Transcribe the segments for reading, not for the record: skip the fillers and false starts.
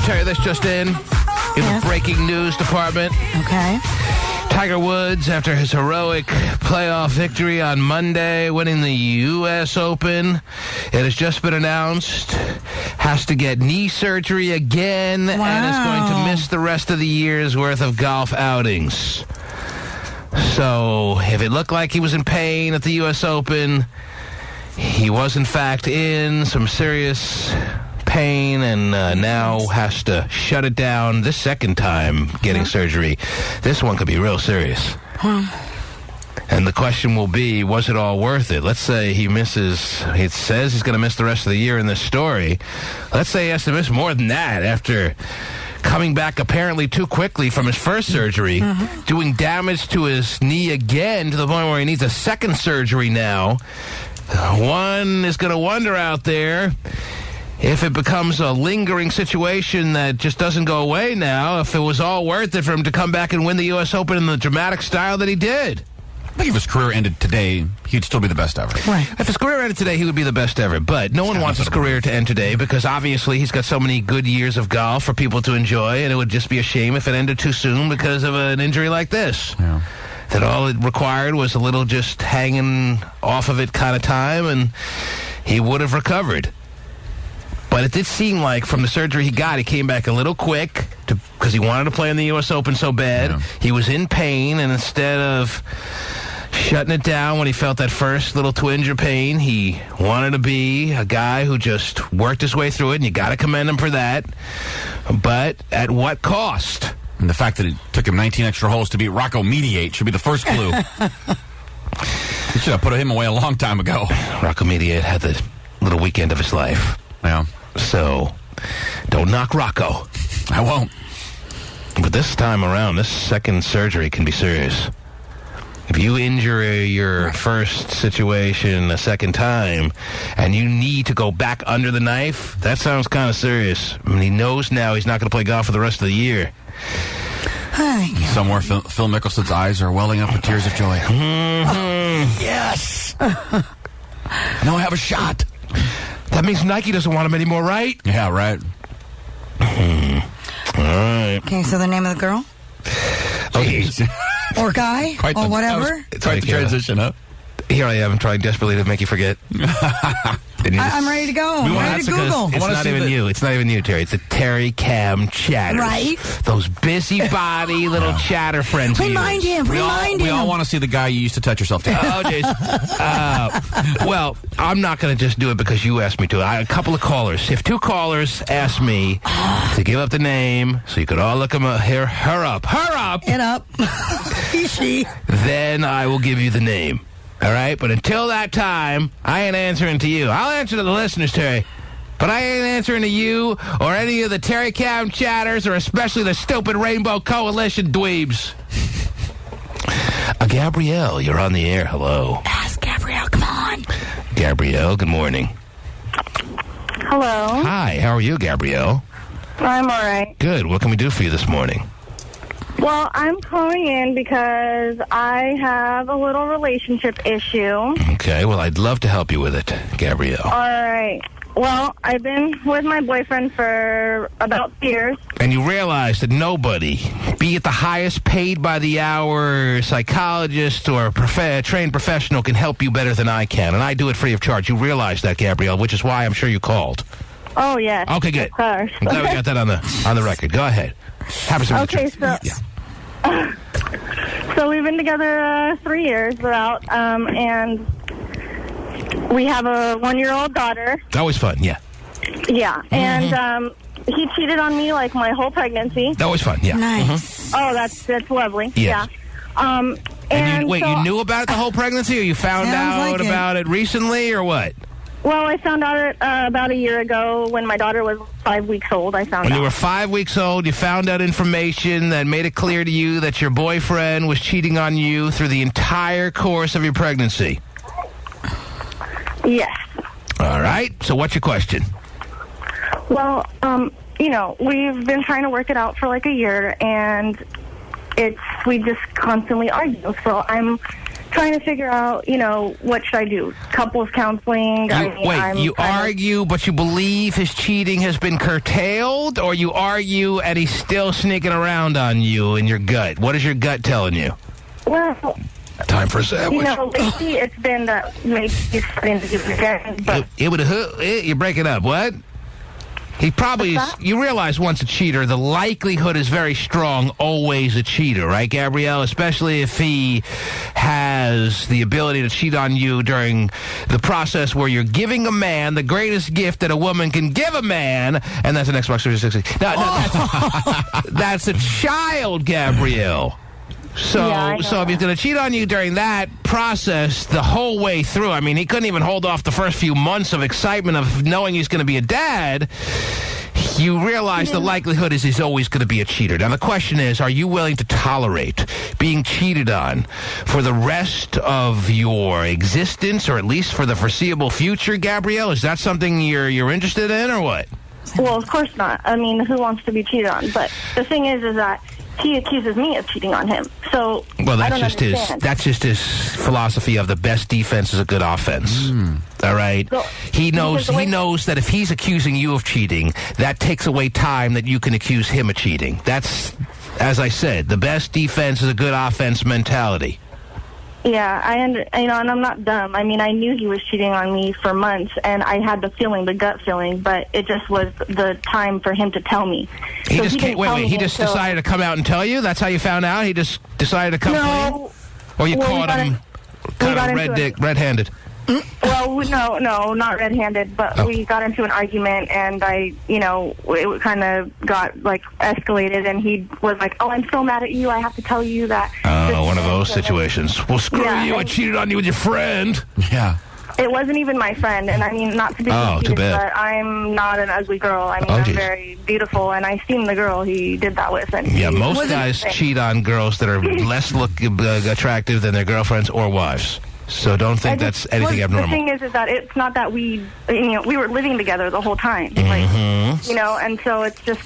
tell you this just in the breaking news department. Okay. Tiger Woods, after his heroic playoff victory on Monday, winning the U.S. Open, it has just been announced, has to get knee surgery again and is going to miss the rest of the year's worth of golf outings. So, if it looked like he was in pain at the U.S. Open, he was, in fact, in some serious pain and now has to shut it down this second time getting surgery. This one could be real serious. And the question will be, was it all worth it? Let's say he misses, it says he's going to miss the rest of the year in this story. Let's say he has to miss more than that after coming back apparently too quickly from his first surgery, doing damage to his knee again to the point where he needs a second surgery now. One is going to wonder out there, if it becomes a lingering situation that just doesn't go away now, if it was all worth it for him to come back and win the U.S. Open in the dramatic style that he did. I think if his career ended today, he'd still be the best ever. Right. If his career ended today, he would be the best ever. But no one wants his career to end today because obviously he's got so many good years of golf for people to enjoy, and it would just be a shame if it ended too soon because of an injury like this. Yeah. That all it required was a little just hanging off of it kind of time, and he would have recovered. But it did seem like from the surgery he got, he came back a little quick because he wanted to play in the U.S. Open so bad. Yeah. He was in pain, and instead of shutting it down when he felt that first little twinge of pain, he wanted to be a guy who just worked his way through it, and you got to commend him for that. But at what cost? And the fact that it took him 19 extra holes to beat Rocco Mediate should be the first clue. He should have put him away a long time ago. Rocco Mediate had the little weekend of his life. Yeah. So, don't knock Rocco. I won't. But this time around, this second surgery can be serious. If you injure your first situation a second time and you need to go back under the knife, that sounds kind of serious. I mean, he knows now he's not going to play golf for the rest of the year. Somewhere, Phil Mickelson's eyes are welling up with tears of joy. Yes! Now I have a shot. That means Nike doesn't want him anymore, right? Yeah, right. All right. Okay, so the name of the girl? Okay. Or guy? Or whatever? Quite the transition, huh? Here I am trying desperately to make you forget. I'm ready to go. I'm ready to Google. It's not even you. It's not even you, Terry. It's the Terry Cam chatters. Right. Those busybody little chatter friends. Remind him. We all want to see the guy you used to touch yourself to. Oh, jeez. Well, I'm not going to just do it because you asked me to. A couple of callers. If two callers asked me to give up the name so you could all look him up, her up. It up. She. Then I will give you the name. All right? But until that time, I ain't answering to you. I'll answer to the listeners, Terry. But I ain't answering to you or any of the Terry Cam chatters or especially the stupid Rainbow Coalition dweebs. Gabrielle, you're on the air. Hello. Ask Gabrielle. Come on. Gabrielle, good morning. Hello. Hi, how are you, Gabrielle? I'm all right. Good. What can we do for you this morning? Well, I'm calling in because I have a little relationship issue. Okay, well, I'd love to help you with it, Gabrielle. All right. Well, I've been with my boyfriend for about years. And you realize that nobody, be it the highest paid by the hour psychologist or trained professional, can help you better than I can. And I do it free of charge. You realize that, Gabrielle, which is why I'm sure you called. Oh, yes. Okay, good. Of course. I'm glad we got that on the record. Go ahead. Okay, so... Yeah. So we've been together 3 years about, and we have a 1-year-old daughter. Always fun, yeah. Yeah, and he cheated on me like my whole pregnancy. Always fun, yeah. Nice. Oh, that's lovely. Yes. Yeah. And you knew about it the whole pregnancy, or you found out about it recently, or what? Well, I found out about a year ago when my daughter was 5 weeks old. When you were 5 weeks old, you found out information that made it clear to you that your boyfriend was cheating on you through the entire course of your pregnancy. Yes. All right. So what's your question? Well, we've been trying to work it out for like a year, and we just constantly argue. So I'm trying to figure out, what should I do? Couples counseling. You argue, but you believe his cheating has been curtailed, or you argue and he's still sneaking around on you in your gut? What is your gut telling you? Well, time for a sandwich. Lately it's been that maybe he's starting to do it again. But you're breaking up. What? He probably is. You realize once a cheater, the likelihood is very strong, always a cheater, right, Gabrielle? Especially if he has the ability to cheat on you during the process where you're giving a man the greatest gift that a woman can give a man, and that's an Xbox 360. No, that's a child, Gabrielle. So if he's going to cheat on you during that process the whole way through, I mean, he couldn't even hold off the first few months of excitement of knowing he's going to be a dad, you realize the likelihood is he's always going to be a cheater. Now, the question is, are you willing to tolerate being cheated on for the rest of your existence, or at least for the foreseeable future, Gabrielle? Is that something you're interested in, or what? Well, of course not. I mean, who wants to be cheated on? But the thing is that he accuses me of cheating on him. So, well, that's just his philosophy of the best defense is a good offense. All right. So, he knows that if he's accusing you of cheating, that takes away time that you can accuse him of cheating. That's, as I said, the best defense is a good offense mentality. Yeah, and I'm not dumb. I mean, I knew he was cheating on me for months, and I had the gut feeling, but it just was the time for him to tell me. He just decided to come out and tell you? That's how you found out? He just decided to come clean? Or you caught him kind of red-handed? Well, no, not red-handed, but we got into an argument, and it kind of got, escalated, and he was like, oh, I'm so mad at you, I have to tell you that. Oh, one of those situations. Well, screw you, I cheated on you with your friend. Yeah. It wasn't even my friend, and I mean, not to be confused, but I'm not an ugly girl. I mean, I'm very beautiful, and I seen the girl he did that with. And most guys cheat on girls that are less attractive than their girlfriends or wives. So don't think that's anything abnormal. The thing is that it's not that we were living together the whole time. And so it's just,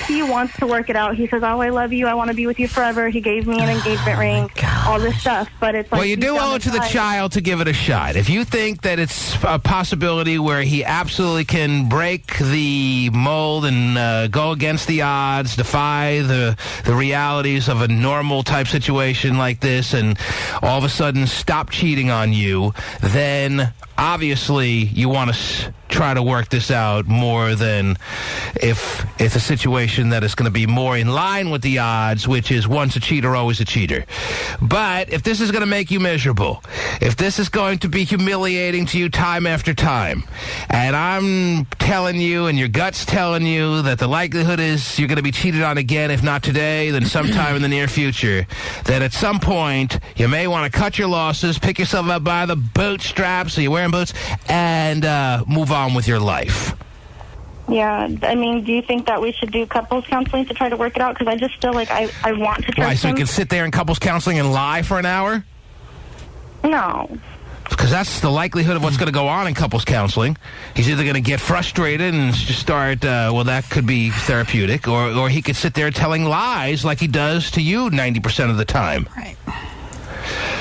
he wants to work it out. He says, oh, I love you. I want to be with you forever. He gave me an engagement ring, all this stuff. But it's like, well, you do owe it to the child to give it a shot. If you think that it's a possibility where he absolutely can break the mold and go against the odds, defy the realities of a normal type situation like this, and all of a sudden stop cheating on you, then obviously you want to try to work this out more than if it's a situation that is going to be more in line with the odds, which is once a cheater, always a cheater. But if this is going to make you miserable, if this is going to be humiliating to you time after time, and I'm telling you and your gut's telling you that the likelihood is you're going to be cheated on again, if not today, then sometime in the near future, that at some point you may want to cut your losses, pick yourself up by the bootstraps, so you're wearing boots, and move on with your life. Yeah, I mean, do you think that we should do couples counseling to try to work it out? Because I just feel like I want to trust Why, so you can sit there in couples counseling and lie for an hour? No. Because that's the likelihood of what's going to go on in couples counseling. He's either going to get frustrated and just start, that could be therapeutic, or he could sit there telling lies like he does to you 90% of the time. Right.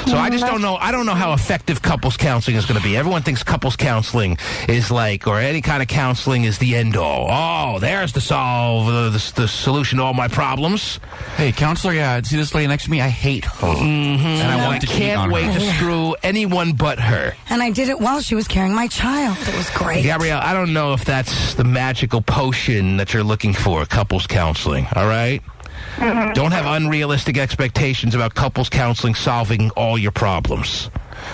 So I just don't know. I don't know how effective couples counseling is going to be. Everyone thinks couples counseling is or any kind of counseling is the end all. Oh, there's the the solution to all my problems. Hey, counselor, see this lady next to me? I hate her. And I can't wait to screw anyone but her. And I did it while she was carrying my child. It was great. Gabrielle, I don't know if that's the magical potion that you're looking for, couples counseling, all right? Mm-hmm. Don't have unrealistic expectations about couples counseling solving all your problems.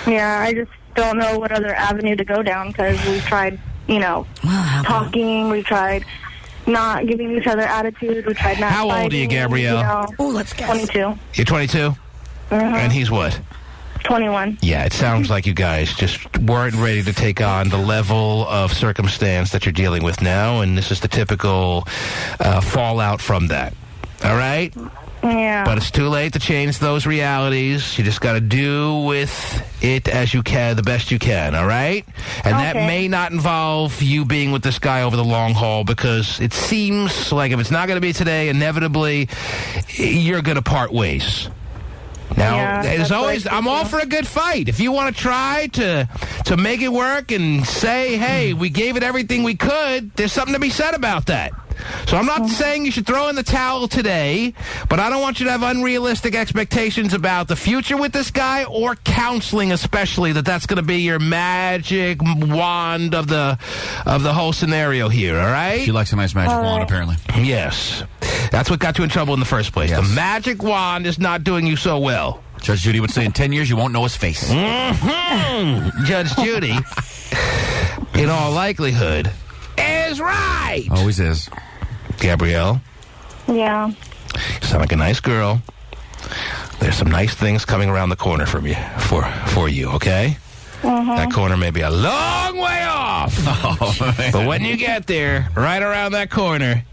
Yeah, I just don't know what other avenue to go down, because we've tried, talking, we've tried not giving each other attitude, we tried not How fighting, old are you, Gabrielle? Let's guess. 22. You're 22? Mm-hmm. And he's what? 21. Yeah, it sounds like you guys just weren't ready to take on the level of circumstance that you're dealing with now, and this is the typical fallout from that. All right? Yeah. But it's too late to change those realities. You just got to do with it as you can, the best you can, all right? And that may not involve you being with this guy over the long haul, because it seems like if it's not going to be today, inevitably you're going to part ways. Now, there's always, I'm all for a good fight. If you want to try to make it work and say, hey, we gave it everything we could, there's something to be said about that. So I'm not saying you should throw in the towel today, but I don't want you to have unrealistic expectations about the future with this guy or counseling, especially that's going to be your magic wand of the whole scenario here. All right? She likes a nice magic wand, apparently. Yes, that's what got you in trouble in the first place. Yes. The magic wand is not doing you so well. Judge Judy would say in 10 years you won't know his face. Mm-hmm. Judge Judy, in all likelihood, is right. Always is. Gabrielle? Yeah. You sound like a nice girl. There's some nice things coming around the corner from you for you, okay? Mm-hmm. That corner may be a long way off. Oh, but when you get there, right around that corner,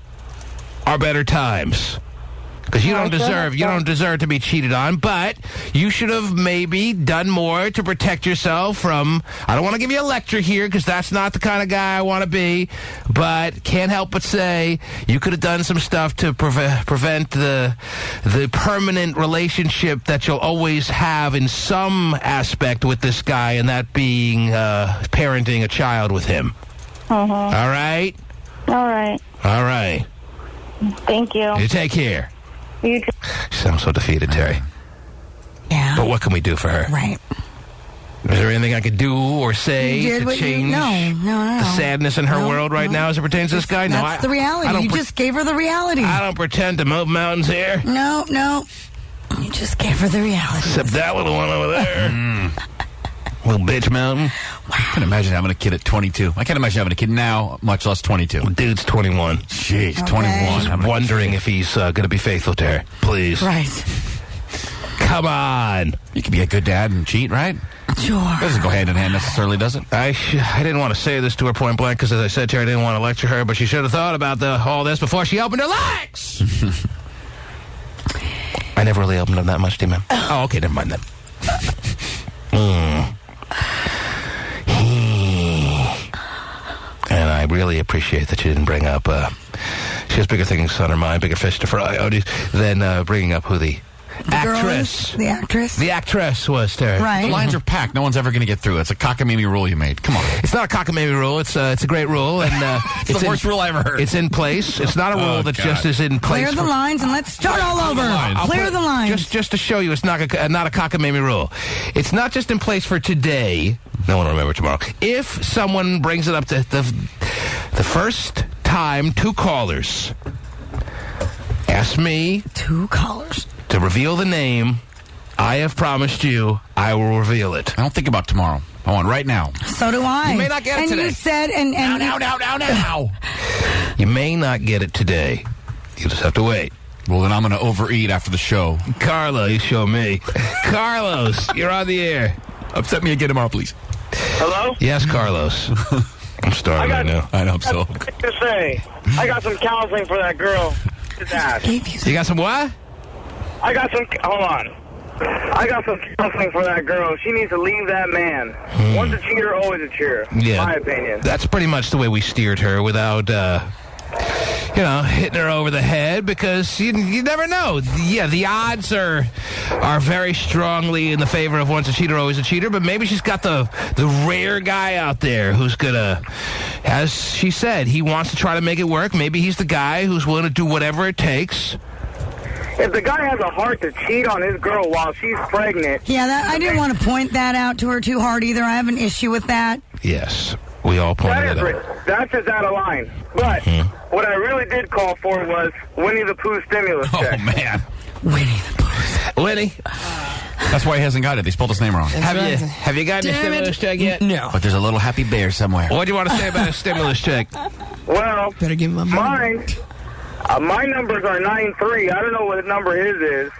are better times. Because you don't deserve to be cheated on, but you should have maybe done more to protect yourself from, I don't want to give you a lecture here because that's not the kind of guy I want to be, but can't help but say you could have done some stuff to prevent the permanent relationship that you'll always have in some aspect with this guy, and that being parenting a child with him. All right? All right. All right. Thank you. You take care. You too. She sounds so defeated, Terry. Yeah. But what can we do for her? Right. Is there anything I could do or say to change the sadness in her world right now as it pertains to this guy? No, that's the reality. You just gave her the reality. I don't pretend to move mountains here. No. You just gave her the reality. Except that little one over there. Little bitch mountain. I can't imagine having a kid at 22. I can't imagine having a kid now, much less 22. Dude's 21. Jeez, Okay. 21. I'm wondering if he's going to be faithful to her. Please. Right. Come on. You can be a good dad and cheat, right? Sure. Doesn't go hand in hand necessarily, does it? I didn't want to say this to her point blank because, as I said to her, I didn't want to lecture her, but she should have thought about all this before she opened her legs. I never really opened them that much, do you, man? Oh, okay, never mind then. And I really appreciate that you didn't bring up, she has bigger things on her mind, bigger fish to fry, than bringing up who the actress. The actress? The actress was, Terry. Right. The lines are packed. No one's ever going to get through. It's a cockamamie rule you made. Come on. It's not a cockamamie rule. It's a great rule, and it's the worst rule I ever heard. It's in place. It's not a rule that just is in place. Clear the lines and let's start all over. Clear the lines. Just to show you, it's not a cockamamie rule. It's not just in place for today. No one will remember tomorrow. If someone brings it up to the first time, 2 callers ask me. 2 callers. To reveal the name, I have promised you I will reveal it. I don't think about tomorrow. I want right now. So do I. You may not get it today. And you said, Now. You may not get it today. You just have to wait. Well, then I'm going to overeat after the show. Carlos, you show me. Carlos, you're on the air. Upset me again tomorrow, please. Hello? Yes, Carlos. I'm starving right now. I hope so. To say, I got some counseling for that girl. You got some what? Hold on. I got some counseling for that girl. She needs to leave that man. Once a cheater, always a cheater. Yeah. My opinion. That's pretty much the way we steered her without, hitting her over the head because you never know. Yeah, the odds are very strongly in the favor of once a cheater, always a cheater, but maybe she's got the rare guy out there who's gonna, as she said, he wants to try to make it work. Maybe he's the guy who's willing to do whatever it takes. If the guy has a heart to cheat on his girl while she's pregnant... Yeah, I didn't want to point that out to her too hard either. I have an issue with that. Yes, we all pointed it out. That's just out of line. But what I really did call for was Winnie the Pooh stimulus check. Oh, man. Winnie the Pooh. Winnie. That's why he hasn't got it. They spelled his name wrong. Have you gotten a stimulus check yet? No. But there's a little happy bear somewhere. What do you want to say about a stimulus check? Well, better give him a mine... my numbers are 9-3. I don't know what number his is.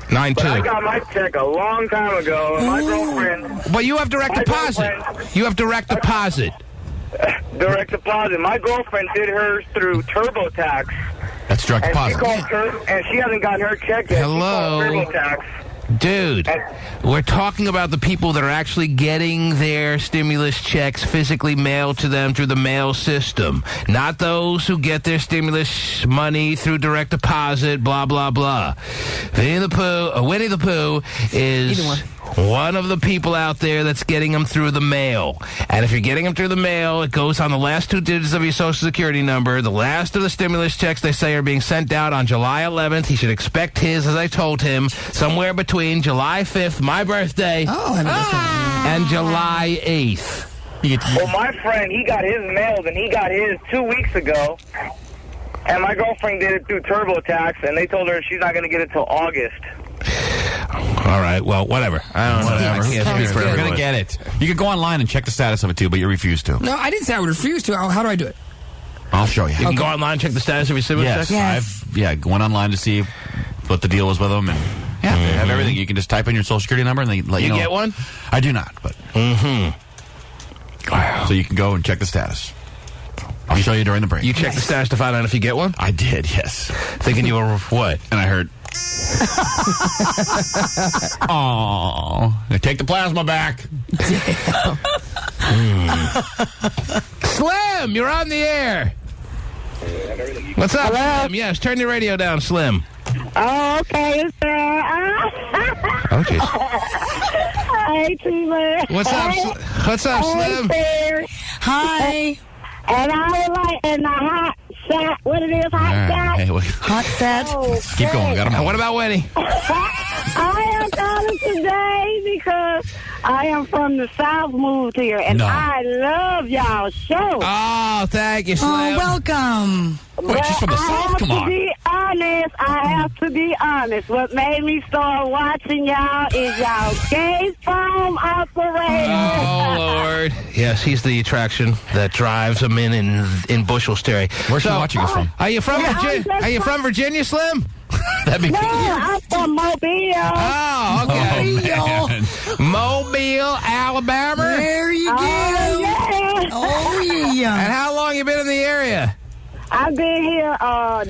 9-2. But I got my check a long time ago, and my girlfriend... But you have direct deposit. You have direct deposit. Direct deposit. My girlfriend did hers through TurboTax. That's direct And deposit. she called her, and she hasn't gotten her check yet. Hello. She called TurboTax. Dude, we're talking about the people that are actually getting their stimulus checks physically mailed to them through the mail system. Not those who get their stimulus money through direct deposit, blah, blah, blah. Winnie the Pooh is one of the people out there that's getting them through the mail. And if you're getting them through the mail, it goes on the last 2 digits of your Social Security number. The last of the stimulus checks, they say, are being sent out on July 11th. He should expect his, as I told him, somewhere between July 5th, my birthday, and July 8th. Well, my friend, he got his mailed, and he got his 2 weeks ago. And my girlfriend did it through TurboTax, and they told her she's not going to get it till August. All right, well, whatever. I don't know. Whatever. I can't speak for You're everyone. going to get it. You could go online and check the status of it, too, but you refuse to. No, I didn't say I would refuse to. How do I do it? I'll show you. You can go online and check the status of your stimulus check? Yes. Went online to see what the deal was with them, and they have everything. You can just type in your Social Security number, and they let you know. You get one? I do not, but... Wow. So you can go and check the status. I'll show you during the break. You check the status to find out if you get one? I did, yes. Thinking you were what? And I heard... Oh, take the plasma back. Slim, you're on the air. What's up, Slim? Yes, turn your radio down, Slim. Oh, okay, sir. Oh, jeez. Hi, Taylor. What's up, Slim? Hi. And I would like in the hot shot. What it is, hot shot? Hey, Hot set. keep going. We got 'em all. What about Winnie? I am calling today because I am from the South, moved here, and I love y'all show. Oh, thank you, Slim. Oh, welcome. Wait, she's from the South? Come on. I have to be honest. What made me start watching y'all is y'all gay foam operator. Oh, Lord. Yes, he's the attraction that drives them in bushels, Terry. Where's she watching us from? Are you from Virginia? Are you from Virginia, Slim? That'd be No, I'm from Mobile. Oh, okay. Oh, man. Mobile, Alabama. There you go. Yeah. Oh, yeah. And how long you been in the area? I've been here,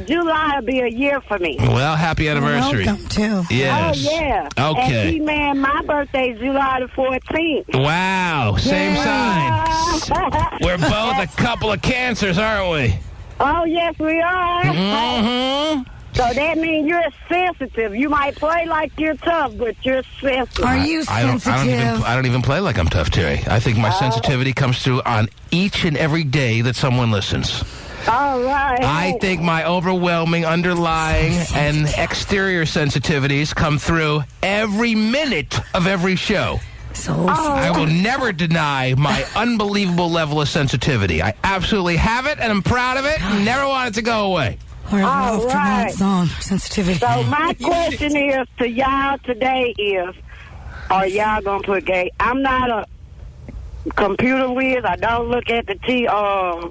July will be a year for me. Well, happy anniversary. Welcome, too. Yes. Oh, yeah. Okay. And man, my birthday is July the 14th. Wow, same sign. We're both a couple of cancers, aren't we? Oh, yes, we are. Mm-hmm. So that means you're sensitive. You might play like you're tough, but you're sensitive. Are you sensitive? I don't even play like I'm tough, Terry. I think my sensitivity comes through on each and every day that someone listens. All right. I think my overwhelming underlying and exterior sensitivities come through every minute of every show. I will never deny my unbelievable level of sensitivity. I absolutely have it, and I'm proud of it, and never want it to go away. We're All from that right. zone. Sensitivity. So my question is to y'all today is, are y'all going to put gay? I'm not a computer whiz. I don't look at the y'all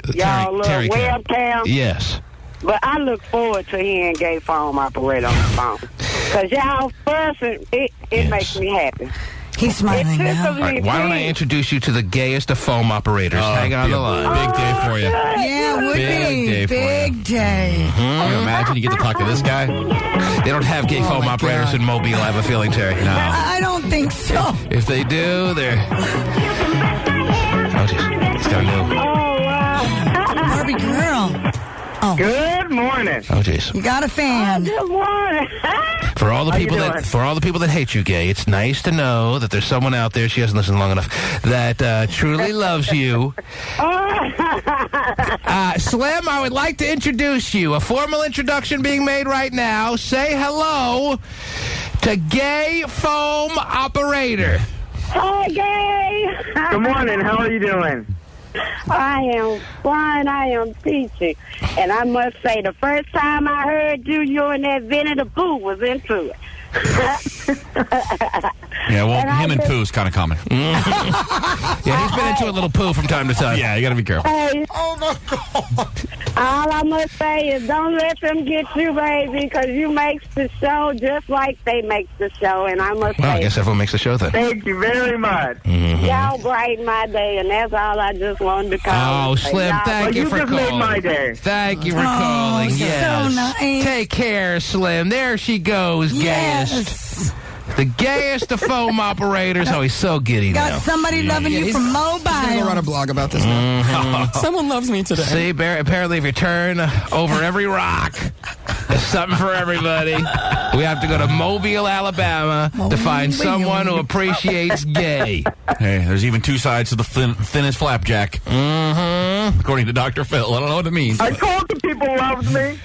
little Terry can. webcam. Yes. But I look forward to hearing gay phone operator on the phone. Because y'all fussing, it makes me happy. He's smiling now. All right, why don't I introduce you to the gayest of foam operators? Hang on the line. Big day for you. Yeah, it would Big be. day for you. Big day. Can you imagine you get to talk to this guy? They don't have gay foam my operators God. in Mobile, I have a feeling, Terry. No. I don't think so. If they do, they're... Oh, jeez. It's got a new... Oh, wow. Barbie girl. Good morning. Oh, jeez. You got a fan. Good morning. For all the How you people doing? for all the people that hate you, gay, it's nice to know that there's someone out there, she hasn't listened long enough, that truly loves you. Slim, I would like to introduce you. A formal introduction being made right now. Say hello to Gay Foam Operator. Hi, gay. Good morning. How are you doing? I am fine. I am peachy. And I must say, the first time I heard you and that Vinnie the Pooh was into it. Yeah, well, And I him and just- Pooh's kind of common. Yeah, he's been into a little poo from time to time. Yeah, you got to be careful. Hey, Oh, my God. all I must say is don't let them get you, baby, because you make the show just like they make the show. And I must Well, I say, guess everyone makes the show then. Thank you very much. y'all brighten my day, and that's all I just wanted to call. Oh, and say, Slim, y'all- thank you You for just made calling. my day. Thank you for calling. so Yes. nice. Take care, Slim. There she goes, gayest. Yes. The gayest of foam operators. Oh, he's so giddy now. Got somebody loving you from mobile. He's going to go write a blog about this now. Someone loves me today. See, apparently if you turn over every rock, there's something for everybody. We have to go to Mobile, Alabama to find someone who appreciates gay. Hey, there's even two sides to the thinnest flapjack. Mm-hmm. According to Dr. Phil. I don't know what it means. I told the people loved me.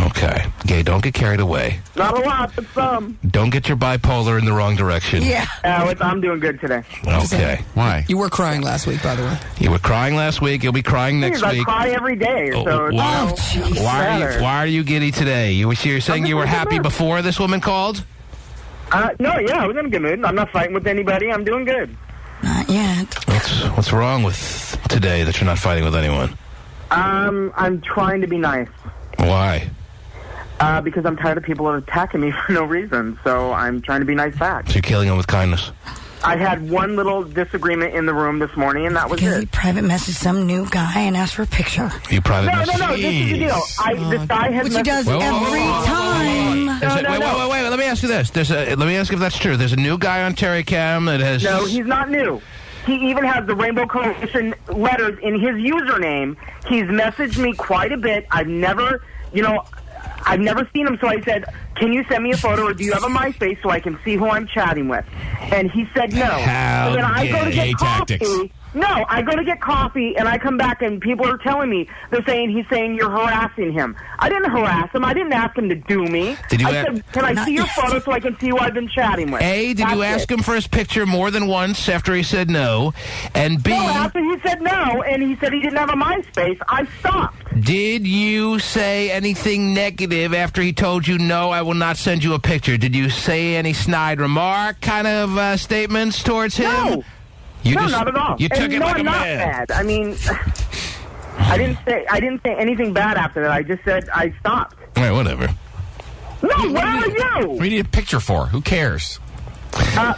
Okay. Gay, don't get carried away. Not a lot, but some. Don't get your bipolar in the wrong direction. Yeah. I'm doing good today. Okay. Why? You were crying last week, by the way. You were crying last week. You'll be crying next week. I cry every day. So Why are you giddy today? You're saying you were happy before this woman called? No, yeah, I was in a good mood. I'm not fighting with anybody. I'm doing good. Not yet. What's wrong with today that you're not fighting with anyone? I'm trying to be nice. Why? Because I'm tired of people attacking me for no reason, so I'm trying to be nice back. So you're killing them with kindness? I had one little disagreement in the room this morning, and that was Because it. he private messaged some new guy and asked for a picture. You private No, message? this is the deal. This guy has Which he does every time. Wait. Let me ask you this. Let me ask if that's true. There's a new guy on Tari Cam that has... No, he's not new. He even has the Rainbow Coalition letters in his username. He's messaged me quite a bit. I've never seen him, so I said, can you send me a photo, or do you have a MySpace so I can see who I'm chatting with? And he said no. How So then I go to gay get coffee. tactics. No, I go to get coffee, and I come back, and people are telling me, he's saying you're harassing him. I didn't harass him. I didn't ask him to do me. I said, can I see your photo so I can see who I've been chatting with? A, did you ask him for his picture more than once after he said no? And B... No, after he said no, and he said he didn't have a MySpace, I stopped. Did you say anything negative after he told you, no, I will not send you a picture? Did you say any snide remark kind of statements towards him? No. Not at all. You took it like a not man. bad. I mean, I didn't say anything bad after that. I just said I stopped. All right, whatever. No, what are you? What do you need a picture for? Who cares?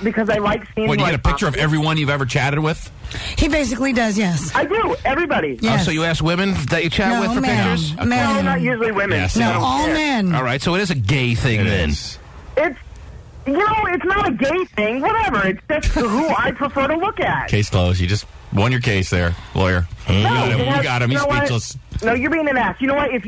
Because I like seeing. What, you get a picture of everyone you've ever chatted with? He basically does, yes. I do. Everybody. Yes. Oh, so you ask women that you chat with for pictures? No, not usually women. Yes. No, all men. All right, so it is a gay thing then. Is. It's not a gay thing. Whatever. It's just who I prefer to look at. Case closed. You just won your case there, lawyer. You got him. He's speechless. No, you're being an ass. You know what? Are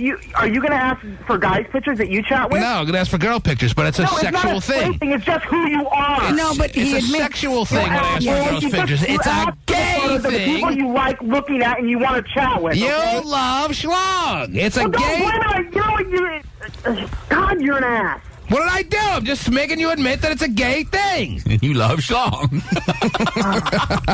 you going to ask for guys' pictures that you chat with? No, I'm going to ask for girl pictures, but it's a sexual thing. It's just who you are. It's a sexual thing when I ask for girls' pictures. It's a gay The people thing. you like looking at and you want to chat with. You okay? love schlong. It's a gay... God, you're an ass. What did I do? I'm just making you admit that it's a gay thing. You love schlong.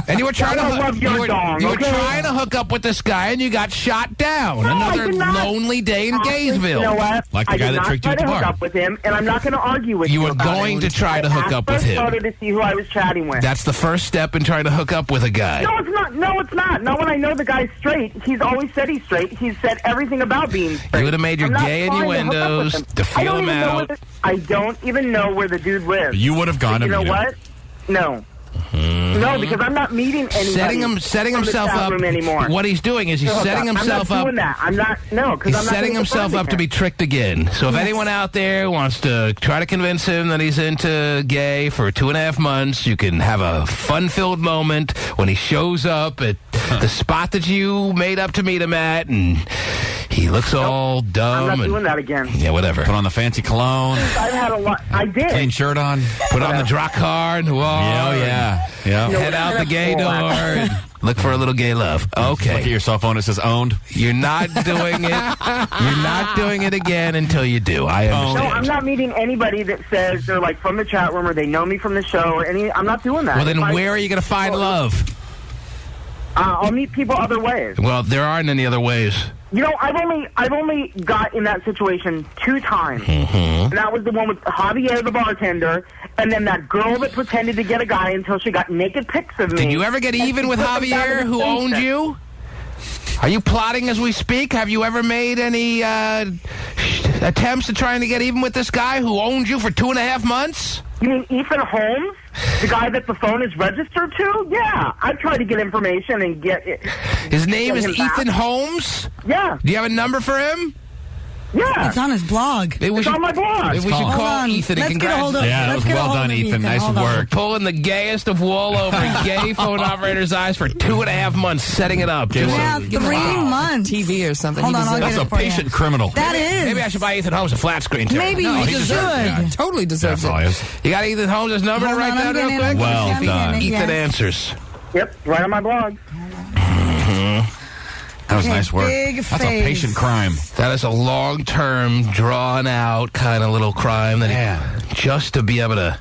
And you were trying you were trying to hook up with this guy, and you got shot down. No, Another lonely day in Gaysville. You know what? Like the guy that tricked you at the bar. I did not try to hook up with him, and I'm not going to argue with you. You were going to try to hook up with him. I asked to see who I was chatting with. That's the first step in trying to hook up with a guy. No, it's not. No, it's not. Not when I know the guy's straight. He's always said he's straight. He's said everything about being straight. You would have made your gay innuendos to feel him out. I don't even know where the dude lives. You would have gone to meet him. You know what? No. No, because I'm not meeting anybody. Setting himself up anymore. What he's doing is he's setting himself up. I'm not doing that. He's setting himself up to be tricked again. So if anyone out there wants to try to convince him that he's into gay for 2.5 months, you can have a fun-filled moment when he shows up at the spot that you made up to meet him at, and he looks all dumb. I'm not doing that again. Yeah, whatever. Put on the fancy cologne. I've had a lot. I did. Clean shirt on. Put on the drop card. Yeah. Head out the gay door. And look for a little gay love. Okay. Look at your cell phone. It says owned. You're not doing it. You're not doing it again until you do. I understand. No, I'm not meeting anybody that says they're like from the chat room or they know me from the show or any. I'm not doing that. Well, then where are you going to find love? I'll meet people other ways. Well, there aren't any other ways. You know, I've only got in that situation 2 times. Mm-hmm. And that was the one with Javier, the bartender, and then that girl that pretended to get a guy until she got naked pics of me. Did you ever get even with Javier, who owned you? Are you plotting as we speak? Have you ever made any attempts to trying to get even with this guy who owned you for 2.5 months? You mean Ethan Holmes? The guy that the phone is registered to? Yeah. I've tried to get information and get it. His name is Ethan Holmes? Yeah. Do you have a number for him? Yeah. that? It's on his blog. It's on my blog. We should call Ethan and congratulate. Yeah, that was well done, Ethan. Nice work. Pulling the gayest of wall over gay phone operators' eyes for 2.5 months, setting it up. Yeah, 3 months. TV or something. Hold on, I'll That's get a it for patient you. criminal. That is. Maybe I should buy Ethan Holmes a flat screen, too. Maybe No, you he should. deserves it. Totally deserves it. You got Ethan Holmes' number to write down real quick? Well done. Ethan answers. Yep, right on my blog. That was nice work. That's a patient crime. That is a long-term, drawn-out kind of little crime that just to be able to...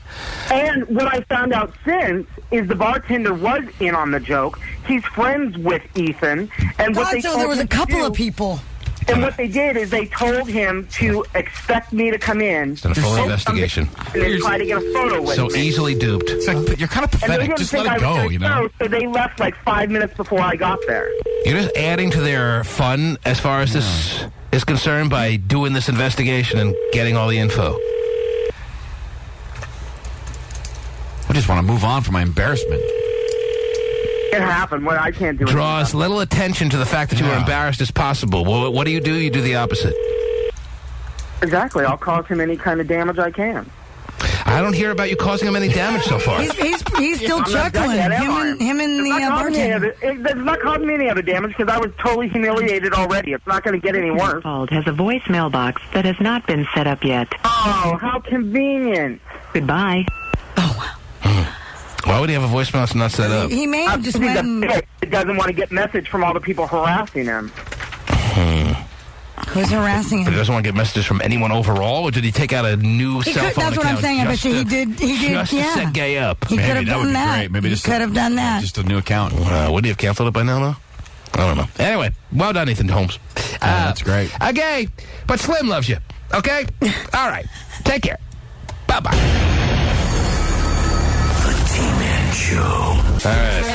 And what I found out since is the bartender was in on the joke. He's friends with Ethan. And what they So told there was a him to couple do- of people. And what they did is they told him to expect me to come in. It's a full investigation. And then try to get a photo with So me. easily duped. It's like, you're kind of And they pathetic. didn't Just think let I it was go, gonna you know? go, so they left like 5 minutes before I got there. You're just adding to their fun as far as this is concerned by doing this investigation and getting all the info. I just want to move on from my embarrassment. It happened. What I can't do. Draw anything as little attention to the fact that you were embarrassed as possible. Well, what do? You do the opposite. Exactly. I'll cause him any kind of damage I can. I don't hear about you causing him any damage so far. He's still I'm not done chuckling. yet, am I? Him and the bartender. It's not causing me any other damage because I was totally humiliated already. It's not going to get any worse. Called has a voicemail box that has not been set up yet. Oh, how convenient. Goodbye. Why would he have a voicemail that's not set up? He may have just went and... It doesn't want to get message from all the people harassing him. Who's harassing But he him? doesn't want to get messages from anyone overall, or did he take out a new cell phone That's what I'm account saying. I bet just you he to- did. He did. Just to set gay up? He could have that would done be that. great. Maybe He just could have done that. Just a new account. Would he have canceled it by now, though? I don't know. Anyway, well done, Ethan Holmes. That's great. Gay, but Slim loves you. Okay? All right. Take care. Bye-bye. The T-Man Show. All right.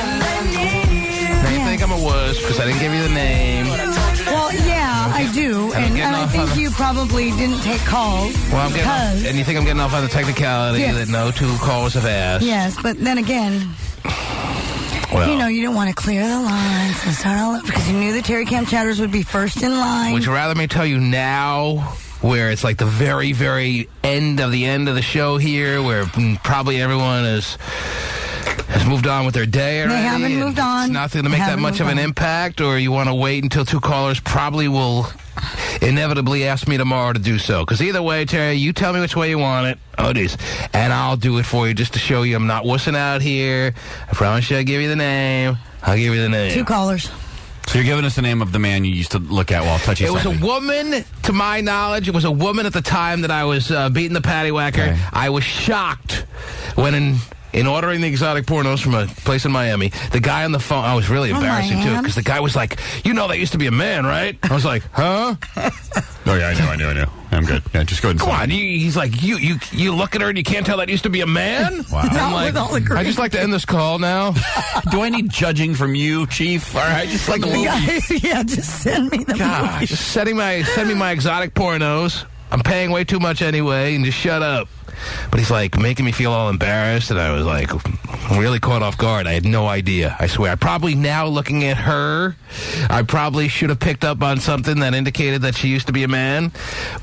Now you think I'm a wuss because I didn't give you the name. Well, yeah, I do, and I think you probably didn't take calls. Well, I'm getting off, and you think I'm getting off on the technicality that no 2 callers have asked. Yes, but then again, Well, you didn't want to clear the lines and start all over because you knew the Terry Camp Chatters would be first in line. would you rather me tell you now, where it's like the very, very end of the show here, where probably everyone has moved on with their day already? They haven't and moved on. It's not going to make that much of an impact, or you want to wait until 2 callers probably will inevitably ask me tomorrow to do so? Because either way, Terry, you tell me which way you want it. Oh, geez. And I'll do it for you just to show you I'm not wussing out here. I promise you I'll give you the name. I'll give you the name. 2 callers. So you're giving us the name of the man you used to look at while touching It was a woman, to my knowledge. It was a woman at the time that I was beating the paddywhacker. Okay. I was shocked when in ordering the exotic pornos from a place in Miami, the guy on the phone, I was really embarrassing too, because the guy was like, that used to be a man, right? I was like, huh? Oh, yeah, I know. I'm good. Yeah, just go ahead and Come on. He's like, you look at her and you can't tell that used to be a man? Wow. I'm like, with all the I'd just like to end this call now. Do I need judging from you, Chief? All right, just like a little... Yeah, just send me the God, movies. just send me my exotic pornos. I'm paying way too much anyway, and just shut up. But he's like making me feel all embarrassed, and I was like really caught off guard. I had no idea. I swear. I probably now looking at her, I probably should have picked up on something that indicated that she used to be a man.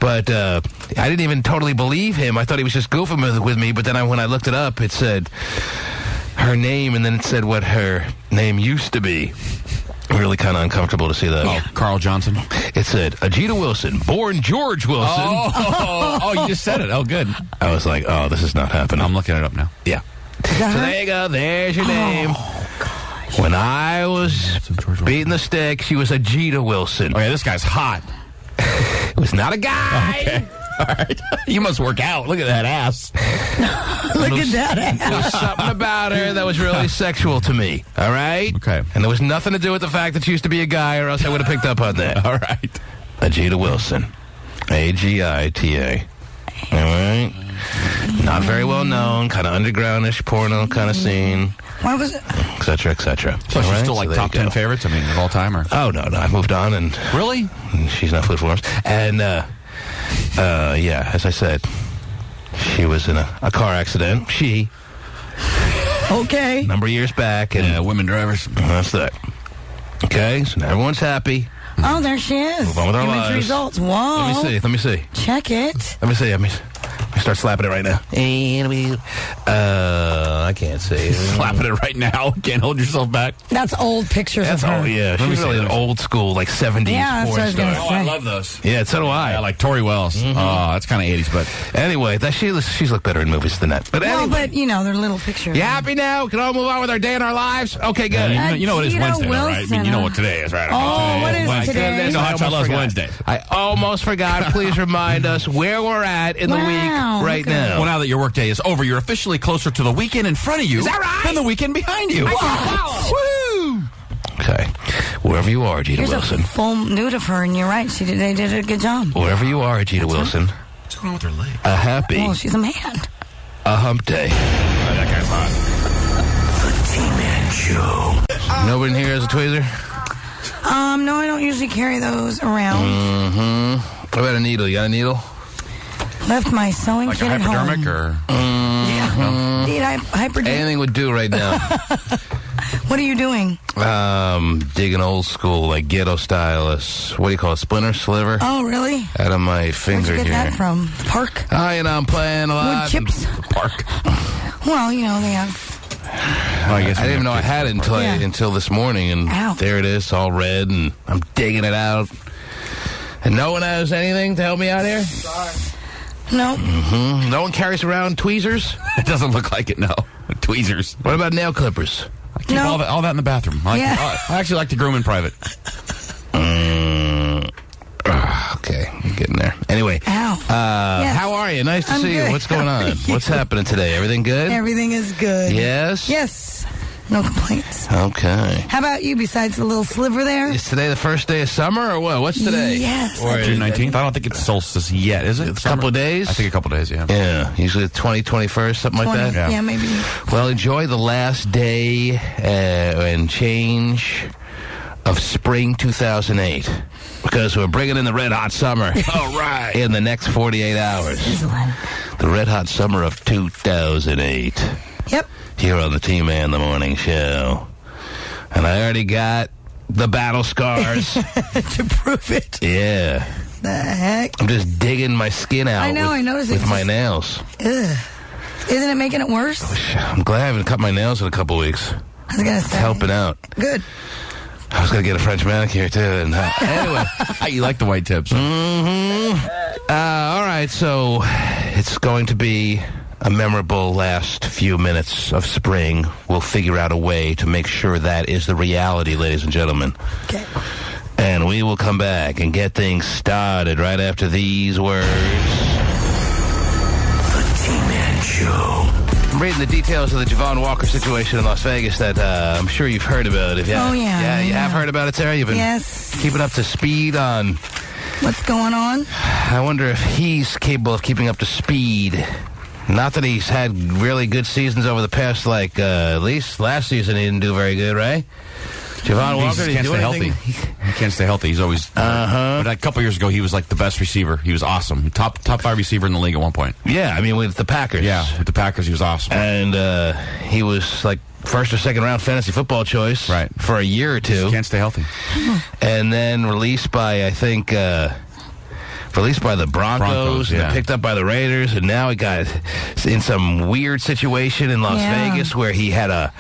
But I didn't even totally believe him. I thought he was just goofing with me. But then when I looked it up, it said her name, and then it said what her name used to be. Really kind of uncomfortable to see that. Oh, Carl Johnson. It said, Ajita Wilson, born George Wilson. Oh, you just said it. Oh, good. I was like, oh, this is not happening. I'm looking it up now. Yeah. So there you go. There's your name. Gosh. When I was beating the stick, she was Ajita Wilson. Oh, yeah, this guy's hot. It was not a guy. Okay. All right. You must work out. Look at that ass. Look at that ass. There was something about her that was really sexual to me. All right? Okay. And there was nothing to do with the fact that she used to be a guy, or else I would have picked up on that. All right. Ajita Wilson. Agita. All right? Not very well known, kind of undergroundish porno kind of scene. Why was it? Et cetera, et cetera. So she's still like there top you 10 go. favorites? I mean, of all time? Or? Oh, no. I moved on, and Really? she's not food for worms. And, yeah, as I said, she was in a car accident. Okay. Number of years back. And Yeah, women drivers. that's that. Okay, so now everyone's happy. Oh, there she is. Move on with our Image lives. results. Whoa. Let me see. Check it. Let me start slapping it right now. I can't see. Slapping it right now. Can't hold yourself back. That's old pictures of her. Oh, yeah. She's really an old school, like 70s Yeah, that's what I was porn gonna star. say. I love those. Yeah, so do I. I like Tori Wells. Oh, that's kind of 80s, but Anyway, she's looked better in movies than that. But Well, anyway. but, they're little pictures. You happy now? Can all move on with our day in our lives? Okay, good. you know it is Gina Wednesday, though, right? I mean, you know what today is, right? Oh, what is today? You know Hot Shot Loves forgot. Wednesday. I almost forgot. Please remind us where we're at in the week right now. Well, now that your workday is over, you're officially closer to the weekend in front of you Is that right? than the weekend behind you. Woo! Okay. Wherever you are, Gina Here's Wilson. a full nude of her, and you're right. They did a good job. Wherever you are, Gina Wilson. What's going on with her leg? A happy, Oh, she's a man. a hump day. Oh, that guy's hot. The T-Man Show. Nobody in here has a tweezer? No, I don't usually carry those around. Mm-hmm. What about a needle? You got a needle? Left my sewing Like a kit at home. hypodermic or? Yeah. Need hypodermic. Anything would do right now. What are you doing? Digging old school, like ghetto style. What do you call it? Splinter? Sliver? Oh, really? Out of my Where'd finger you get here. that from? The park? I'm playing a lot. Wood chips? in the park. Well, they have. I guess I didn't even know I had it until this morning, and Ow. there it is, all red, and I'm digging it out. And no one has anything to help me out here? No. Mm-hmm. No one carries around tweezers? It doesn't look like it, no. Tweezers. What about nail clippers? I keep all that in the bathroom. I actually like to groom in private. Okay, I'm getting there. Anyway, Ow. Yes. how are you? Nice to I'm see good. you. What's going on? What's happening today? Everything good? Everything is good. Yes? Yes. No complaints. Okay. How about you, besides the little sliver there? Is today the first day of summer, or what? What's today? Yes. Or June 19th? I don't think it's solstice yet, is it? It's a couple of days? I think a couple of days, yeah. Yeah, usually the 21st, something like that. Yeah, maybe. Well, enjoy the last day and change of spring 2008, because we're bringing in the red hot summer. All right. In the next 48 hours. The red hot summer of 2008. Yep. Here on the T-Man The Morning Show. And I already got the battle scars. To prove it. Yeah. The heck? I'm just digging my skin out I know, I noticed it with my just- nails. Ugh. Isn't it making it worse? I'm glad I haven't cut my nails in a couple weeks. I was going to It's say. helping out. Good. I was going to get a French manicure, too. And, anyway. You like the white tips. Mm-hmm. All right, so it's going to be a memorable last few minutes of spring. We'll figure out a way to make sure that is the reality, ladies and gentlemen. Okay. And we will come back and get things started right after these words. The T-Man Show. I'm reading the details of the Javon Walker situation in Las Vegas that I'm sure you've heard about. Oh, yeah. Yeah, you have heard about it, Tara? You've been Yes. keeping up to speed on... What's going on? I wonder if he's capable of keeping up to speed. Not that he's had really good seasons over the past, at least last season he didn't do very good, right? Javon Walker, He can't stay healthy. He can't stay healthy. He's always... But a couple years ago, he was like the best receiver. He was awesome. Top 5 receiver in the league at one point. Yeah, I mean, with the Packers. Yeah, with the Packers, he was awesome. And he was like first or second round fantasy football choice for a year or two. Just can't stay healthy. And then released by, I think... released by the Broncos and then picked up by the Raiders, and now he got in some weird situation in Las Vegas where he had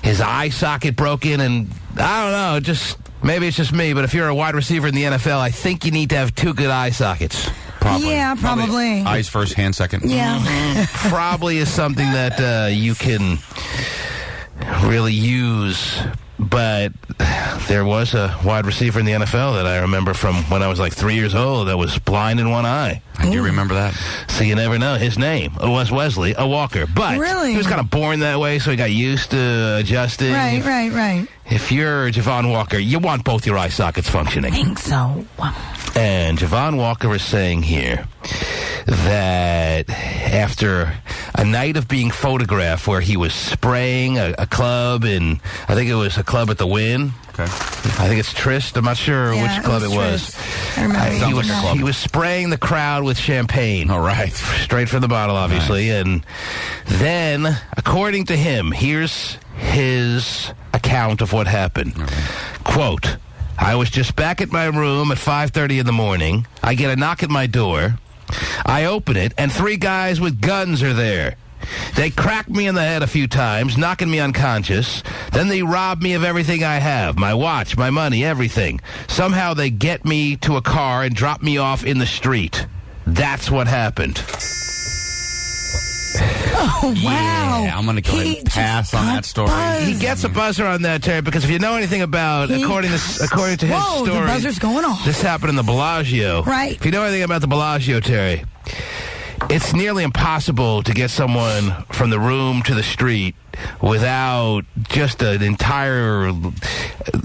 his eye socket broken, and I don't know, maybe it's just me, but if you're a wide receiver in the NFL, I think you need to have 2 good eye sockets. Probably. Yeah, probably. Eyes first, hand second. Yeah. Probably is something that you can really use. But there was a wide receiver in the NFL that I remember from when I was like 3 years old that was blind in one eye. I do remember that. So you never know. His name was Wesley, a Walker. But Really? he was kind of born that way, so he got used to adjusting. Right. If you're Javon Walker, you want both your eye sockets functioning. I think so. And Javon Walker is saying here that after a night of being photographed where he was spraying a club in, I think it was a club at the Wynn. Okay. I think it's Trist. I'm not sure Yeah, which club it was. Trist. I remember. He was spraying the crowd with champagne. All right. Straight from the bottle, obviously. Nice. And then, according to him, here's his account of what happened. Okay. Quote, I was just back at my room at 5:30 in the morning. I get a knock at my door. I open it, and 3 guys with guns are there. They crack me in the head a few times, knocking me unconscious. Then they rob me of everything I have, my watch, my money, everything. Somehow they get me to a car and drop me off in the street. That's what happened. Oh, wow. Yeah, I'm going to go ahead and pass on that story. He gets a buzzer on that, Terry, because if you know anything about, according to his story, the buzzer's going off. This happened in the Bellagio. Right. If you know anything about the Bellagio, Terry, it's nearly impossible to get someone from the room to the street without just an entire...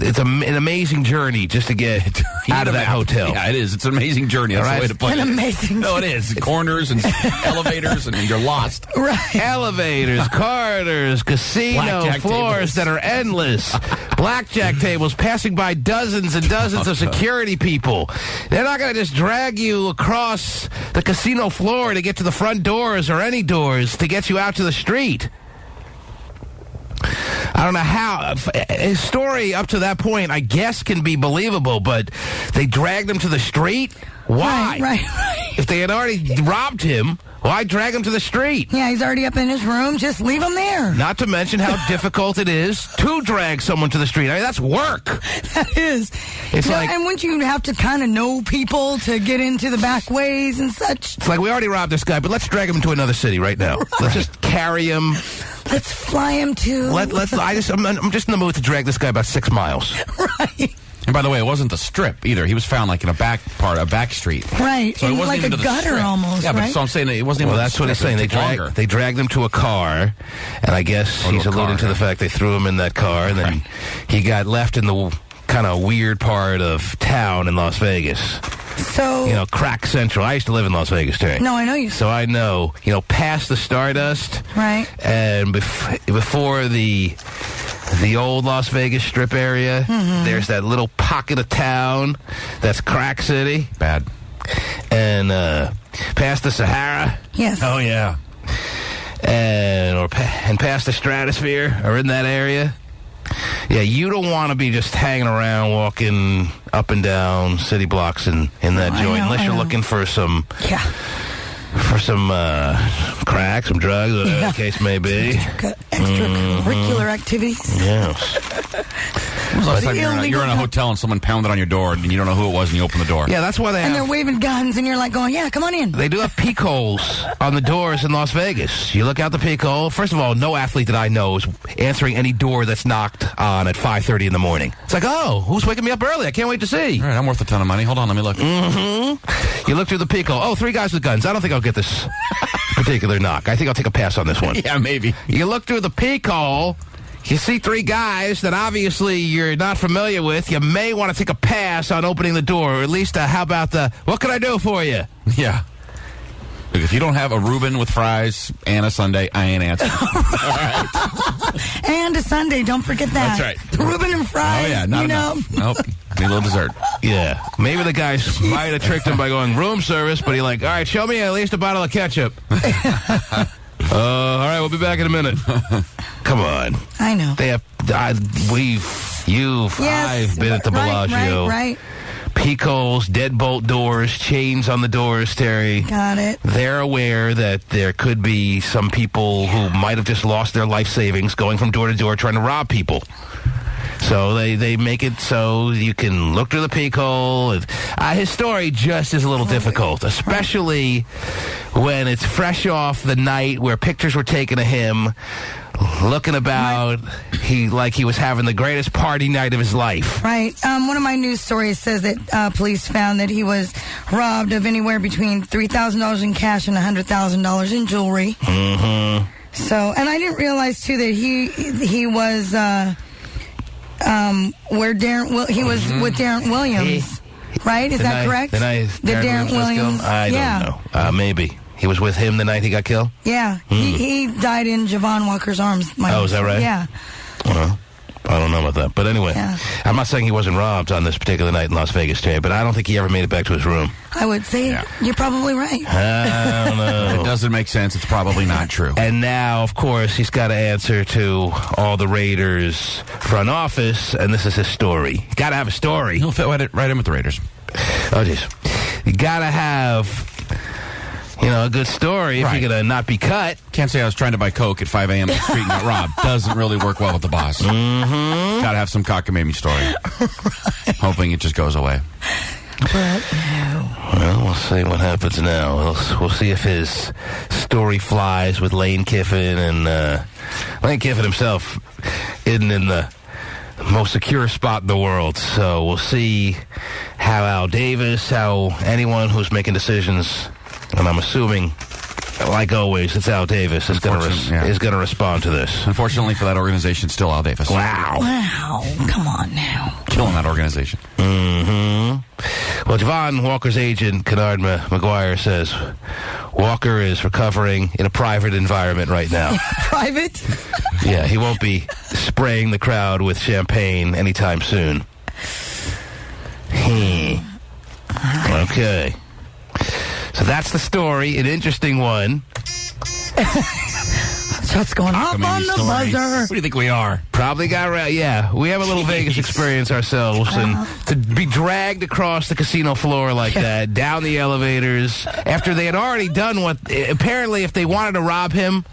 It's an amazing journey just to get out of that hotel. Yeah, it is. It's an amazing journey. That's the way to put it. An amazing No, it is. Corners and elevators, and you're lost. Right. Elevators, corridors, casino Blackjack floors tables. that are endless. Blackjack tables, passing by dozens and dozens of security people. They're not going to just drag you across the casino floor to get to the front doors or any doors to get you out to the street. I don't know how. His story up to that point, I guess, can be believable, but they dragged him to the street? Why? Right. If they had already robbed him, why drag him to the street? Yeah, he's already up in his room. Just leave him there. Not to mention how difficult it is to drag someone to the street. I mean, that's work. That is. It's like... And wouldn't you have to kind of know people to get into the back ways and such? It's like, we already robbed this guy, but let's drag him to another city right now. Right. Let's just carry him. Let's fly him to... I'm just in the mood to drag this guy about 6 miles. Right. And by the way, it wasn't the Strip either. He was found like in a back street. Right. So it wasn't like even a to the gutter Strip. almost, Yeah, but right? so I'm saying it wasn't even. Well, that's what he's saying. They dragged him to a car, and I guess he's alluding to the fact they threw him in that car, and then he got left in the kind of weird part of town in Las Vegas. So... crack central. I used to live in Las Vegas, Terry. No, I know you. So I know, past the Stardust. Right. And before the old Las Vegas Strip area, there's that little pocket of town that's Crack City. Bad. And past the Sahara. Yes. Oh, yeah. And past the Stratosphere, or in that area. Yeah, you don't want to be just hanging around, walking up and down city blocks in that joint, unless you're looking for some... Yeah. For some crack, some drugs, whatever the case may be. Extracurricular activities. Yes. Last time you're in a hotel and someone pounded on your door and you don't know who it was and you open the door. Yeah, that's why they have... And they're waving guns and you're like going, yeah, come on in. They do have peek holes on the doors in Las Vegas. You look out the peek hole. First of all, no athlete that I know is answering any door that's knocked on at 5:30 in the morning. It's like, oh, who's waking me up early? I can't wait to see. All right, I'm worth a ton of money. Hold on, let me look. You look through the peek hole. Oh, 3 guys with guns. I don't think I'll get this particular knock. I think I'll take a pass on this one. Yeah, maybe. You look through the peek hole. You see 3 guys that obviously you're not familiar with. You may want to take a pass on opening the door, or at least how about what can I do for you? Yeah. Look, if you don't have a Reuben with fries and a sundae, I ain't answering. All right. And a sundae, don't forget that. That's right. The Reuben and fries. Oh, yeah, not enough. Nope. Need a little dessert. Yeah. Maybe the guys might have tricked him by going room service, but he's like, all right, show me at least a bottle of ketchup. All right, we'll be back in a minute. Come on. I know. They have, I've been at the Bellagio. Right. Peek holes, deadbolt doors, chains on the doors, Terry. Got it. They're aware that there could be some people who might have just lost their life savings going from door to door trying to rob people. So they make it so you can look through the peek hole. His story just is a little difficult, especially when it's fresh off the night where pictures were taken of him looking about he was having the greatest party night of his life. Right. One of my news stories says that police found that he was robbed of anywhere between $3,000 in cash and $100,000 in jewelry. Mm-hmm. So, and I didn't realize too that he was with Darren Williams. Right? Is that correct? The night Darren Williams? I don't know. Maybe. He was with him the night he got killed? Yeah. He died in Javon Walker's arms. Is that right? Yeah. I don't know about that. But anyway, Yeah. I'm not saying he wasn't robbed on this particular night in Las Vegas, Jay, but I don't think he ever made it back to his room. I would say you're probably right. I don't know. It doesn't make sense. It's probably not true. And now, of course, he's got to answer to all the Raiders front office, and this is his story. Got to have a story. He'll fit right in with the Raiders. Oh, jeez. You got to have, a good story if Right. you're going to not be cut. Can't say I was trying to buy Coke at 5 a.m. in the street and got robbed. Doesn't really work well with the boss. Mm-hmm. Got to have some cockamamie story. Hoping it just goes away. But no. Well, we'll see what happens now. We'll see if his story flies with Lane Kiffin, and Lane Kiffin himself isn't in the most secure spot in the world. So we'll see how Al Davis, how anyone who's making decisions, and I'm assuming, like always, it's Al Davis is going to respond to this. Unfortunately for that organization, still Al Davis. Wow. Come on now. Killing that organization. Mm-hmm. Well, Javon Walker's agent, Kennard McGuire, says Walker is recovering in a private environment right now. Private? Yeah, he won't be spraying the crowd with champagne anytime soon. Okay. So that's the story. An interesting one. Shots going off on the buzzer. What do you think we are? Probably got right. Yeah, we have a little Vegas experience ourselves, and to be dragged across the casino floor like that, down the elevators, after they had already done what, apparently if they wanted to rob him,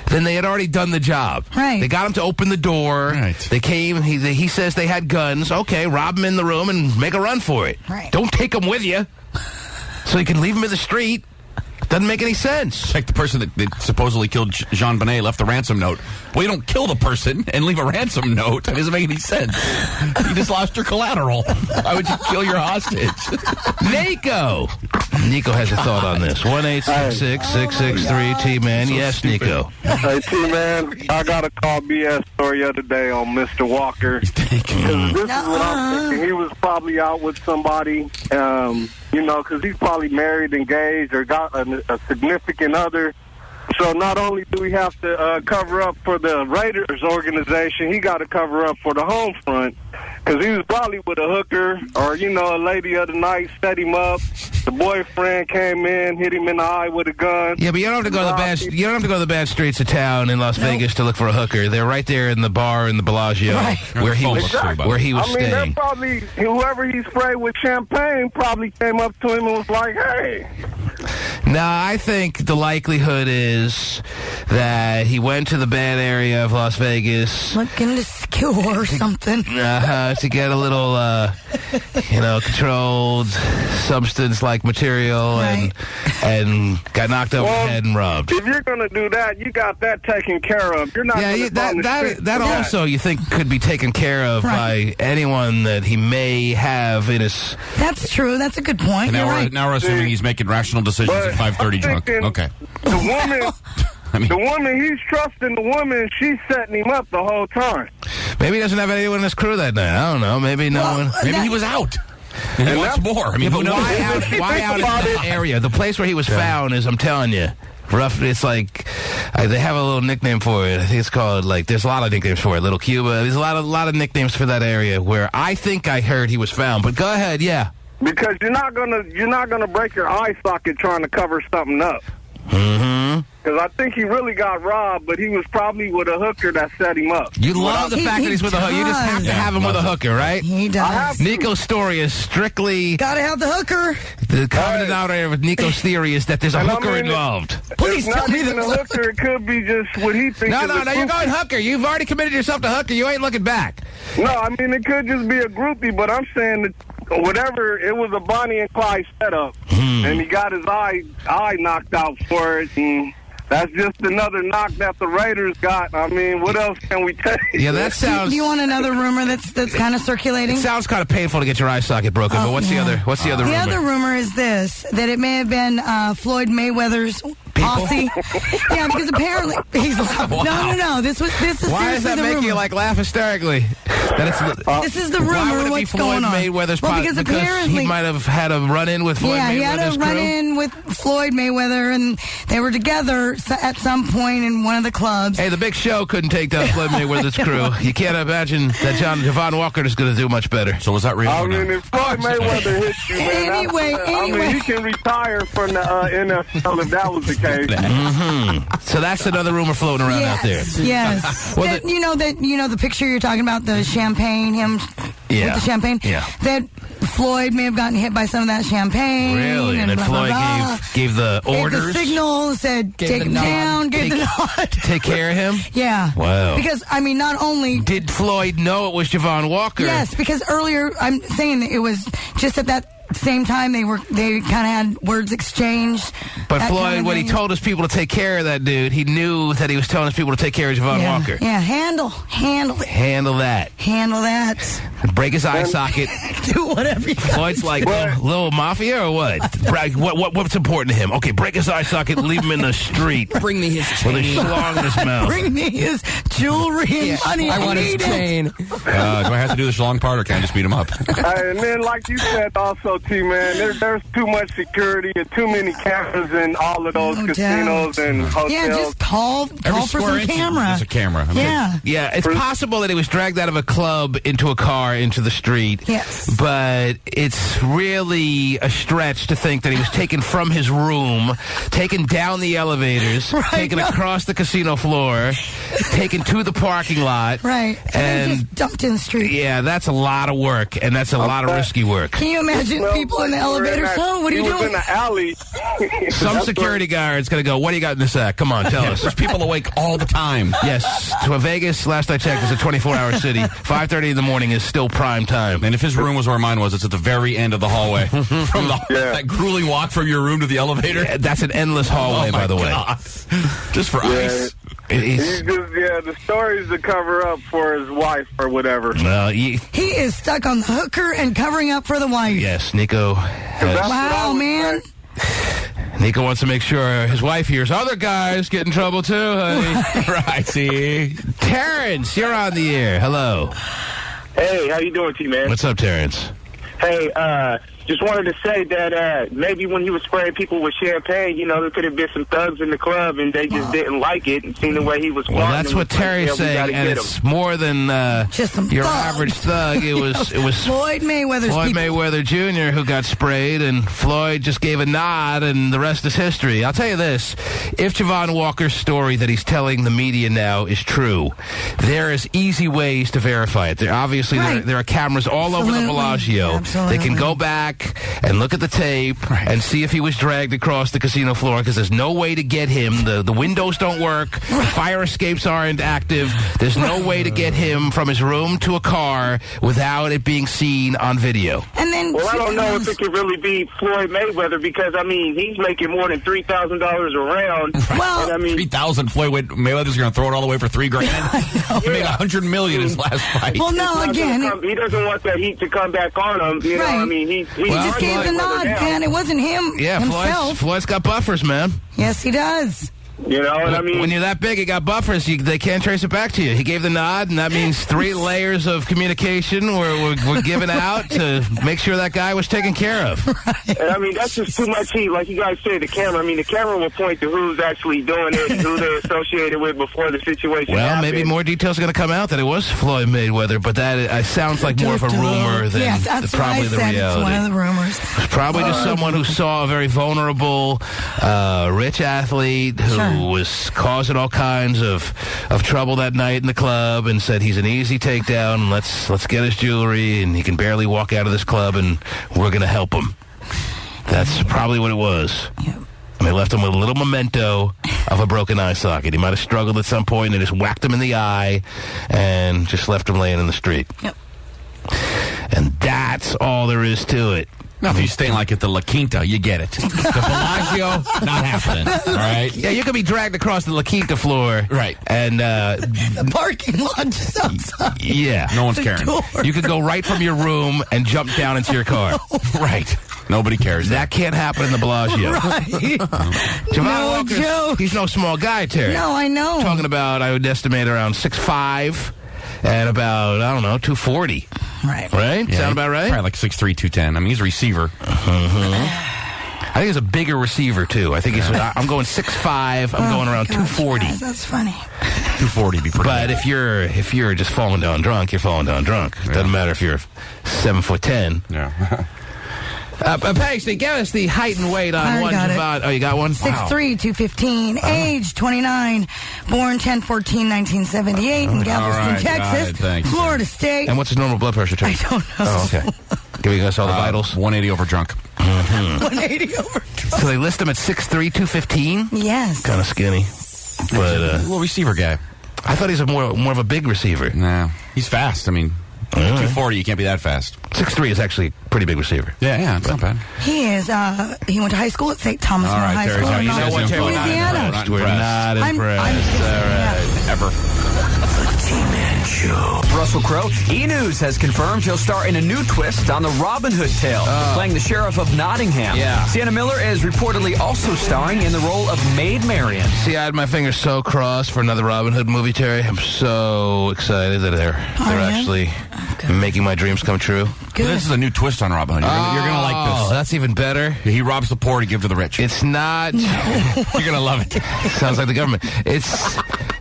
then they had already done the job. Right. They got him to open the door. Right. They came. He says they had guns. Okay, rob him in the room and make a run for it. Right. Don't take him with you, so you can leave him in the street. Doesn't make any sense. Like the person that supposedly killed Jean Bonnet left the ransom note. Well, you don't kill the person and leave a ransom note. That doesn't make any sense. You just lost your collateral. Why would you kill your hostage? Nico has a thought on this. 1-866-663-T-Man. Yes, Nico. Hey, T-Man, I got a call BS story the other day on Mr. Walker. This is what I'm thinking. He was probably out with somebody, because he's probably married, engaged, or got a significant other. So not only do we have to cover up for the Raiders organization, he got to cover up for the home front, because he was probably with a hooker or, a lady the other night set him up. The boyfriend came in, hit him in the eye with a gun. Yeah, but you don't have to go to the bad streets of town in Las Vegas to look for a hooker. They're right there in the bar in the Bellagio where he was staying. They're probably, whoever he sprayed with champagne probably came up to him and was like, hey. No, I think the likelihood is that he went to the bad area of Las Vegas. Looking to skewer or something. To get a little, controlled substance-like material and got knocked over the head and robbed. If you're going to do that, you got that taken care of. You're not that also you think could be taken care of by anyone that he may have in his... That's true. That's a good point. And now we're assuming he's making rational decisions at 5:30 drunk. Okay. The woman, he's trusting the woman, she's setting him up the whole time. Maybe he doesn't have anyone in his crew that night. I don't know. Maybe no one. Maybe he was out. And what's more? I mean, who knows? Why out in that area? The place where he was found is, I'm telling you, rough. It's like they have a little nickname for it. I think it's called there's a lot of nicknames for it. Little Cuba. There's a lot of nicknames for that area where I think I heard he was found. But go ahead, yeah. Because you're not gonna break your eye socket trying to cover something up. Mm-hmm. Because I think he really got robbed, but he was probably with a hooker that set him up. You love the fact that he's with a hooker. You just have to have him with a hooker, right? He does. Nico's story is strictly... Gotta have the hooker. The common denominator with Nico's theory is that there's a hooker involved. Please tell me the hooker. It could be just what he thinks. No, you're going hooker. You've already committed yourself to hooker. You ain't looking back. No, I mean, it could just be a groupie, but I'm saying that whatever, it was a Bonnie and Clyde setup, and he got his eye knocked out for it, and that's just another knock that the Raiders got. I mean, what else can we take? Yeah, that sounds... Do you want another rumor that's kind of circulating? It sounds kind of painful to get your eye socket broken, but what's the other rumor? The other rumor is this, that it may have been Floyd Mayweather's posse. Yeah, because apparently he's laughing. No. This is Why does that the make rumor. you laugh hysterically? This is the rumor. Why would it What's be Floyd going on? Mayweather's well, because apparently he might have had a run-in with Floyd Mayweather's he had a crew? run-in with Floyd Mayweather, and they were together at some point in one of the clubs. Hey, the Big Show couldn't take down Floyd Mayweather's crew. You can't imagine that Javon Walker is going to do much better. So was that real? I mean, if Floyd Mayweather hits you, man, Anyway. he can retire from the NFL if that was the case. So that's another rumor floating around out there. Yes. Well, the picture you're talking about, the champagne, him with the champagne. Yeah. That Floyd may have gotten hit by some of that champagne. Really? And then blah, Floyd blah, blah. gave the orders. Gave the signal, said take him down, gave the nod. Take care of him? Yeah. Wow. Because, I mean, not only... Did Floyd know it was Javon Walker? Yes, because earlier, I'm saying that it was just at that same time they kind of had words exchanged. But Floyd, when he told his people to take care of that dude, he knew that he was telling his people to take care of Javon Walker. Yeah, handle it. Handle that. Handle that. Break his eye socket. Do whatever you got. Floyd's like little mafia or what? What's important to him? Okay, break his eye socket, leave him in the street. Bring me his chain. With a schlong in his mouth. Bring me his jewelry and money. I want his chain. Do I have to do the schlong part, or can I just beat him up? And then, like you said also, T-Man, there's too much security and too many cameras in all of those casinos and hotels. Yeah, just call for some camera. There's a camera. Yeah, it's possible that he was dragged out of a club into a car into the street. Yes. But it's really a stretch to think that he was taken from his room, taken down the elevators, taken across the casino floor, taken to the parking lot. Right. And just dumped in the street. Yeah, that's a lot of work, and that's a lot of risky work. Can you imagine people in the elevator? So, what are you doing? He was in the alley. Some security guard's going to go, what do you got in the sack? Come on, tell us. There's people awake all the time. Yes. To Vegas, last I checked, is a 24-hour city. 5:30 in the morning is still prime time. And if his room was where mine was, it's at the very end of the hallway. From that grueling walk from your room to the elevator. Yeah, that's an endless hallway, by the way. Just for ice. The story's to cover up for his wife or whatever. He is stuck on the hooker and covering up for the wife. Yes, Nico. Wow, man. Nico wants to make sure his wife hears other guys get in trouble too, honey. Right, see? Terrence, you're on the air. Hello. Hey, how you doing, T-Man? What's up, Terrence? Hey, just wanted to say that maybe when he was spraying people with champagne, there could have been some thugs in the club and they just didn't like it and seen the way he was. Well, that's what Terry's saying, and it's more than just some your thugs. average thug. It was Floyd Mayweather Jr. who got sprayed, and Floyd just gave a nod, and the rest is history. I'll tell you this: if Javon Walker's story that he's telling the media now is true, there is easy ways to verify it. There are cameras all over the Bellagio. Absolutely. They can go back and look at the tape and see if he was dragged across the casino floor, because there's no way to get him. The windows don't work. Fire escapes aren't active. There's no way to get him from his room to a car without it being seen on video. And then, I don't know if it could really be Floyd Mayweather, because he's making more than $3,000 a round. Well, and, $3,000. Floyd Mayweather's going to throw it all away for $3,000. He made $100 million his last fight. Well, no, again, he doesn't want that heat to come back on him. He just gave the nod, man. It wasn't him himself. Floyd's got buffers, man. Yes, he does. You know what I mean? When you're that big, you got buffers. They can't trace it back to you. He gave the nod, and that means 3 layers of communication were given out to make sure that guy was taken care of. And that's just too much heat. Like you guys say, the camera. The camera will point to who's actually doing it and who they're associated with before the situation happens. Maybe more details are going to come out that it was Floyd Mayweather, but that sounds like more of a rumor than probably the reality. It's one of the rumors. It's probably just someone who saw a very vulnerable, rich athlete who was causing all kinds of trouble that night in the club and said he's an easy takedown. Let's get his jewelry, and he can barely walk out of this club, and we're going to help him. That's probably what it was. Yep. And they left him with a little memento of a broken eye socket. He might have struggled at some point, and they just whacked him in the eye and just left him laying in the street. Yep. And that's all there is to it. Now, if you're staying like at the La Quinta, you get it. The Bellagio, not happening. All right? Yeah, you could be dragged across the La Quinta floor. Right. And the parking lot just outside. Yeah. No one's caring. Door. You could go right from your room and jump down into your car. Right. Nobody cares. That can't happen in the Bellagio. Right. Javon No Walker's, joke. he's no small guy, Terry. No, I know. Talking about, I would estimate around 6'5", and about, I don't know, 240. Right. Right? Sound about right? Probably like 6'3", 210. I mean, he's a receiver. I think he's a bigger receiver, too. I think he's, I'm going 6'5", I'm going around 240. Guys, that's funny. 240 be pretty But good. if you're just falling down drunk, you're falling down drunk. It doesn't matter if you're 7'10". Yeah. Pasty, give us the height and weight on I one got it. Javon. Oh, you got one? 6'3", 215, age 29, born 10/14/1978 in Galveston, all right, got Texas, it. Thanks. Florida State. And what's his normal blood pressure, Terry? I don't know. Oh, okay. Giving us all the vitals. 180 over drunk. 180 over. So they list him at 6'3", 215? Yes. Kind of skinny. But Little receiver guy. I thought he's more of a big receiver. Nah. He's fast. I mean, 240, you can't be that fast. 6'3" is actually a pretty big receiver. Yeah, it's not bad. He is. He went to high school at St. Thomas All right, High Terry, School. now in you know what, Terry, Louisiana. not We're not impressed. All right. Ever. T-Man Show. Russell Crowe. E! News has confirmed he'll star in a new twist on the Robin Hood tale, playing the sheriff of Nottingham. Yeah. Sienna Miller is reportedly also starring in the role of Maid Marian. See, I had my fingers so crossed for another Robin Hood movie, Terry. I'm so excited that they're actually making my dreams come true. This is a new twist on Robin Hood. You're gonna like this. Oh, that's even better. He robs the poor to give to the rich. It's not. You're gonna love it. Sounds like the government.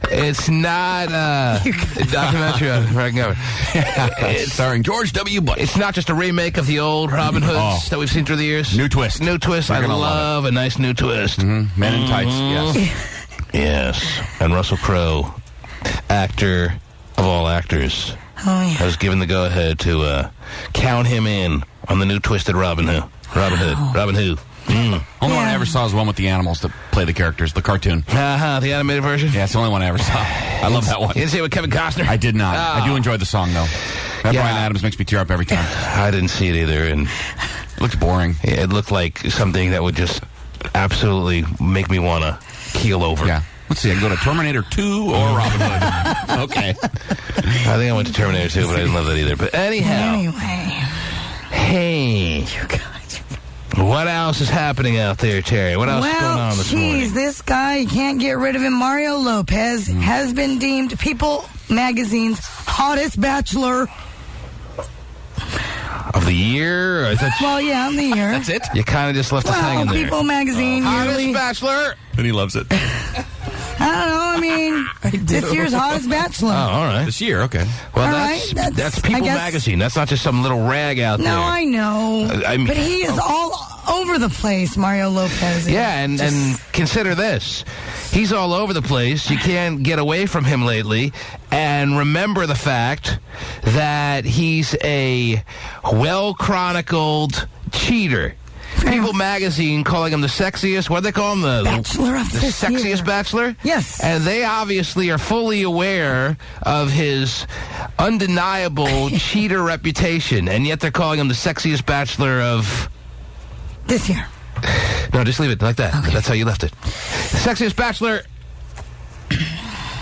It's not a documentary on American government. It's starring George W. Bush. It's not just a remake of the old Robin Hoods that we've seen through the years. New twist. New twist. You're I gonna love a nice new twist. Mm-hmm. Men in tights. Yes. Yes. And Russell Crowe, actor of all actors, Oh, yeah. was given the go-ahead to count him in on the new twisted Robin Hood. Robin Hood. Only one I ever saw is the one with the animals that play the characters, the cartoon. The animated version? Yeah, it's the only one I ever saw. I love that one. You didn't see it with Kevin Costner? I did not. I do enjoy the song, though. That Bryan Adams makes me tear up every time. I didn't see it either, and it looks boring. It looked like something that would just absolutely make me want to keel over. Yeah. Let's see, I can go to Terminator 2 or Robin Hood. Okay. I think I went to Terminator 2, but I didn't love that either. But anyhow. Hey. You guys. What else is happening out there, Terry? What else is going on this morning? This guy, you can't get rid of him. Mario Lopez has been deemed People Magazine's hottest bachelor. Of the year? Of the year. That's it? You kind of just left us hanging there. People Magazine hottest yearly. bachelor. And he loves it. I don't know. I mean, this year's hottest bachelor. Oh, all right. This year, okay. Well, All that's People Magazine. That's not just some little rag out there. No, I know. I mean, but he is all over the place, Mario Lopez. Yeah, and consider this. He's all over the place. You can't get away from him lately. And remember the fact that he's a well-chronicled cheater. People Magazine calling him the sexiest, what do they call him? The Bachelor of the this sexiest year. bachelor? Yes. And they obviously are fully aware of his undeniable cheater reputation, and yet they're calling him the sexiest bachelor of... This year. No, just leave it like that. Okay. That's how you left it. Sexiest bachelor...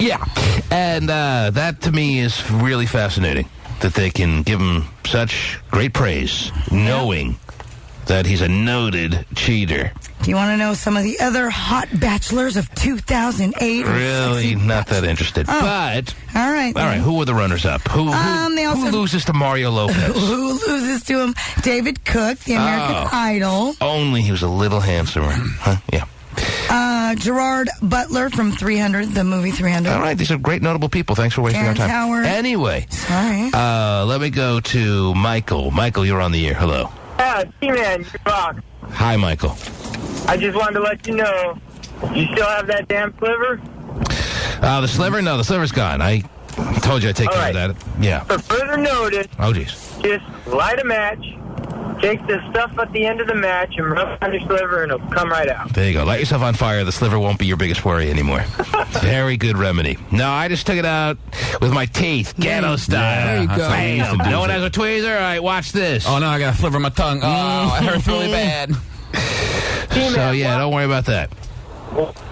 Yeah. And that, to me, is really fascinating, that they can give him such great praise, knowing that he's a noted cheater. Do you want to know some of the other hot bachelors of 2008? Really not that interested. Oh. But, all right, who were the runners-up? Who loses to Mario Lopez? Who loses to him? David Cook, the American Idol. Only he was a little handsomer. Huh? Yeah. Gerard Butler from 300, the movie 300. All right, these are great, notable people. Thanks for wasting our time. Howard. Anyway. Sorry. Let me go to Michael. Michael, you're on the air. Hello. T-Man, you rock. Hi, Michael. I just wanted to let you know, you still have that damn sliver? The sliver? No, the sliver's gone. I told you I'd take care of that. Yeah. For further notice, just light a match, take the stuff at the end of the match, and rub it on your sliver, and it'll come right out. There you go. Light yourself on fire. The sliver won't be your biggest worry anymore. Very good remedy. No, I just took it out with my teeth, ghetto style. There you go. Bam. No one has a tweezer? All right, watch this. Oh, no, I got a sliver in my tongue. Oh, it hurts really bad. So, yeah, don't worry about that.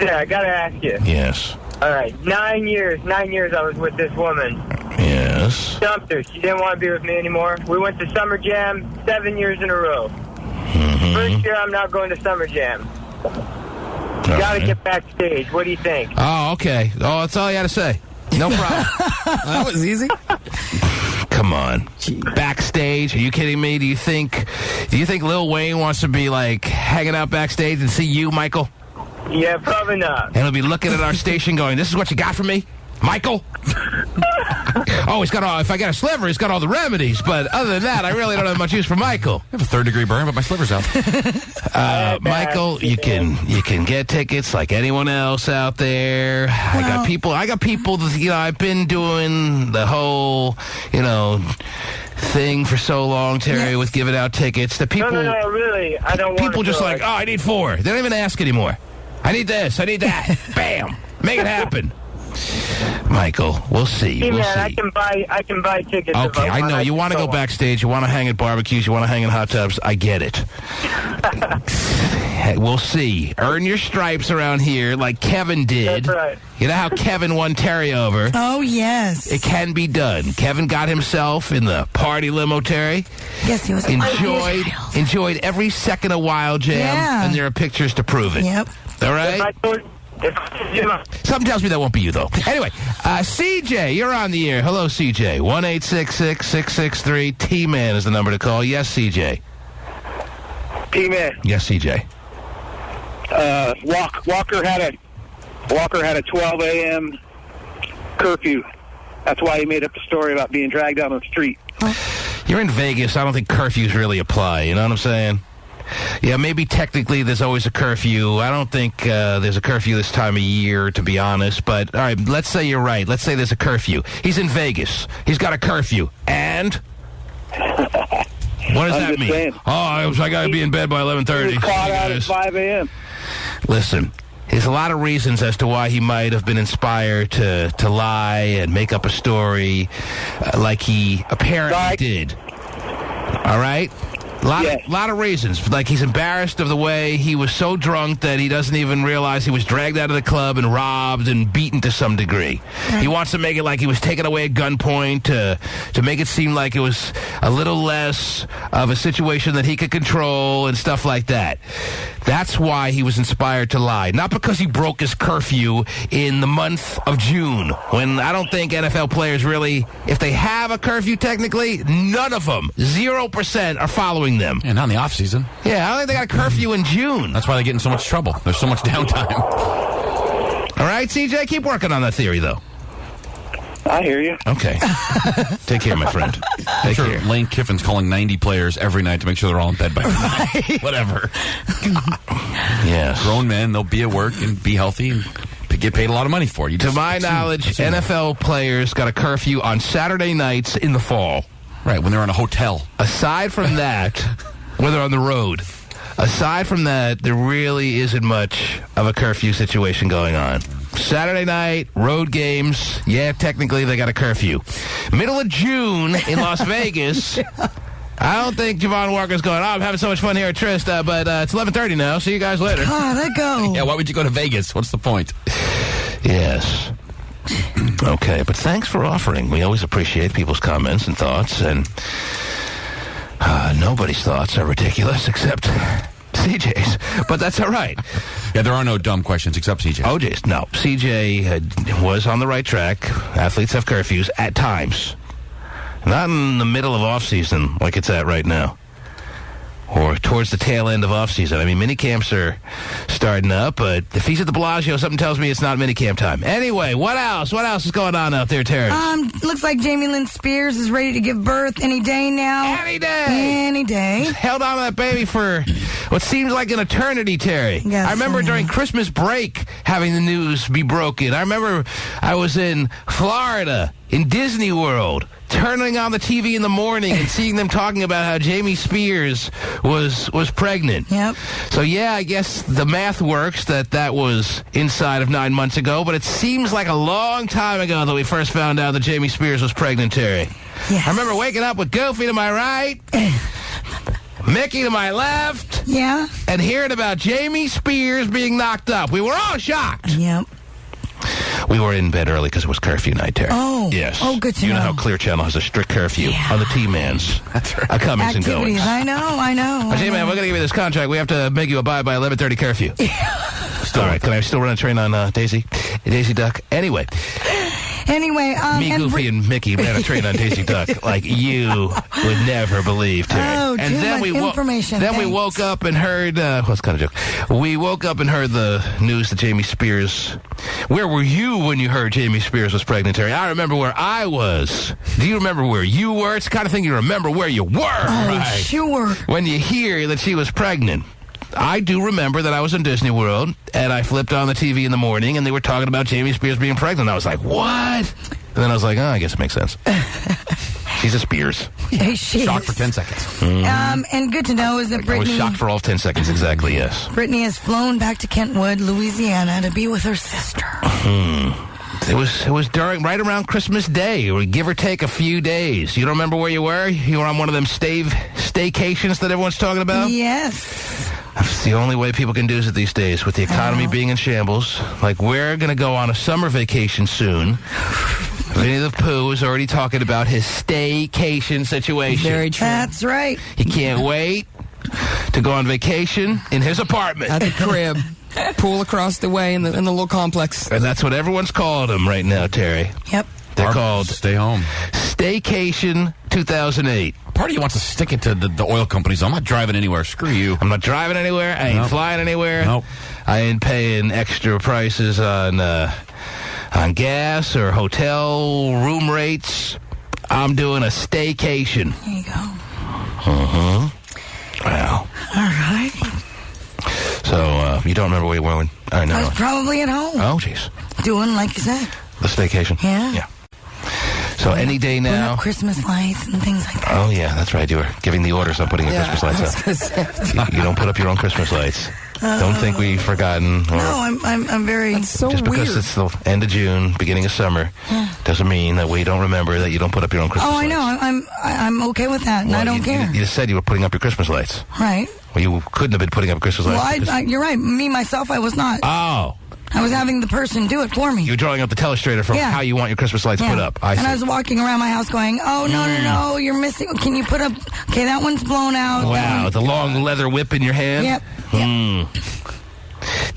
Yeah, I gotta ask you. Yes. All right, 9 years I was with this woman. Yes. Dumped her. She didn't want to be with me anymore. We went to Summer Jam 7 years in a row. Mm-hmm. First year, I'm not going to Summer Jam. You got to get backstage. What do you think? Oh, okay. Oh, that's all you had to say. No problem. That was easy. Come on. Backstage? Are you kidding me? Do you think Lil Wayne wants to be, like, hanging out backstage and see you, Michael? Yeah, probably not. And he'll be looking at our station going, this is what you got for me, Michael? Oh, he's got all, if I get a sliver, he's got all the remedies. But other than that, I really don't have much use for Michael. I have a third-degree burn, but my sliver's out. Michael, you can get tickets like anyone else out there. I got people that, I've been doing the whole, thing for so long, Terry, with giving out tickets. The people, No, really, I don't want people just like, I need 4. They don't even ask anymore. I need this, I need that. Bam, make it happen. Michael, we'll see. Hey, we'll man, see. I can buy tickets. Okay, I know. You want to go backstage. You want to hang at barbecues. You want to hang in hot tubs. I get it. We'll see. Earn your stripes around here like Kevin did. That's right. You know how Kevin won Terry over? Oh, yes. It can be done. Kevin got himself in the party limo, Terry. Yes, he was. Enjoyed every second of Wild Jam, Yeah. and there are pictures to prove it. Yep. All right? Something tells me that won't be you, though. Anyway, CJ, you're on the air. Hello, CJ. 1-866-663. T-Man is the number to call. Yes, CJ. T-Man. Yes, CJ. Walker had a 12 a.m. curfew. That's why he made up the story about being dragged out on the street. You're in Vegas. I don't think curfews really apply. You know what I'm saying? Yeah, maybe technically there's always a curfew. I don't think there's a curfew this time of year, to be honest. But, all right, let's say you're right. Let's say there's a curfew. He's in Vegas. He's got a curfew. And? What does that mean? Saying. I got to be in bed by 11:30. He was caught out at 5 a.m. Listen, there's a lot of reasons as to why he might have been inspired to lie and make up a story like he apparently did. All right? A lot of reasons. Like, he's embarrassed of the way he was so drunk that he doesn't even realize he was dragged out of the club and robbed and beaten to some degree. He wants to make it like he was taken away at gunpoint to make it seem like it was a little less of a situation that he could control and stuff like that. That's why he was inspired to lie. Not because he broke his curfew in the month of June, when I don't think NFL players really, if they have a curfew technically, none of them, 0% are following them. And not in the off season. Yeah, I don't think they got a curfew in June. That's why they get in so much trouble. There's so much downtime. All right, CJ, keep working on that theory, though. I hear you. Okay. Take care, my friend. I'm sure Lane Kiffin's calling 90 players every night to make sure they're all in bed by midnight. Whatever. Yes. Grown men, they'll be at work and be healthy and get paid a lot of money for it. To my knowledge, NFL players got a curfew on Saturday nights in the fall. Right, when they're in a hotel. Aside from that, when they're on the road, aside from that, there really isn't much of a curfew situation going on. Saturday night, road games, yeah, technically they got a curfew. Middle of June in Las Vegas, I don't think Javon Walker's going, I'm having so much fun here at Trist, but it's 11:30 now. See you guys later. Oh, let go. Yeah, why would you go to Vegas? What's the point? Yes. Okay, but thanks for offering. We always appreciate people's comments and thoughts, and nobody's thoughts are ridiculous except CJ's, but that's all right. Yeah, there are no dumb questions except CJ. OJ's. No, CJ was on the right track. Athletes have curfews at times. Not in the middle of off-season like it's at right now. Or towards the tail end of off-season. I mean, minicamps are starting up, but if he's at the Bellagio, something tells me it's not minicamp time. Anyway, what else? What else is going on out there, Terry? Looks like Jamie Lynn Spears is ready to give birth any day now. Any day. Any day. She's held on to that baby for what seems like an eternity, Terry. Yes, I remember during Christmas break having the news be broken. I remember I was in Florida, in Disney World, turning on the TV in the morning and seeing them talking about how Jamie Spears was pregnant. Yep. So, yeah, I guess the math works that was inside of 9 months ago, but it seems like a long time ago that we first found out that Jamie Spears was pregnant, Terry. Yes. I remember waking up with Goofy to my right, Mickey to my left, Yeah. and hearing about Jamie Spears being knocked up. We were all shocked. Yep. We were in bed early because it was curfew night, Terry. Oh. Yes. Oh, good to know. You know know. how Clear Channel has a strict curfew on the T-Mans. That's right. Comings and goings. Activities. I know. Hey, man, we're going to give you this contract. We have to make you abide by 11:30 curfew. All right. Can I still run a train on Daisy Duck? Anyway, me, Goofy, and Mickey ran a train on Daisy Duck like you would never believe, Terry. Oh, and too then much information. Then we Thanks. woke up and heard, what's kind of joke? We woke up and heard the news that Jamie Spears. Where were you when you heard Jamie Spears was pregnant, Terry? I remember where I was. Do you remember where you were? It's the kind of thing you remember where you were, right? Sure. When you hear that she was pregnant. I do remember that I was in Disney World, and I flipped on the TV in the morning, and they were talking about Jamie Spears being pregnant. I was like, what? And then I was like, I guess it makes sense. She's a Spears. Hey, she Shocked is. for 10 seconds. And good to know is that I was Brittany... shocked for all 10 seconds, exactly, yes. Brittany has flown back to Kentwood, Louisiana, to be with her sister. It was right around Christmas Day, or give or take a few days. You don't remember where you were? You were on one of them staycations that everyone's talking about? Yes. That's the only way people can do it these days, with the economy being in shambles. Like, we're going to go on a summer vacation soon. Vinnie the Pooh is already talking about his staycation situation. Very true. That's right. He can't wait to go on vacation in his apartment. At the crib. Pool across the way in the little complex. And that's what everyone's calling him right now, Terry. Yep. They're called Stay Home. Staycation 2008. Part of you wants to stick it to the oil companies. I'm not driving anywhere. Screw you. I'm not driving anywhere. I ain't flying anywhere. Nope. I ain't paying extra prices on gas or hotel room rates. I'm doing a staycation. There you go. Wow. All right. So, you don't remember where you were when... I know. I was probably at home. Oh, jeez. Doing like you said. The staycation? Yeah. Yeah. So any day Putting now... up Christmas lights and things like that. Oh, yeah, that's right. You were giving the orders on putting the Christmas lights up. You don't put up your own Christmas lights. Don't think we've forgotten. Or No, I'm very... That's so just because weird. it's the end of June, beginning of summer, doesn't mean that we don't remember that you don't put up your own Christmas Oh, I lights. know. I'm okay with that, and Well, I don't care. You said you were putting up your Christmas lights. Right. Well, you couldn't have been putting up Christmas Well, lights. because- you're right. Me, myself, I was not. Oh. I was having the person do it for me. You were drawing up the telestrator for Yeah. how you want your Christmas lights put up. I and see. I was walking around my house going, oh, no, you're missing. Can you put up... Okay, that one's blown out. Wow, the long leather whip in your hand? Yep. Mm.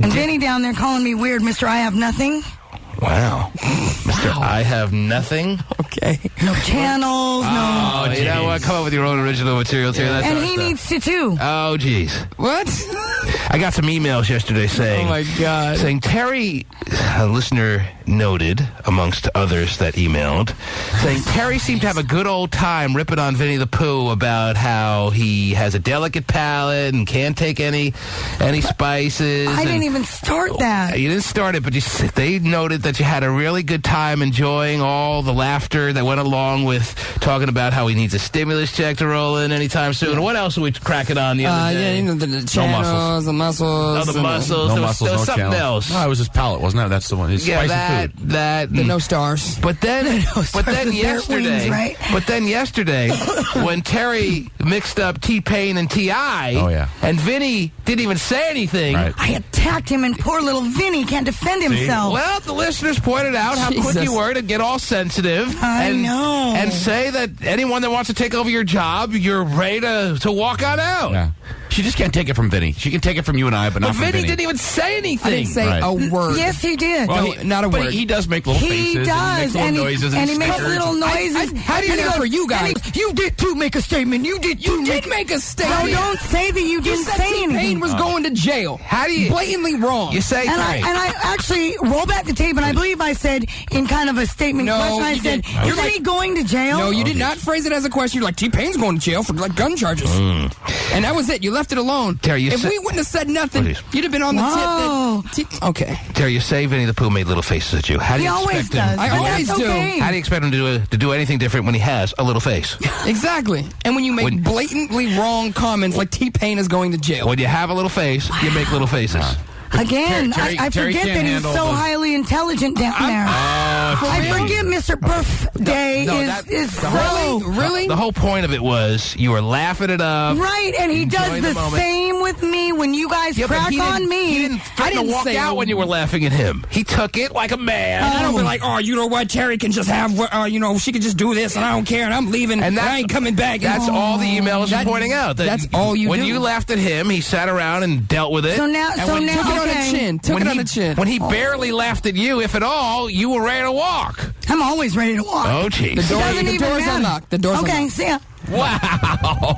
And Vinny down there calling me weird, Mr. I Have Nothing. Wow. Mr. I Have Nothing? Okay. No channels, Oh, no... you know what? Come up with your own original material, too. That's And our he stuff. needs to, too. Oh, jeez. What? I got some emails yesterday saying... Oh, my God. Saying Terry, a listener noted, amongst others that emailed, saying Terry seemed to have a good old time ripping on Vinnie the Pooh about how he has a delicate palate and can't take any spices. I didn't even start that. You didn't start it, but they noted that you had a really good time enjoying all the laughter that went along with talking about how he needs a stimulus check to roll in anytime soon. What else are we cracking on the other day? Yeah, you know, the channels, the muscles. Oh, the muscles. No There was muscles, no something channel. else. No, it was his palate, wasn't it? That's the one. His Yeah, spicy food. that. The no stars. But then yesterday, wings, right? but then yesterday, when Terry mixed up T-Pain and T.I., Oh, yeah. and Vinny didn't even say anything. Right. I attacked him, and poor little Vinny can't defend himself. Well, the listeners pointed out how quick Jesus. you were to get all sensitive. I know. And say that anyone that wants to take over your job, you're ready to walk on out. Yeah. She just can't take it from Vinny. She can take it from you and I, but not But from Vinny Vinny. didn't even say anything. I didn't say Right. a word. Yes, he did. Well, No, not a but word. he does make little faces. He does, and he makes little noises. and he makes snickers. little noises. How do you know for you guys? You did too make a statement. You did too. You did make a No, statement. don't say that you You didn't said say T-Pain anything. was going to jail. How do you... Blatantly wrong. You say And Terry. I actually roll back the tape, and I believe I said in kind of a statement No, question, I you said, didn't. "Isn't he going to jail?" No, you did not phrase it as a question. You're like, T-Pain's going to jail for like gun charges. And that was it. You left it alone. Terry, you if said- we wouldn't have said nothing, Please. you'd have been on the Whoa. tip. Okay. Terry, you say Vinny the Pooh made little faces at you. How do He you always expect him? does. I and always that's do. okay. How do you expect him to do anything different when he has a little face? Exactly. And when you make blatantly wrong comments like T-Pain is going to jail. When you have a little face, you make little faces. Again, Terry- I Terry forget can't that he's handle so those- highly intelligent down there. I forget Mr. Birthday is so... Really? The whole point of it was you were laughing it up. Right, and he Enjoying does the the moment. same with me when you guys Yeah, but crack he didn't- on me. He didn't threaten to walk out when you were laughing at him. He took it like a man. And I don't be like, oh, you know what? Terry can just have, she can just do this, and I don't care, and I'm leaving, and I ain't coming back. That's all the emails are pointing out. That's all you when do. you laughed at him, he sat around and dealt with it. So now, And so when- now, Took it on the chin. Took it on the chin. When he barely laughed at you, if at all, you were ready to walk. I'm always ready to walk. Oh, jeez. The It doesn't door's even matter. unlocked. The door's Okay, unlocked. see ya. Wow.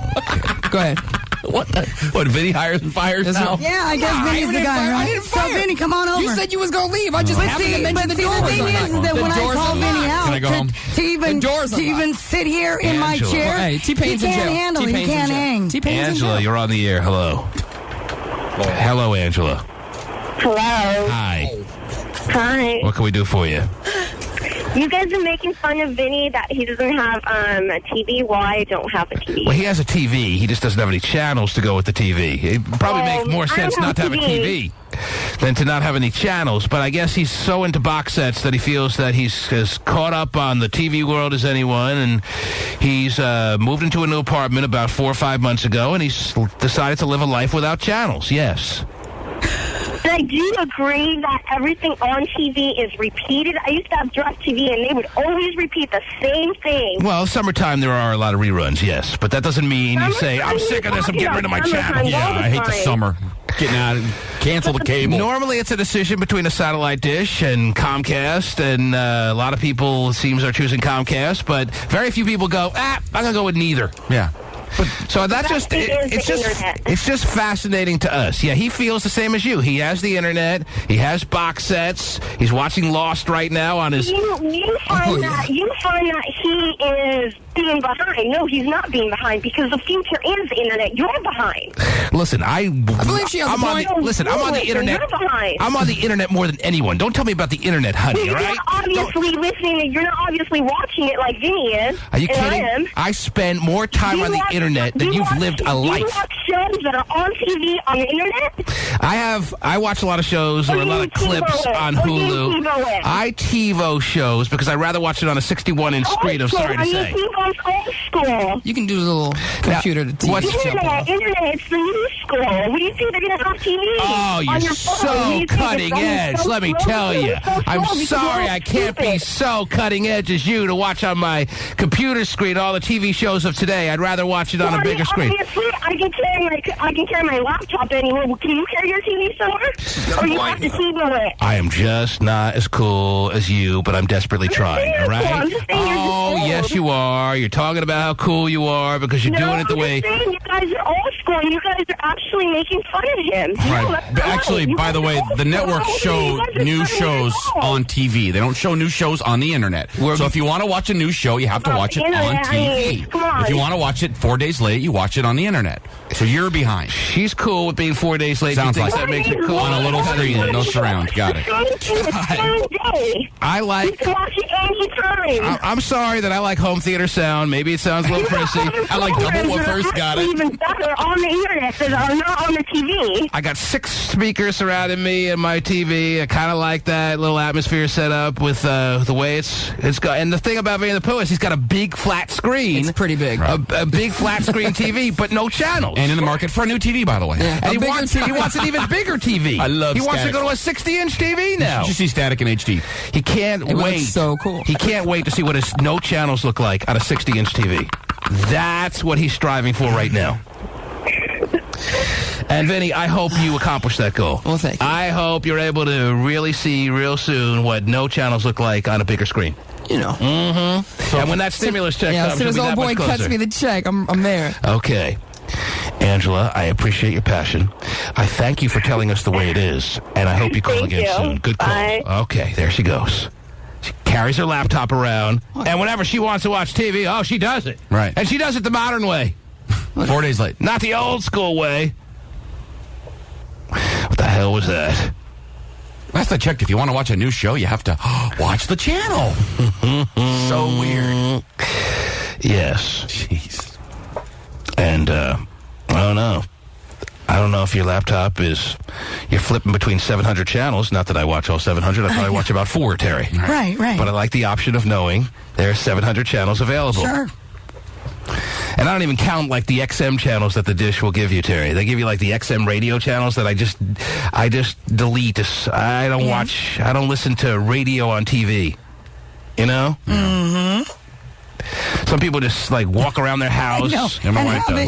Go ahead. What, Vinnie hires and fires now? Yeah, I guess Vinny's the guy, I right? didn't So, fire. Vinny, come on over. You said you was going to leave. I just happened to mention the door the was thing unlocked. is that The when I door's call unlocked. Vinny out Can I go home? to even The door's to even unlocked. sit here in my Angela. chair, Hey, T-Pain's he in can't jail. handle it. He T-Pain's in can't jail. hang. T-Pain's in Angela, jail. you're on the air. Hello. Hello, Angela. Hello. Hi. Hi. What can we do for you? You guys are making fun of Vinny that he doesn't have a TV. Well, I don't have a TV. Well, he has a TV. He just doesn't have any channels to go with the TV. It probably Well, makes more I sense don't not to have have a a TV than to not have any channels. But I guess he's so into box sets that he feels that he's as caught up on the TV world as anyone. And he's moved into a new apartment about 4 or 5 months ago, and he's decided to live a life without channels. Yes. And I do agree that everything on TV is repeated. I used to have Direct TV, and they would always repeat the same thing. Well, summertime there are a lot of reruns, yes. But that doesn't mean you say, I'm sick of this, I'm getting rid of my channel. Yeah, I hate the summer. Getting out, cancel the cable. Normally, it's a decision between a satellite dish and Comcast, and a lot of people, it seems, are choosing Comcast, but very few people go, I'm going to go with neither. Yeah. So that just it's just fascinating to us. Yeah, he feels the same as you. He has the internet. He has box sets. He's watching Lost right now on his. You find that he is being behind. No, he's not being behind because the future is the internet. You're behind. Listen, I believe she has I'm a on point. listen, I'm on the internet. You're behind. I'm on the internet more than anyone. Don't tell me about the internet, honey. You're All right? not obviously listening. You're not obviously watching it like Vinny is. Are you and kidding? I am. I spend more time on the internet than you've lived a life. You watch shows that are on TV on the internet? I watch a lot of shows or a lot of clips on Hulu. I TiVo shows because I'd rather watch it on a 61-inch screen, I'm sorry to say. TiVo's old school. You can do a little computer to TV. Internet, it's the new school. What do you think they're going to have TV? Oh, you're on your phone? What do so you think cutting it's edge. so Let me slow? tell you. It's so I'm slow because sorry you're I can't be stupid. so cutting edge as you to watch on my computer screen all the TV shows of today. I'd rather watch it on a bigger screen. Obviously, I can carry my laptop anywhere. Can you carry your TV somewhere? Or you have to TiVo it? I am just not as cool as you, but I'm desperately trying, all right? I'm just saying you're just Oh, old. yes, you are. You're talking about how cool you are because you're doing it the way... I'm just saying you guys are old school and you guys are actually making fun of him. Right. No, that's But not actually, right. You by guys the are way, old the school. network You show guys are new cutting shows it off. on TV. They don't show new shows on the internet. So if you want to watch a new show, you have to watch it on internet, I mean, TV. come on. If you want to watch it 4 days late, you watch it on the internet. So you're behind. She's cool with being 4 days late. Sounds she thinks like that makes it cool. on a little screen with no surround. Got it. I like... You can watch it anytime. I'm sorry that I like home theater sound. Maybe it sounds a little prissy. I like double what first got it. Even better on the internet that are not on the TV. I got 6 speakers surrounding me and my TV. I kind of like that little atmosphere set up with the way it's got. And the thing about Vinnie the Pooh is he's got a big flat screen. It's pretty big. A big flat screen TV, but no channels. And in the market for a new TV, by the way. Yeah. And he bigger wants an even bigger TV. I love He wants to static. go to a 60-inch TV now. Did you see static in HD? He can't It wait. looks so cool. He can't wait to see what his no channels look like on a 60-inch TV. That's what he's striving for right now. And Vinny, I hope you accomplish that goal. Well, thank you. I hope you're able to really see real soon what no channels look like on a bigger screen. You know. Mm-hmm. And when that stimulus check Yeah, comes, as soon you'll as be old that boy much cuts closer. me the check, I'm there. Okay. Angela, I appreciate your passion. I thank you for telling us the way it is, and I hope you call Thank again you. soon. Good call. Bye. Okay, there she goes. She carries her laptop around, and whenever she wants to watch TV, oh, she does it. Right. And she does it the modern way, 4 days late. not the old school way. What the hell was that? Last I checked, if you want to watch a new show, you have to watch the channel. So weird. Yes. Jeez. And, I don't know. I don't know if your laptop is... You're flipping between 700 channels. Not that I watch all 700. I probably watch about 4, Terry. Right. But I like the option of knowing there are 700 channels available. Sure. And I don't even count like the XM channels that the dish will give you, Terry. They give you like the XM radio channels that I just delete. I don't watch. I don't listen to radio on TV. You know? Mm-hmm. Some people just like walk around their house with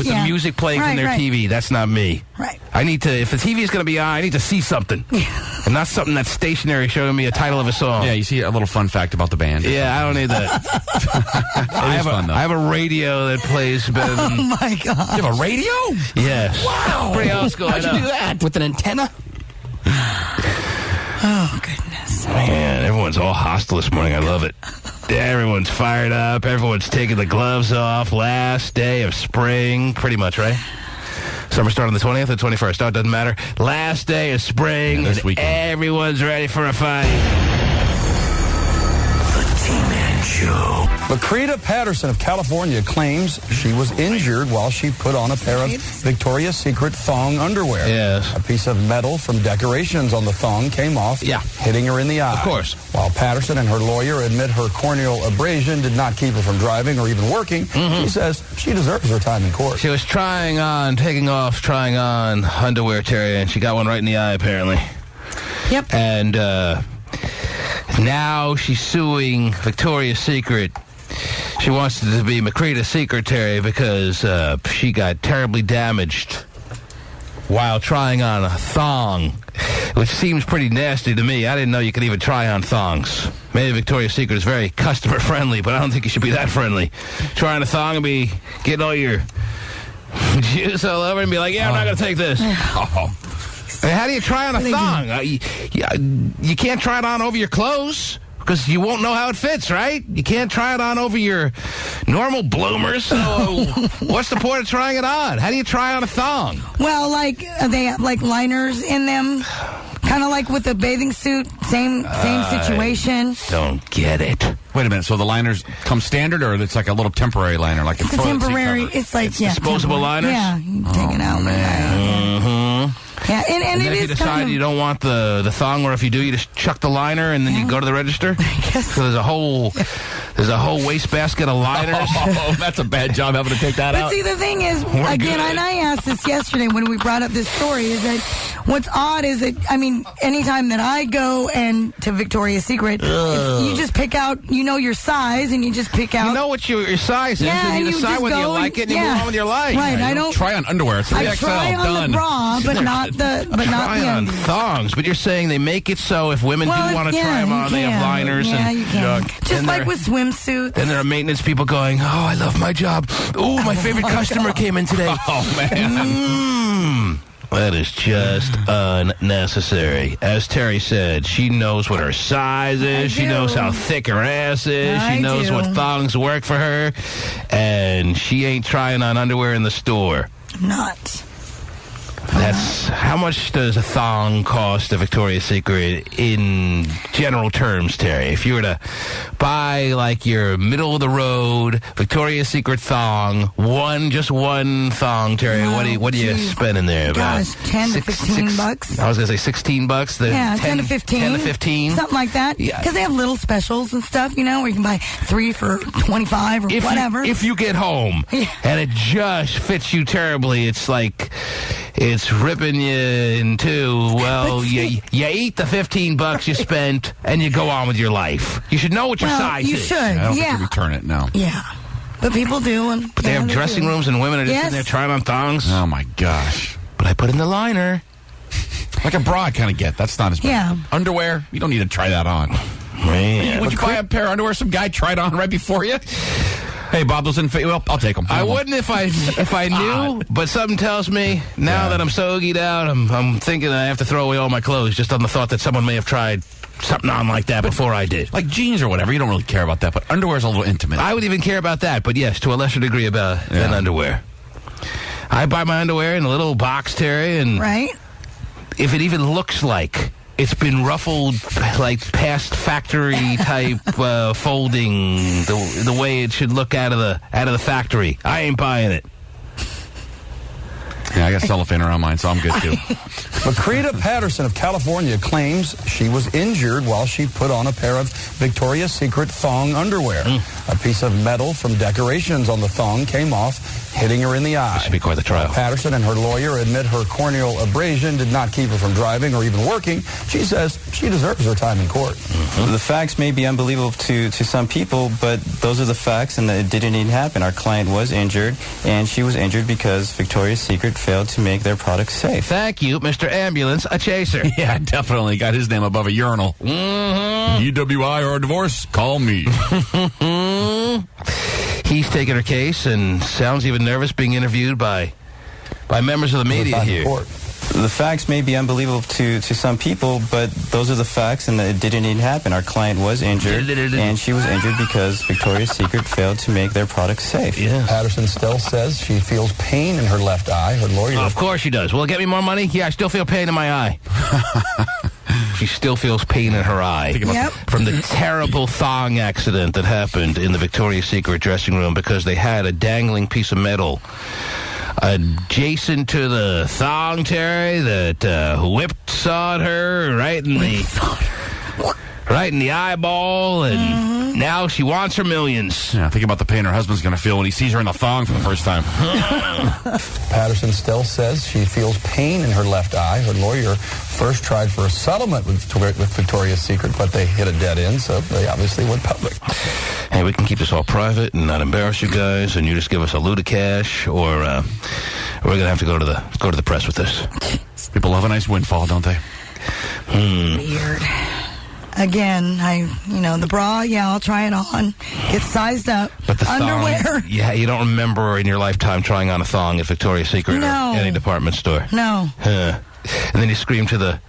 the music playing from their TV. That's not me. Right. I need to, if the TV is going to be on, I need to see something. And not something that's stationary showing me a title of a song. Yeah, you see a little fun fact about the band. Yeah, I don't need that. I have a radio that plays better than... Oh, my God. You have a radio? Yes. Wow. Pretty old school. How'd you do that? With an antenna? Oh, goodness. Man, everyone's all hostile this morning. I love it. Everyone's fired up. Everyone's taking the gloves off. Last day of spring. Pretty much, right? Summer starting the 20th or 21st. Oh, it doesn't matter. Last day of spring. This weekend. Everyone's ready for a fight. The T-Man Show. Lakrita Patterson of California claims she was injured while she put on a pair of Victoria's Secret thong underwear. Yes. A piece of metal from decorations on the thong came off, hitting her in the eye. Of course. While Patterson and her lawyer admit her corneal abrasion did not keep her from driving or even working, she says she deserves her time in court. She was trying on underwear, Terry, and she got one right in the eye, apparently. Yep. And now she's suing Victoria's Secret. She wants it to be Lakrita's secretary because she got terribly damaged while trying on a thong, which seems pretty nasty to me. I didn't know you could even try on thongs. Maybe Victoria's Secret is very customer friendly, but I don't think you should be that friendly. Trying a thong and be getting all your juice all over and be like, I'm not going to take this. And how do you try on a thong? You can't try it on over your clothes because you won't know how it fits, right? You can't try it on over your normal bloomers. So what's the point of trying it on? How do you try on a thong? Well, like they have like liners in them, kind of like with a bathing suit. Same situation. Don't get it. Wait a minute. So the liners come standard, or it's like a little temporary liner, like it's a temporary. It's like disposable liners. Yeah, you can take it out. Man. Yeah, and then it if you is decide kind of, you don't want the thong, or if you do, you just chuck the liner and then you go to the register. So there's a whole wastebasket of liners. Oh, that's a bad job having to take that out. But see, the thing is, again, and I asked this yesterday when we brought up this story, is that what's odd is that, I mean, anytime that I go and to Victoria's Secret, you just pick out, your size, and you just pick out. You know what your size is, and you decide whether you like it and you move on with your life. Right, I don't try on underwear. 3XL, I try on done. the bra, but not try on thongs. But you're saying they make it so if women do want to try them on, they have liners you can. Just like with swimsuits. Then there are maintenance people going, oh, I love my job. Oh, my favorite customer came in today. Oh, man. That is just unnecessary. As Terry said, she knows what her size is. She knows how thick her ass is. She knows what thongs work for her. And she ain't trying on underwear in the store. I'm not. That's how much does a thong cost at Victoria's Secret in general terms, Terry? If you were to buy like your middle of the road Victoria's Secret thong, just one thong, Terry, what do you spend in there? Gosh, about 10 to 15 bucks. I was gonna say $16. 10 to 15. 10 to 15, something like that. Yeah, because they have little specials and stuff, where you can buy 3 for $25 or whatever. If you get home and it just fits you terribly, it's like it's ripping you in two. Well, you eat the $15 you spent and you go on with your life. You should know what your size is. You should. I don't think you return it now. Yeah. But people do. But they have dressing rooms and women are just sitting there trying on thongs. Oh, my gosh. But I put in the liner. Like a bra I kind of get. That's not as bad. Yeah. Underwear, you don't need to try that on. Man. Would you buy a pair of underwear some guy tried on right before you? Hey, Bob, those in well, I'll take them. I wouldn't if I knew, but something tells me now that I'm so geeked out, I'm thinking I have to throw away all my clothes just on the thought that someone may have tried something on like that before I did. Like jeans or whatever, you don't really care about that, but underwear is a little intimate. I would even care about that, but yes, to a lesser degree than underwear. I buy my underwear in a little box, Terry, and if it even looks like it's been ruffled, like past factory type folding, the way it should look out of the factory. I ain't buying it. Yeah, I got cellophane around mine, so I'm good too. Lakrita Patterson of California claims she was injured while she put on a pair of Victoria's Secret thong underwear. A piece of metal from decorations on the thong came off, hitting her in the eye. This should be quite the trial. Patterson and her lawyer admit her corneal abrasion did not keep her from driving or even working. She says she deserves her time in court. The facts may be unbelievable to some people, but those are the facts, and it didn't even happen. Our client was injured, and she was injured because Victoria's Secret failed to make their products safe. Thank you, Mr. Ambulance, a chaser. Yeah, definitely got his name above a urinal. UWI or a divorce? Call me. He's taking her case and sounds even nervous being interviewed by members of the media here. The facts may be unbelievable to some people, but those are the facts, and it didn't even happen. Our client was injured, and she was injured because Victoria's Secret failed to make their products safe. Yeah. Patterson still says she feels pain in her left eye. Her lawyer... Of course she does. Will it get me more money? Yeah, I still feel pain in my eye. She still feels pain in her eye from the terrible thong accident that happened in the Victoria's Secret dressing room because they had a dangling piece of metal adjacent to the thong, Terry, that whip-sawed her right in the eyeball, and now she wants her millions. Yeah, think about the pain her husband's going to feel when he sees her in the thong for the first time. Patterson still says she feels pain in her left eye. Her lawyer first tried for a settlement with Victoria's Secret, but they hit a dead end, so they obviously went public. Hey, we can keep this all private and not embarrass you guys, and you just give us a loot of cash, or we're going to have to go to the press with this. People love a nice windfall, don't they? Weird. Again, the bra, I'll try it on. Get sized up. But the thong, underwear. Yeah, you don't remember in your lifetime trying on a thong at Victoria's Secret or any department store. No. And then you scream to the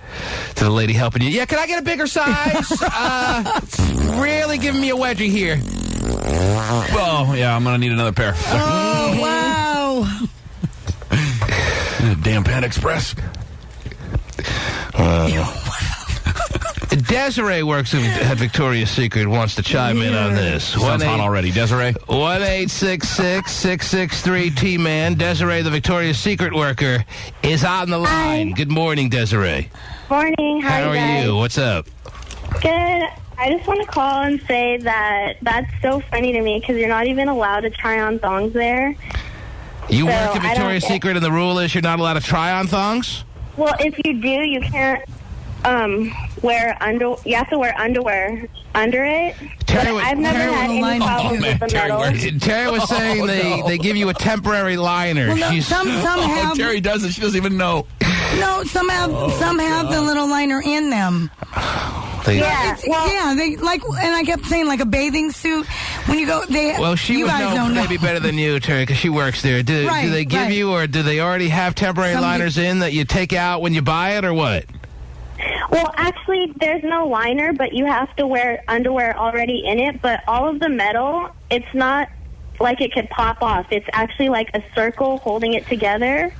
lady helping you, yeah, can I get a bigger size? Really giving me a wedgie here. Oh, yeah, I'm going to need another pair. Oh, wow. Damn Pan Express. Desiree works at Victoria's Secret, wants to chime in on this. Sounds hot already. Desiree? 1-866-663-T-Man. Desiree, the Victoria's Secret worker, is on the line. Hi. Good morning, Desiree. Morning. How are guys? you? What's up? Good. I just want to call and say that that's so funny to me because you're not even allowed to try on thongs there. You work at Victoria's Secret, and the rule is you're not allowed to try on thongs? Well, if you do, you can't you have to wear underwear under it. I've never had any problems with the metal. Terry was saying they give you a temporary liner. Well, no, some have. Terry does it. She doesn't even know. No, some have the little liner in them. They like, and I kept saying like a bathing suit. When you go, she would know maybe better than you, Terry, because she works there. Do they give you, or do they already have temporary liners in that you take out when you buy it, or what? Well, actually, there's no liner, but you have to wear underwear already in it. But all of the metal, it's not like it could pop off. It's actually like a circle holding it together.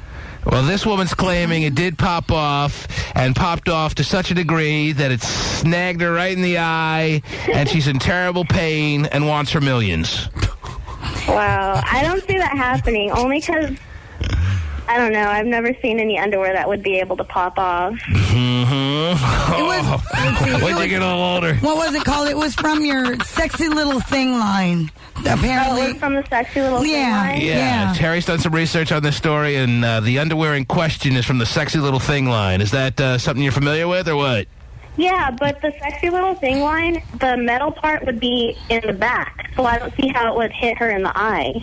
Well, this woman's claiming it did pop off and popped off to such a degree that it snagged her right in the eye, and she's in terrible pain and wants her millions. Wow. I don't see that happening, only because, I don't know, I've never seen any underwear that would be able to pop off. When you get a little older. What was it called? It was from your sexy little thing line. Apparently. Oh, it was from the sexy little thing line? Yeah. Terry's done some research on this story, and the underwear in question is from the sexy little thing line. Is that something you're familiar with, or what? Yeah, but the sexy little thing line, the metal part would be in the back, so I don't see how it would hit her in the eye.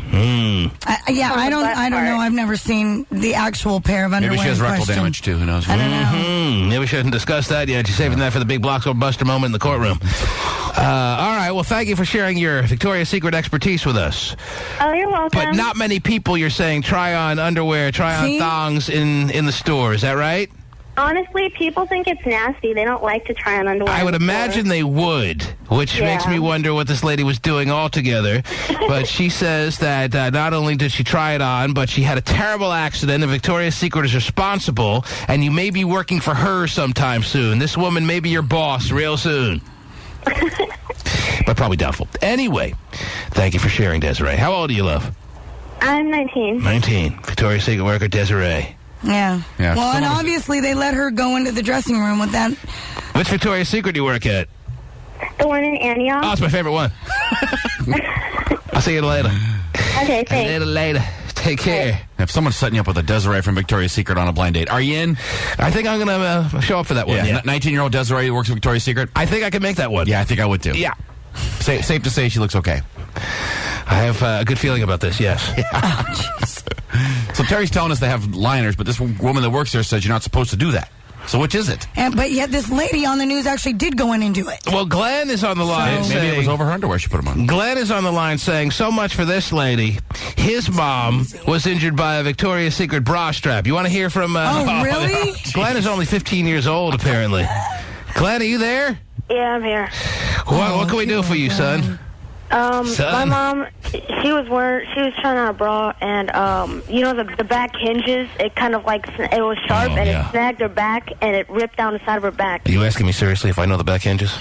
I don't know. I've never seen the actual pair of underwear. Maybe she has rectal damage too. Who knows? I don't know. Maybe we shouldn't discuss that yet. She's saving that for the big blockbuster moment in the courtroom. All right. Well, thank you for sharing your Victoria's Secret expertise with us. Oh, you're welcome. But not many people, you're saying, try on underwear, try on thongs in the store. Is that right? Honestly, people think it's nasty. They don't like to try on underwear. I would imagine they would, which makes me wonder what this lady was doing altogether. But she says that not only did she try it on, but she had a terrible accident, and Victoria's Secret is responsible, and you may be working for her sometime soon. This woman may be your boss real soon. But probably doubtful. Anyway, thank you for sharing, Desiree. How old are you, love? I'm 19. 19. Victoria's Secret worker, Desiree. Yeah. Well, and obviously they let her go into the dressing room with that. Which Victoria's Secret do you work at? The one in Antioch. Oh, it's my favorite one. I'll see you later. Okay, thanks. Later. Take care. If someone's setting you up with a Desiree from Victoria's Secret on a blind date, are you in? I think I'm going to show up for that one. Yeah. 19-year-old Desiree who works at Victoria's Secret? I think I can make that one. Yeah, I think I would too. Yeah. Safe to say she looks okay. I have a good feeling about this, yes. So Terry's telling us they have liners, but this woman that works there says you're not supposed to do that. So which is it? But yet this lady on the news actually did go in and do it. Well, Glenn is on the line. Maybe it was over her underwear she put them on. Glenn is on the line saying, so much for this lady. His mom was injured by a Victoria's Secret bra strap. You want to hear from... Oh, really? Glenn is only 15 years old, apparently. Glenn, are you there? Yeah, I'm here. What can we do for you, son? My mom, she was trying on a bra, and the back hinges. It kind of it was sharp, and it snagged her back, and it ripped down the side of her back. Are you asking me seriously if I know the back hinges?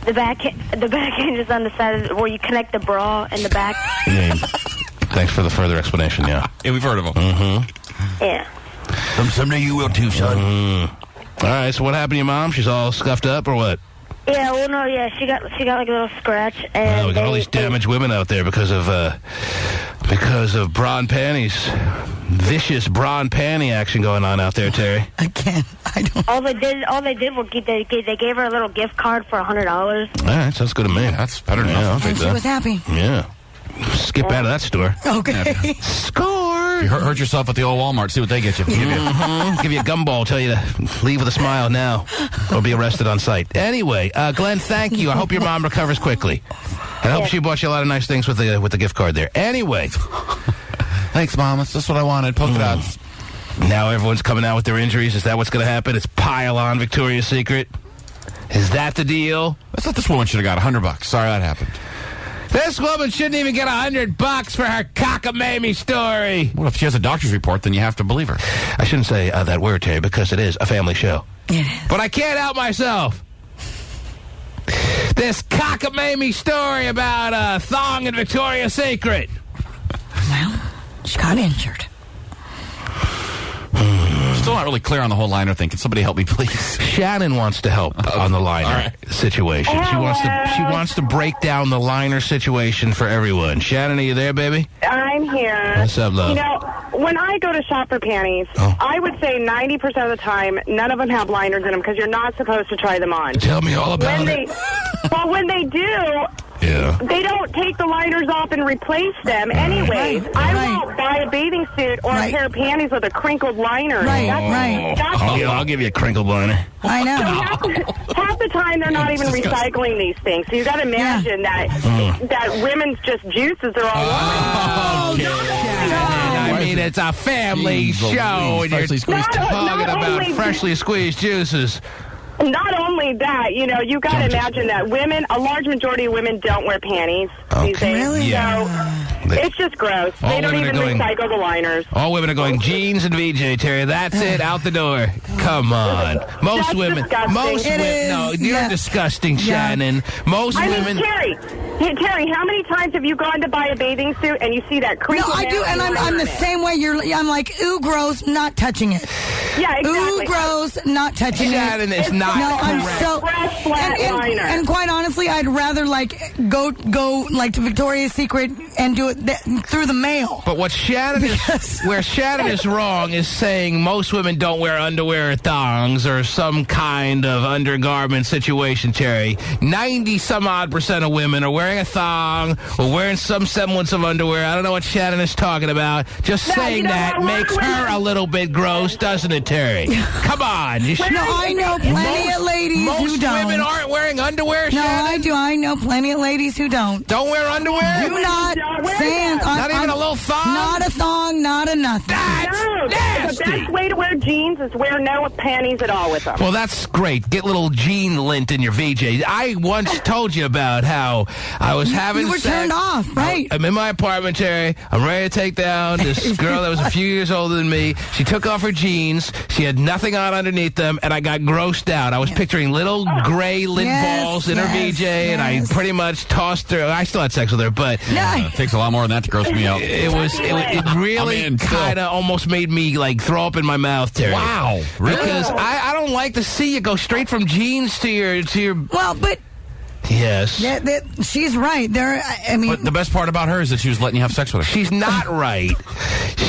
The back hinges on the side where you connect the bra and the back. Yeah. Thanks for the further explanation. Yeah, we've heard of them. Mm-hmm. Yeah. Someday you will too, son. All right. So what happened to your mom? She's all scuffed up, or what? Yeah, well, no, yeah, she got like a little scratch, and we got all these damaged women out there because of bra and panties. Vicious bra and panty action going on out there, Terry. Again, I don't. All they did was they gave her a little gift card for $100. All right, sounds good to me. That's better than enough. And she was happy. Yeah. Skip out of that store. Okay. Score! If you hurt yourself at the old Walmart, see what they get you. Give you a gumball, tell you to leave with a smile now or be arrested on sight. Anyway, Glenn, thank you. I hope your mom recovers quickly. And I hope she bought you a lot of nice things with the gift card there. Anyway. Thanks, Mom. That's just what I wanted. Polka dots. Now everyone's coming out with their injuries. Is that what's going to happen? It's pile on Victoria's Secret? Is that the deal? I thought this woman should have got $100. Sorry that happened. This woman shouldn't even get $100 for her cockamamie story. Well, if she has a doctor's report, then you have to believe her. I shouldn't say that word, Terry, because it is a family show. It is. But I can't help myself. This cockamamie story about a thong in Victoria's Secret. Well, she got injured. Still not really clear on the whole liner thing. Can somebody help me, please? Shannon wants to help on the liner situation. She wants to break down the liner situation for everyone. Shannon, are you there, baby? I'm here. What's up, love? You know, when I go to shop for panties, I would say 90% of the time, none of them have liners in them because you're not supposed to try them on. Tell me all about it. Well, when they do... Yeah. They don't take the liners off and replace them anyways. I won't buy a bathing suit or a pair of panties with a crinkled liner. I'll give you a crinkled liner. I know. Half the time they're not even recycling these things. So you got to imagine that women's just juices are all over. I mean, it's a family show, and you're talking about freshly squeezed juices. Not only that, you know, you got to imagine that a large majority of women don't wear panties these days. Really? Yeah. So it's just gross. They don't even recycle the liners. All women are going jeans and VJ, Terry. That's it, out the door. Come on. Most women. No, you're disgusting, Shannon. Most women. Terry, how many times have you gone to buy a bathing suit and you see that crinkled? No, I do, and I'm the same way. I'm like, ooh, gross, not touching it. Yeah, exactly. Ooh, gross, not touching it. Shannon is not correct. And quite honestly, I'd rather go to Victoria's Secret and do it through the mail. But what where Shannon is wrong is saying most women don't wear underwear or thongs or some kind of undergarment situation, Terry. 90-some-odd% of women are wearing a thong or wearing some semblance of underwear. I don't know what Shannon is talking about. Just saying that makes her a little bit gross, doesn't it, Terry? Come on. I know plenty of ladies who don't. Most women aren't wearing underwear, No, Shannon? I do. I know plenty of ladies who don't. Don't wear underwear? Do not saying. Not even a little thong? Not a thong, not a nothing. That's nasty. The best way to wear jeans is wear no panties at all with them. Well, that's great. Get little jean lint in your VJ. I once told you about how I was having You were sex. turned off, right? I'm in my apartment, Terry. I'm ready to take down this girl that was a few years older than me. She took off her jeans. She had nothing on underneath them, and I got grossed out. I was picturing little gray lint balls in her VJ, and I pretty much tossed her. I still had sex with her, but it takes a lot more than that to gross me out. It really kind of almost made me throw up in my mouth, Terry. Wow, really? Because I don't like to see you go straight from jeans to your. Well, but Yes. Yeah, she's right. But the best part about her is that she was letting you have sex with her. She's not right.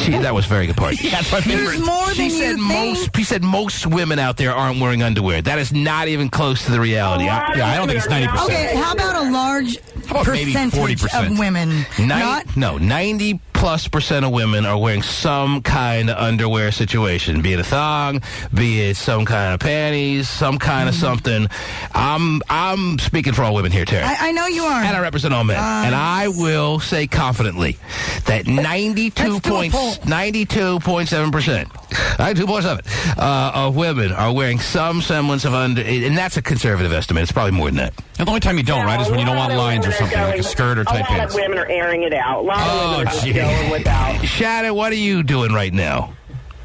That was a very good part. Yeah, that's my favorite. There's more than you think. He said most women out there aren't wearing underwear. That is not even close to the reality. I don't think it's 90%. Okay, how about a large maybe percentage 40%? of women? 90+% of women are wearing some kind of underwear situation, be it a thong, be it some kind of panties, some kind of something. I'm speaking for all women here, Terry. I know you are. And I represent all men. And I will say confidently that 92.7% of women are wearing some semblance of and that's a conservative estimate. It's probably more than that. And the only time you don't, right, is when you don't want lines or something, like a skirt or tight pants. A lot of women are airing it out. A lot of women are just going without. Shannon, what are you doing right now?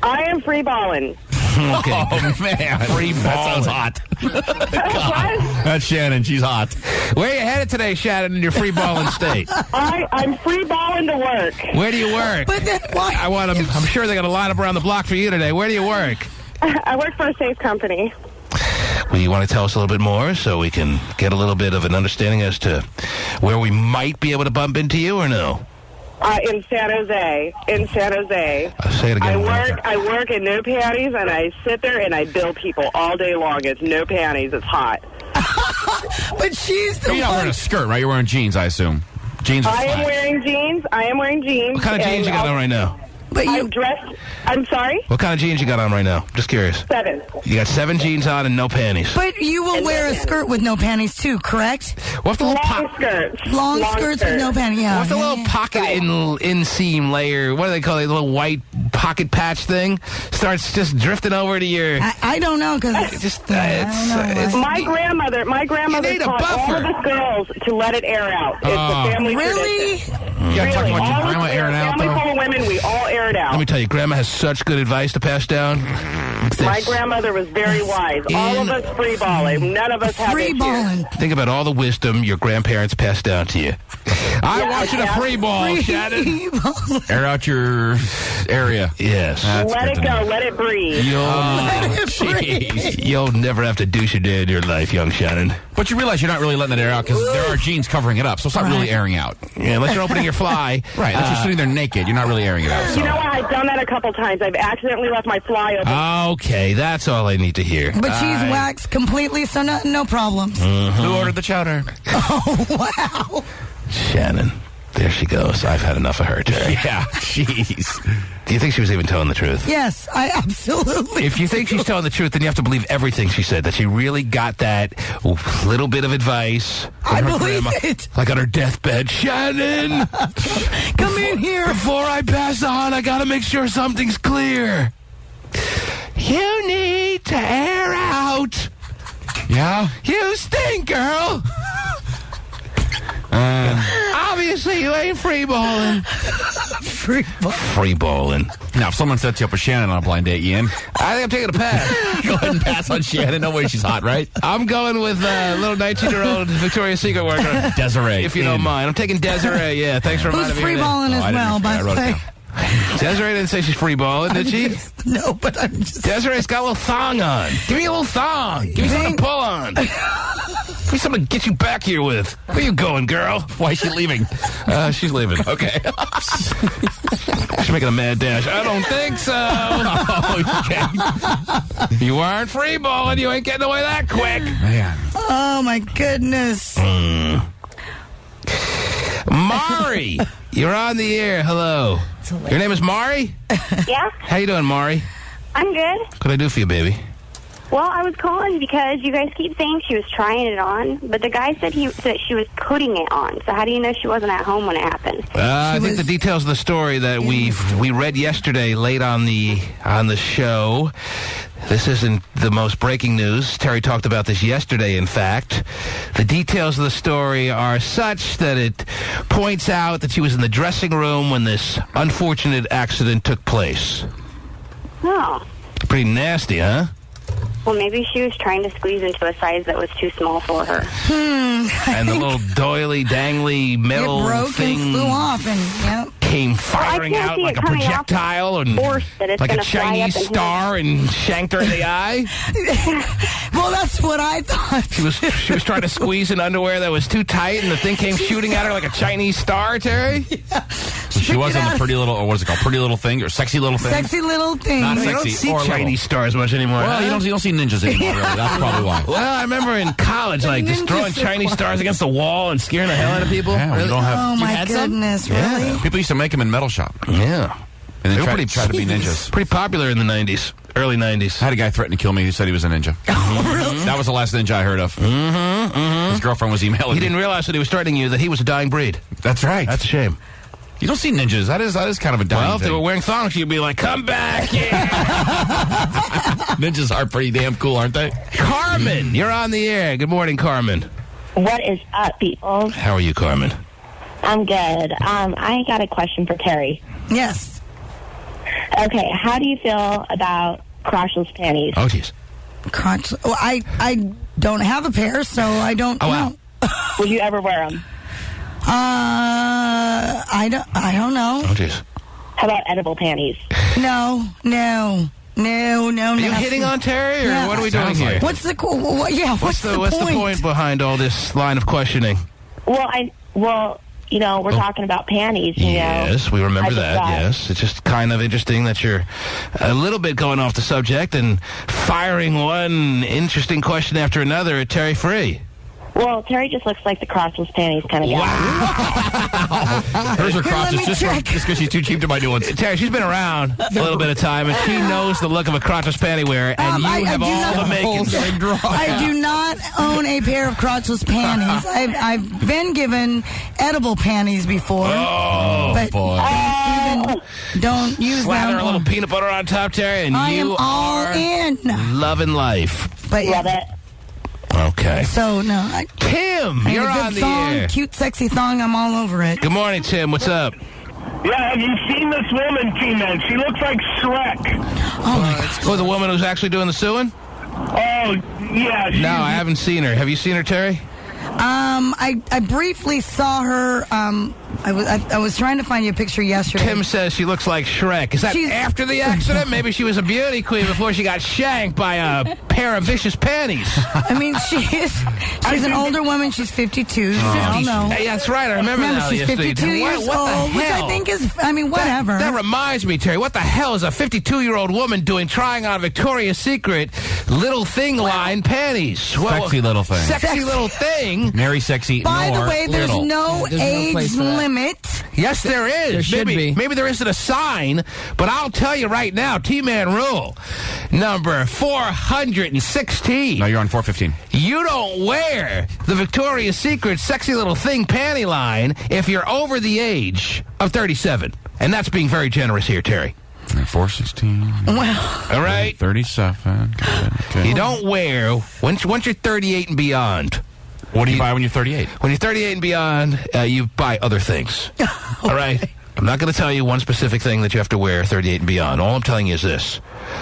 I am free balling. Okay. Oh, man. Free balling. That sounds hot. God. That's Shannon. She's hot. Where are you headed today, Shannon, in your free balling state? I'm free balling to work. Where do you work? But then why? I'm sure they're going to line up around the block for you today. Where do you work? I work for a safe company. Well, you want to tell us a little bit more so we can get a little bit of an understanding as to where we might be able to bump into you or no? In San Jose. Say it again. I work in no panties, and I sit there and I bill people all day long. It's no panties. It's hot. But she's the You're not wearing a skirt, right? You're wearing jeans, I assume. Jeans. I am wearing jeans. What kind of jeans you got on right now? I'm dressed. I'm sorry? What kind of jeans you got on right now? Just curious. 7. You got 7 jeans on and no panties. But you will wear a skirt with no panties too, correct? What's the little Long skirts with no panties. Yeah. What's the little pocket inseam layer? What do they call it? The little white pocket patch thing starts just drifting over to your. I don't know because my grandmother taught all of us girls to let it air out. It's a family tradition. You gotta talk about your grandma airing out, though. Family full of women, we all air it out. Let me tell you, Grandma has such good advice to pass down. My grandmother was very wise. All of us free balling. None of us have free balling. Think about all the wisdom your grandparents passed down to you. I want you to free ball, Shannon. Air out your area. Yes. Let it go. Let it breathe. You'll never have to douche a day in your life, young Shannon. But you realize you're not really letting it air out because there are jeans covering it up, so it's not really airing out. Yeah, unless you're opening your fly. Right, unless you're sitting there naked, you're not really airing it out. So. You know what? I've done that a couple times. I've accidentally left my fly open. Okay, that's all I need to hear. But she's waxed completely, so no problems. Who ordered the chowder? Oh, wow. Shannon. There she goes. I've had enough of her, Terry. Yeah, jeez. Do you think she was even telling the truth? Yes, I absolutely. If you think she's telling the truth, then you have to believe everything she said, that she really got that little bit of advice. I believe it. Like on her deathbed. Shannon! Come in here. Before I pass on, I gotta make sure something's clear. You need to air out. Yeah? You stink, girl. Obviously, you ain't free balling. Free balling. Now, if someone sets you up with Shannon on a blind date, Ian. I think I'm taking a pass. Go ahead and pass on Shannon. No way she's hot, right? I'm going with little 19-year-old Victoria's Secret worker. Desiree. If you don't mind. I'm taking Desiree, yeah. Thanks for reminding me. Who's free balling as well, by the way. Desiree didn't say she's free balling, did she? No, but I'm just... Desiree's got a little thong on. Give me a little thong. Give me something to pull on. Give me something to get you back here with. Where you going, girl? Why is she leaving? She's leaving. Okay. She's making a mad dash. I don't think so. Okay. You aren't free balling. You ain't getting away that quick. Man. Oh, my goodness. Mari, you're on the air. Hello. Your name is Mari? Yeah. How you doing, Mari? I'm good. What can I do for you, baby? Well, I was calling because you guys keep saying she was trying it on, but the guy said that she was putting it on. So how do you know she wasn't at home when it happened? I think the details of the story that we read yesterday late on the show. This isn't the most breaking news. Terry talked about this yesterday, in fact. The details of the story are such that it points out that she was in the dressing room when this unfortunate accident took place. Oh. Pretty nasty, huh? Well, maybe she was trying to squeeze into a size that was too small for her. And the little doily, dangly metal it broke thing and flew off, and came firing can't out see like it a coming off projectile and force that it's like a gonna fly Chinese up and hit. star and shanked her in the eye. Well, that's what I thought. She was trying to squeeze an underwear that was too tight, and the thing came shooting at her like a Chinese star, Terry. She was on the Pretty Little, or what is it called? Pretty Little Thing or Sexy Little Thing? Sexy Little Thing. Not You sexy. don't see or Chinese stars much anymore. Well, huh? you don't see ninjas anymore, really. That's probably why. Well, I remember in college, like, just Ninjas throwing are Chinese stars against the wall and scaring the hell out of people. Yeah, we Really? don't have. Oh, my had some? goodness, really? Yeah. People used to make them in metal shop. Yeah. And They then were try to be ninjas. Pretty popular in the 90s, early 90s. I had a guy threaten to kill me who said he was a ninja. Oh, really? That was the last ninja I heard of. His girlfriend was emailing He me. didn't realize that he was threatening you that he was a dying breed. That's right. That's a shame. You don't see ninjas. That is kind of a dying Well, if they thing. were wearing thongs, you'd be like, come back, yeah. Ninjas are pretty damn cool, aren't they? Carmen, you're on the air. Good morning, Carmen. What is up, people? How are you, Carmen? I'm good. I got a question for Terry. Yes. Okay, how do you feel about crotchless panties? Oh, jeez. Crotch. Well, I don't have a pair, so I don't know. Would you ever wear them? I don't know. Oh, jeez. How about edible panties? No. Are you hitting on Terry, or what are we doing here? What's the What's the point behind all this line of questioning? Well, you know, we're talking about panties. You know. Yes, we remember I just that. thought- Yes, it's just kind of interesting that you're a little bit going off the subject and firing one interesting question after another at Terry Free. Well, Terry just looks like the crotchless panties kind of guy. Hers are crotches just because she's too cheap to buy new ones. Terry, she's been around a little bit of time, and she knows the look of a crotchless panty wearer, and you have all the makings. I do not own a pair of crotchless panties. I've been given edible panties before. Oh, but boy. Don't use Slather them. a little peanut butter on top, Terry, and I you am all are in. loving life. But love it. Okay. So, no. Tim, I need you're a good on the thong, air. cute, sexy thong. I'm all over it. Good morning, Tim. What's up? Yeah, have you seen this woman, T-Man? She looks like Shrek. Oh, my God. Oh, the woman who's actually doing the suing? Oh, yeah. No, I haven't seen her. Have you seen her, Terry? I briefly saw her. I was trying to find you a picture yesterday. Tim says she looks like Shrek. Is that after the accident? Maybe she was a beauty queen before she got shanked by a pair of vicious panties. I mean, she's an older woman. She's 52. I don't know. Hey, that's right. I remember that. she's yesterday. 52 years what old, the which hell? I think is, I mean, whatever. That reminds me, Terry, what the hell is a 52-year-old woman trying on Victoria's Secret little thing line panties? Sexy little thing. Sexy little thing. Very sexy. By the way, there's little. no age limit. Yes, there is. There should be. Maybe there isn't a sign, but I'll tell you right now, T-Man rule. Number 416. No, you're on 415. You don't wear the Victoria's Secret sexy little thing panty line if you're over the age of 37. And that's being very generous here, Terry. 416. Well, all right. 37. Okay. You don't wear, once you're 38 and beyond. What do you buy when you're 38? When you're 38 and beyond, you buy other things. All right? I'm not going to tell you one specific thing that you have to wear 38 and beyond. All I'm telling you is this.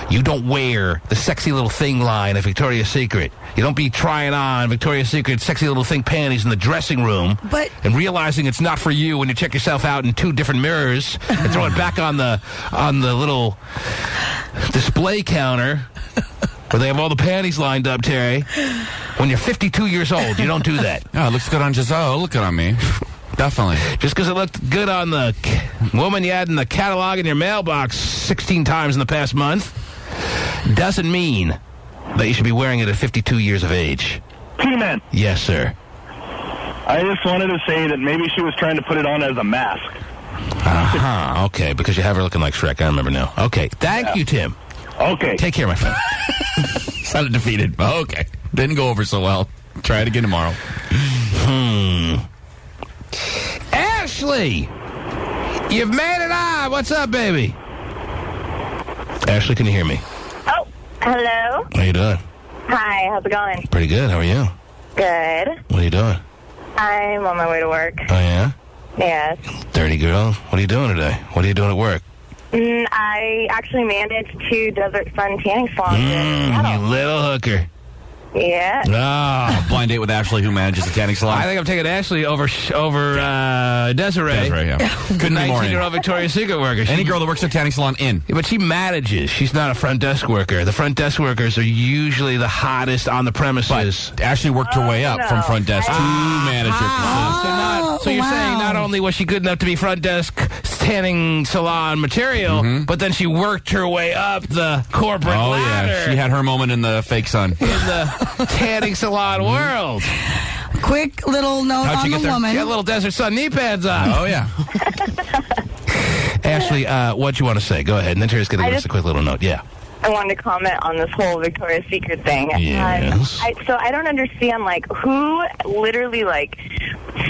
You don't wear the sexy little thing line at Victoria's Secret. You don't be trying on Victoria's Secret sexy little thing panties in the dressing room and realizing it's not for you when you check yourself out in 2 different mirrors and throw it back on the little display counter where they have all the panties lined up, Terry. When you're 52 years old, you don't do that. Oh, it looks good on Giselle. Look good on me. Definitely. Just because it looked good on the woman you had in the catalog in your mailbox 16 times in the past month doesn't mean that you should be wearing it at 52 years of age. T-Man. Yes, sir. I just wanted to say that maybe she was trying to put it on as a mask. Uh-huh. Okay, because you have her looking like Shrek. I remember now. Okay. Thank you, Tim. Okay. Take care, my friend. Sounded defeated. Okay. Didn't go over so well. Try it again tomorrow. Ashley! You've made it on. What's up, baby? Ashley, can you hear me? Oh, hello. How you doing? Hi, how's it going? Pretty good. How are you? Good. What are you doing? I'm on my way to work. Oh, yeah? Yes. Dirty girl. What are you doing today? What are you doing at work? I actually managed 2 Desert Sun tanning salons. You little hooker. Yeah. Ah, blind date with Ashley, who manages the tanning salon. I think I'm taking Ashley over Desiree. Desiree, yeah. Couldn't be more in. 19-year-old Victoria's Secret worker. Any girl that works at a tanning salon in. Yeah, but she manages. She's not a front desk worker. The front desk workers are usually the hottest on the premises. But Ashley worked her way up from front desk to manager. So you're saying not only was she good enough to be front desk tanning salon material, but then she worked her way up the corporate ladder. Yeah, she had her moment in the fake sun. In the tanning salon world. Quick little note on the woman. She had little Desert Sun knee pads on. Oh, yeah. Ashley, what do you want to say? Go ahead. And then Terry's going to give us a quick little note. Yeah. I wanted to comment on this whole Victoria's Secret thing. Yes. So I don't understand, like, who literally, like,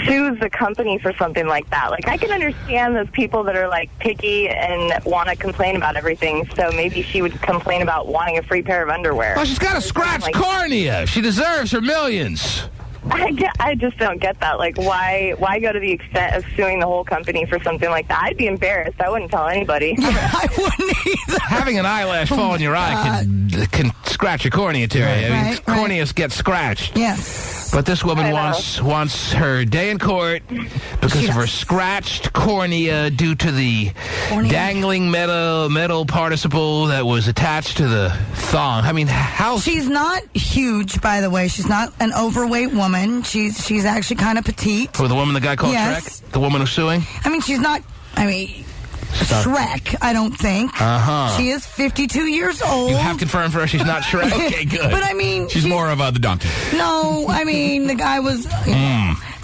sues the company for something like that. Like, I can understand those people that are, like, picky and want to complain about everything, so maybe she would complain about wanting a free pair of underwear. Well, she's got a scratched cornea. She deserves her millions. I just don't get that. Like, why go to the extent of suing the whole company for something like that? I'd be embarrassed. I wouldn't tell anybody. Yeah, I wouldn't either. Having an eyelash fall in your eye can scratch your cornea, Terry. I mean, corneas get scratched. Yes. But this woman wants her day in court because of her scratched cornea due to the dangling metal participle that was attached to the thong. I mean, how... She's not huge, by the way. She's not an overweight woman. She's actually kind of petite. For the woman the guy called Shrek? The woman who's suing? I mean, she's not... Shrek, I don't think. She is 52 years old. You have confirmed for her she's not Shrek? Okay, good. But I mean... She's more of the donkey. No, I mean, the guy was...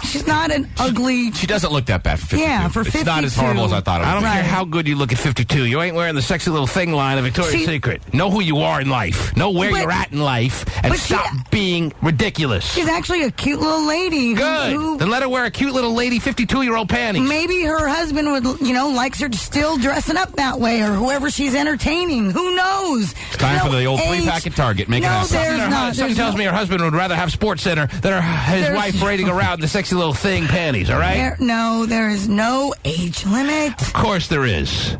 She's not an ugly... She doesn't look that bad for 52. Yeah, for 52. It's not as horrible as I thought it would I don't be. care how good you look at 52. You ain't wearing the sexy little thing line of Victoria's Secret. Know who you are in life. Know where you're at in life. And stop being ridiculous. She's actually a cute little lady. Good. Then let her wear a cute little lady 52-year-old panties. Maybe her husband would, likes her still dressing up that way, or whoever she's entertaining. Who knows? It's time for the old 3-pack at Target. Make it happen. Something tells me her husband would rather have Sports Center than his wife parading around in the sexy little thing panties, all right? There is no age limit. Of course there is.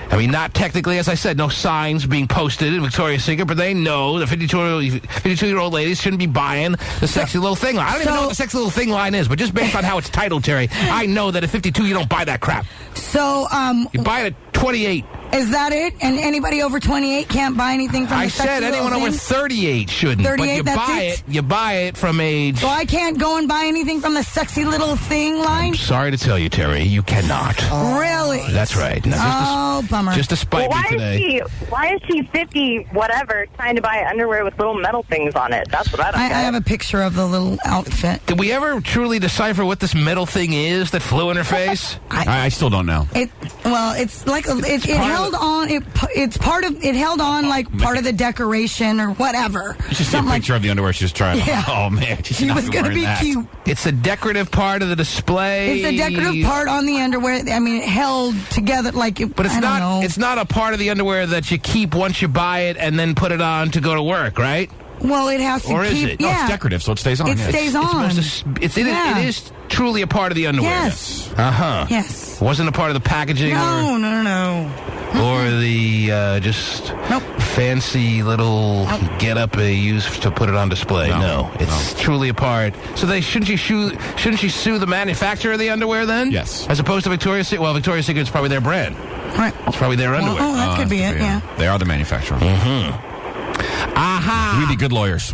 I mean, not technically, as I said, no signs being posted in Victoria's Secret, but they know the 52-year-old ladies shouldn't be buying the sexy little thing line. I don't even know what the sexy little thing line is, but just based on how it's titled, Terry, I know that at 52 you don't buy that crap. So, you buy it at 28. Is that it? And anybody over 28 can't buy anything from the sexy little thing? I said anyone over 38 shouldn't. 38, but you buy it from age... So I can't go and buy anything from the sexy little thing line? I'm sorry to tell you, Terry, you cannot. Really? That's right. Now, bummer. Just to spite me today. Why is she 50, whatever, trying to buy underwear with little metal things on it? That's what I don't get. I have a picture of the little outfit. Did we ever truly decipher what this metal thing is that flew in her face? I still don't know. It's like it held on. It held on like part of the decoration or whatever. You should see a picture of the underwear she was trying. Yeah. Oh man, she was going to be cute. It's a decorative part of the display. It's a decorative part on the underwear. I mean, it held together like. But it's not. It's not a part of the underwear that you keep once you buy it and then put it on to go to work, right? Well, it has to or keep. Is it? Yeah. No, it's decorative, so it stays on. It stays on. It is truly a part of the underwear. Yes. Yes. Wasn't a part of the packaging. No. Or the just fancy little get-up they use to put it on display. No, it's truly a part. So shouldn't she sue the manufacturer of the underwear then? Yes. As opposed to Victoria's Secret. Well, Victoria's Secret is probably their brand. Right. It's probably their underwear. Oh, that could be it. Yeah. They are the manufacturer. We'd be good lawyers.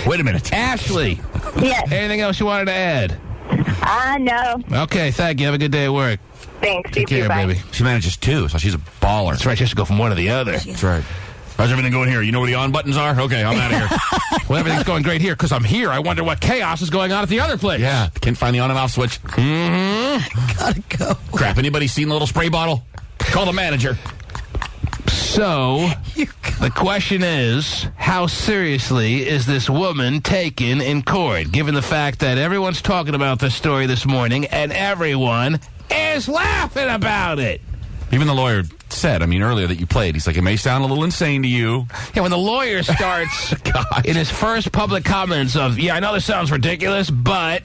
Wait a minute, Ashley. Yes. Anything else you wanted to add? No. Okay, thank you. Have a good day at work. Thanks. Take care, baby. She manages two, so she's a baller. That's right. She has to go from one to the other. That's right. How's everything going here? You know where the on buttons are? Okay, I'm out of here. Well, everything's going great here because I'm here. I wonder what chaos is going on at the other place. Yeah, can't find the on and off switch. Gotta go. Crap, anybody seen the little spray bottle? Call the manager. So, the question is, how seriously is this woman taken in court, given the fact that everyone's talking about this story this morning and everyone is laughing about it? Even the lawyer said, earlier that you played, he's like, it may sound a little insane to you. Yeah, when the lawyer starts in his first public comments of, I know this sounds ridiculous, but...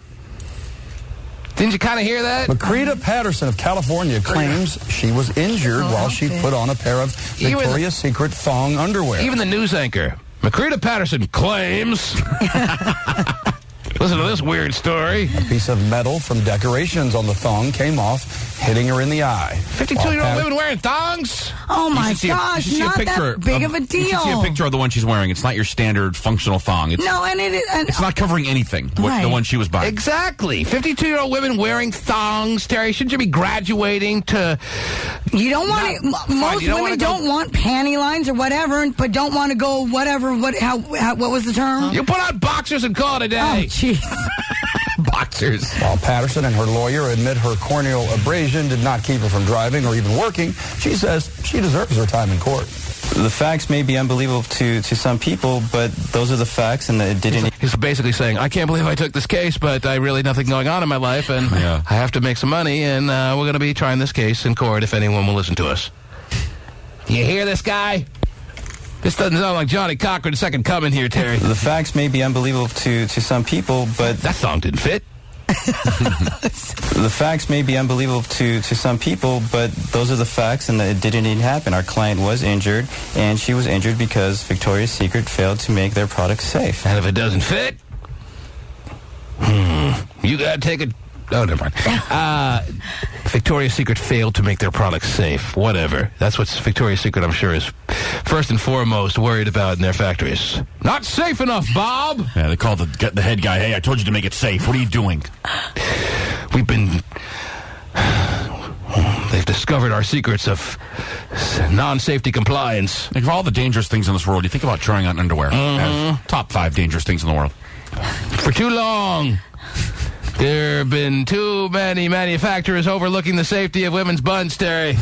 Didn't you kind of hear that? Macrita Patterson of California claims she was injured while she put on a pair of Victoria's Secret thong underwear. Even the news anchor Macrita Patterson claims. Listen to this weird story. A piece of metal from decorations on the thong came off, hitting her in the eye. 52-year-old women wearing thongs? Oh, my gosh, not that big of a deal. You should see a picture of the one she's wearing. It's not your standard functional thong. It's, no, and it's not covering anything, the one she was buying. Exactly. 52-year-old women wearing thongs. Terry, shouldn't you be graduating to... You don't want it. Most women don't want panty lines or whatever, but don't want to go whatever. What was the term? You put on boxers and call it a day. Oh, jeez. Boxers. While Patterson and her lawyer admit her corneal abrasion did not keep her from driving or even working, she says she deserves her time in court. The facts may be unbelievable to some people, but those are the facts, and it didn't... He's basically saying, I can't believe I took this case, but I really nothing going on in my life, and I have to make some money, and we're going to be trying this case in court if anyone will listen to us. You hear this guy? This doesn't sound like Johnny Cochran's second coming here, Terry. The facts may be unbelievable to some people, but... That song didn't fit. The facts may be unbelievable to some people, but those are the facts, and it didn't even happen. Our client was injured, and she was injured because Victoria's Secret failed to make their products safe. And if it doesn't fit, you got to take it. Oh, never mind. Victoria's Secret failed to make their products safe. Whatever. That's what Victoria's Secret, I'm sure, is first and foremost worried about in their factories. Not safe enough, Bob! Yeah, they call the head guy, hey, I told you to make it safe. What are you doing? They've discovered our secrets of non-safety compliance. Like, of all the dangerous things in this world, you think about trying on underwear. As top 5 dangerous things in the world. For too long, there have been too many manufacturers overlooking the safety of women's buns, Terry.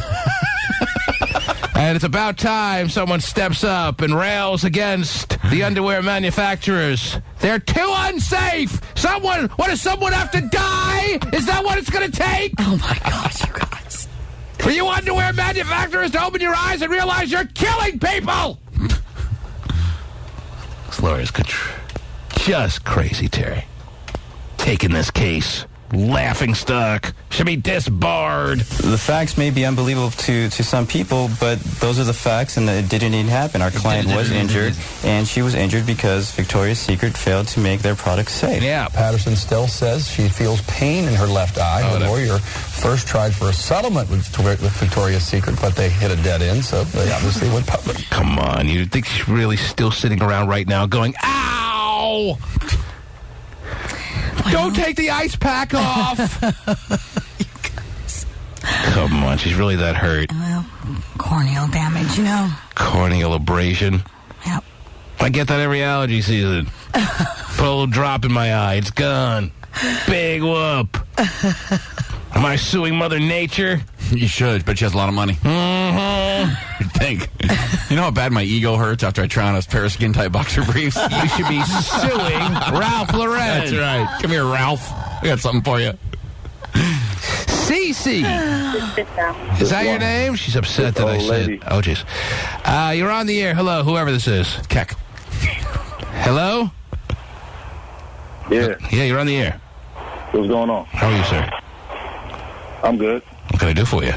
And it's about time someone steps up and rails against the underwear manufacturers. They're too unsafe! What, does someone have to die? Is that what it's going to take? Oh, my gosh, you guys. For you underwear manufacturers to open your eyes and realize you're killing people! This lawyer's just crazy, Terry. Taking this case. Laughing stock. Should be disbarred. The facts may be unbelievable to some people, but those are the facts, and it didn't even happen. Our client was injured, and she was injured because Victoria's Secret failed to make their products safe. Yeah. Patterson still says she feels pain in her left eye. Her lawyer first tried for a settlement with Victoria's Secret, but they hit a dead end, so they obviously went public. Come on, you think she's really still sitting around right now going, ow! Don't take the ice pack off. Come on, she's really that hurt. Well, corneal damage, you know. Corneal abrasion. Yep. I get that every allergy season. Put a little drop in my eye. It's gone. Big whoop. Am I suing Mother Nature? You should, but she has a lot of money. Mm-hmm. You'd think. You know how bad my ego hurts after I try on a pair of skin-tight boxer briefs? You should be suing Ralph Lauren. That's right. Come here, Ralph. I got something for you. Cece. Is that your name? She's upset that I said. Oh, jeez. You're on the air. Hello, whoever this is. Keck. Hello? Yeah. Yeah, you're on the air. What's going on? How are you, sir? I'm good. What can I do for you?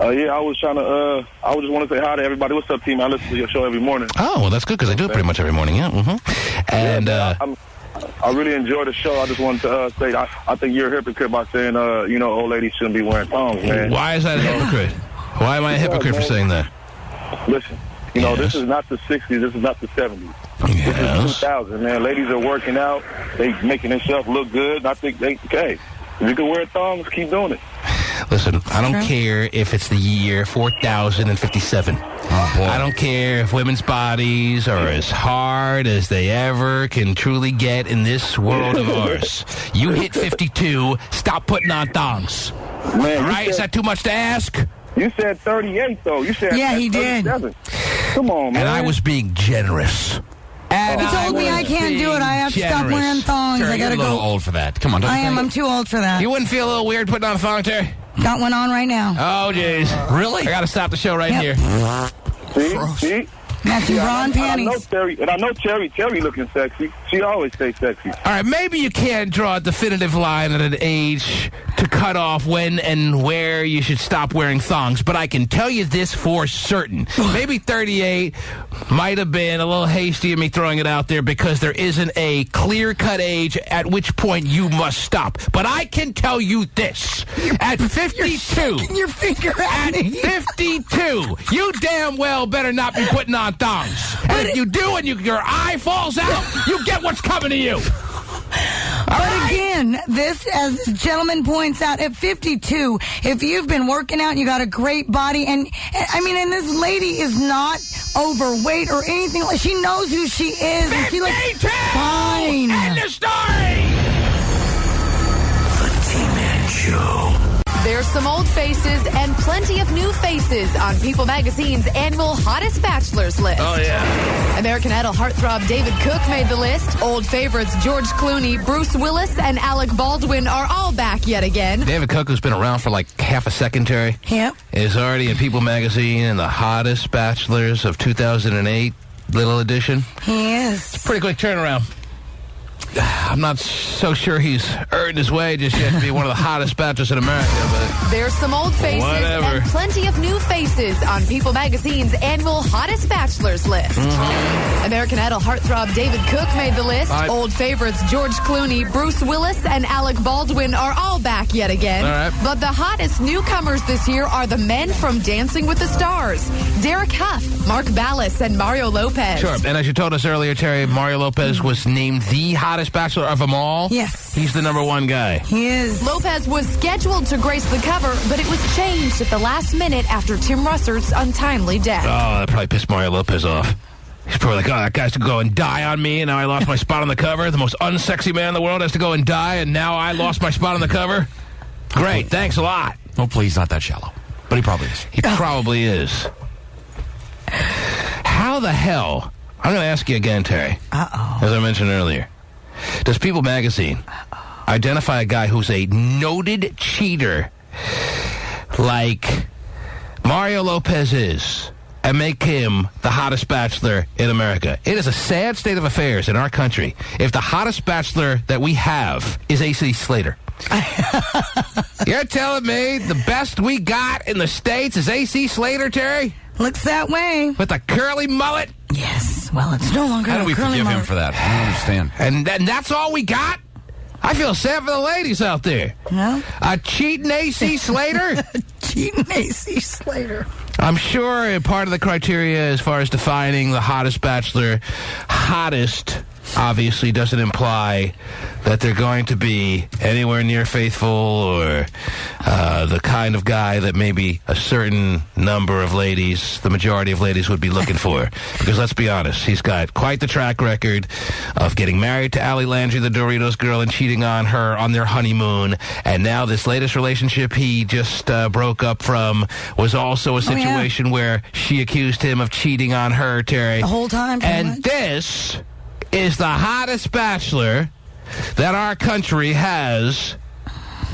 Yeah, I was trying to, I just want to say hi to everybody. What's up, team? I listen to your show every morning. Oh, well, that's good, because I do it pretty much every morning, yeah. Mm-hmm. And, I really enjoy the show. I just wanted to say, I think you're a hypocrite by saying, old ladies shouldn't be wearing thongs, man. Why is that a hypocrite? Why am I a hypocrite for saying that? Listen, this is not the 60s. This is not the 70s. Yes. This is 2000, man. Ladies are working out. They making themselves look good. And I think okay. If you can wear thongs, keep doing it. Listen, I don't care if it's the year 4057. I don't care if women's bodies are as hard as they ever can truly get in this world of ours. You hit 52, stop putting on thongs. Man, all right? Is that too much to ask? You said 38, though. You said he 37. did. Come on, man. And I was being generous. And he told me I can't do it. I have to stop wearing thongs. Terry, I gotta you're a go. little old for that. Come on, don't you think? I'm too old for that. You wouldn't feel a little weird putting on a thong, Terry? Got one on right now. Oh, jeez. Really? I gotta stop the show right here. See? Matching bra and panties. And I know Terry looking sexy. She always stays sexy. All right, maybe you can't draw a definitive line at an age to cut off when and where you should stop wearing thongs, but I can tell you this for certain. Maybe 38 might have been a little hasty of me throwing it out there because there isn't a clear-cut age at which point you must stop. But I can tell you this. At 52... You're shaking your finger at me. 52, you damn well better not be putting on thongs. And if you do and your eye falls out, you get what's coming to you. But again, this, as this gentleman points out, at 52, if you've been working out and you got a great body, and this lady is not overweight or anything. She knows who she is. 52! And she looks fine. End of story! The T-Man Show. There's some old faces and plenty of new faces on People Magazine's annual Hottest Bachelors list. Oh, yeah. American Idol heartthrob David Cook made the list. Old favorites George Clooney, Bruce Willis, and Alec Baldwin are all back yet again. David Cook, who's been around for like half a second, Terry, Yep. is already in People Magazine in the Hottest Bachelors of 2008 little edition. He is. Pretty quick turnaround. I'm not so sure he's earned his way just yet to be one of the hottest bachelors in America, but... There's some old faces and plenty of new faces on People Magazine's annual Hottest Bachelors list. American Idol heartthrob David Cook made the list. Old favorites George Clooney, Bruce Willis, and Alec Baldwin are all back yet again. All right. But the hottest newcomers this year are the men from Dancing with the Stars. Derek Huff, Mark Ballas, and Mario Lopez. Sure, and as you told us earlier, Terry, Mario Lopez was named the hottest bachelor of them all. Yes. He's the number one guy. He is. Lopez was scheduled to grace the cover, but it was changed at the last minute after Tim Russert's untimely death. Oh, that probably pissed Mario Lopez off. He's probably like, oh, that guy's to go and die on me, and now I lost my spot on the cover. The most unsexy man in the world has to go and die, and now I lost my spot on the cover. Great, thanks a lot. Hopefully he's not that shallow, but he probably is. He probably is. How the hell... I'm going to ask you again, Terry. Uh-oh. As I mentioned earlier. Does People Magazine identify a guy who's a noted cheater like Mario Lopez is and make him the hottest bachelor in America? It is a sad state of affairs in our country if the hottest bachelor that we have is AC Slater. You're telling me the best we got in the States is AC Slater, Terry? Looks that way. With the curly mullet? Yes. Well, it's no longer How do we a curly forgive him mullet. for that? I don't understand. And that's all we got? I feel sad for the ladies out there. No? A cheating AC Slater? Cheating AC Slater. I'm sure part of the criteria as far as defining the hottest bachelor, hottest obviously doesn't imply that they're going to be anywhere near faithful or the kind of guy that maybe a certain number of ladies, the majority of ladies, would be looking for. Because let's be honest, he's got quite the track record of getting married to Allie Landry, the Doritos girl, and cheating on her on their honeymoon. And now this latest relationship he just broke up from was also a situation where she accused him of cheating on her, Terry. The whole time. And this is the hottest bachelor that our country has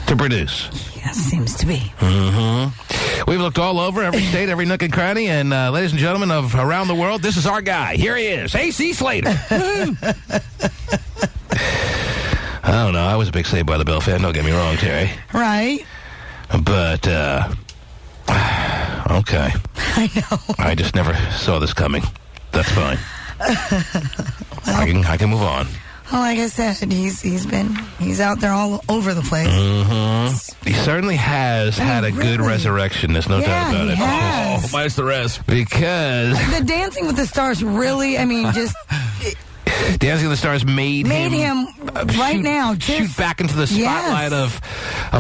to produce. Yes, seems to be. Mm-hmm. We've looked all over, every state, every nook and cranny, and ladies and gentlemen of around the world, this is our guy. Here he is, AC Slater. I don't know. I was a big Saved by the Bell fan. Don't get me wrong, Terry. Right. But, okay. I know. I just never saw this coming. That's fine. I can move on. Well, like I said, he's out there all over the place. Mm-hmm. He certainly has had a good resurrection. There's no doubt about it. Oh, minus the rest. Because the Dancing with the Stars really, just... Dancing with the Stars made him right now shoot back into the spotlight of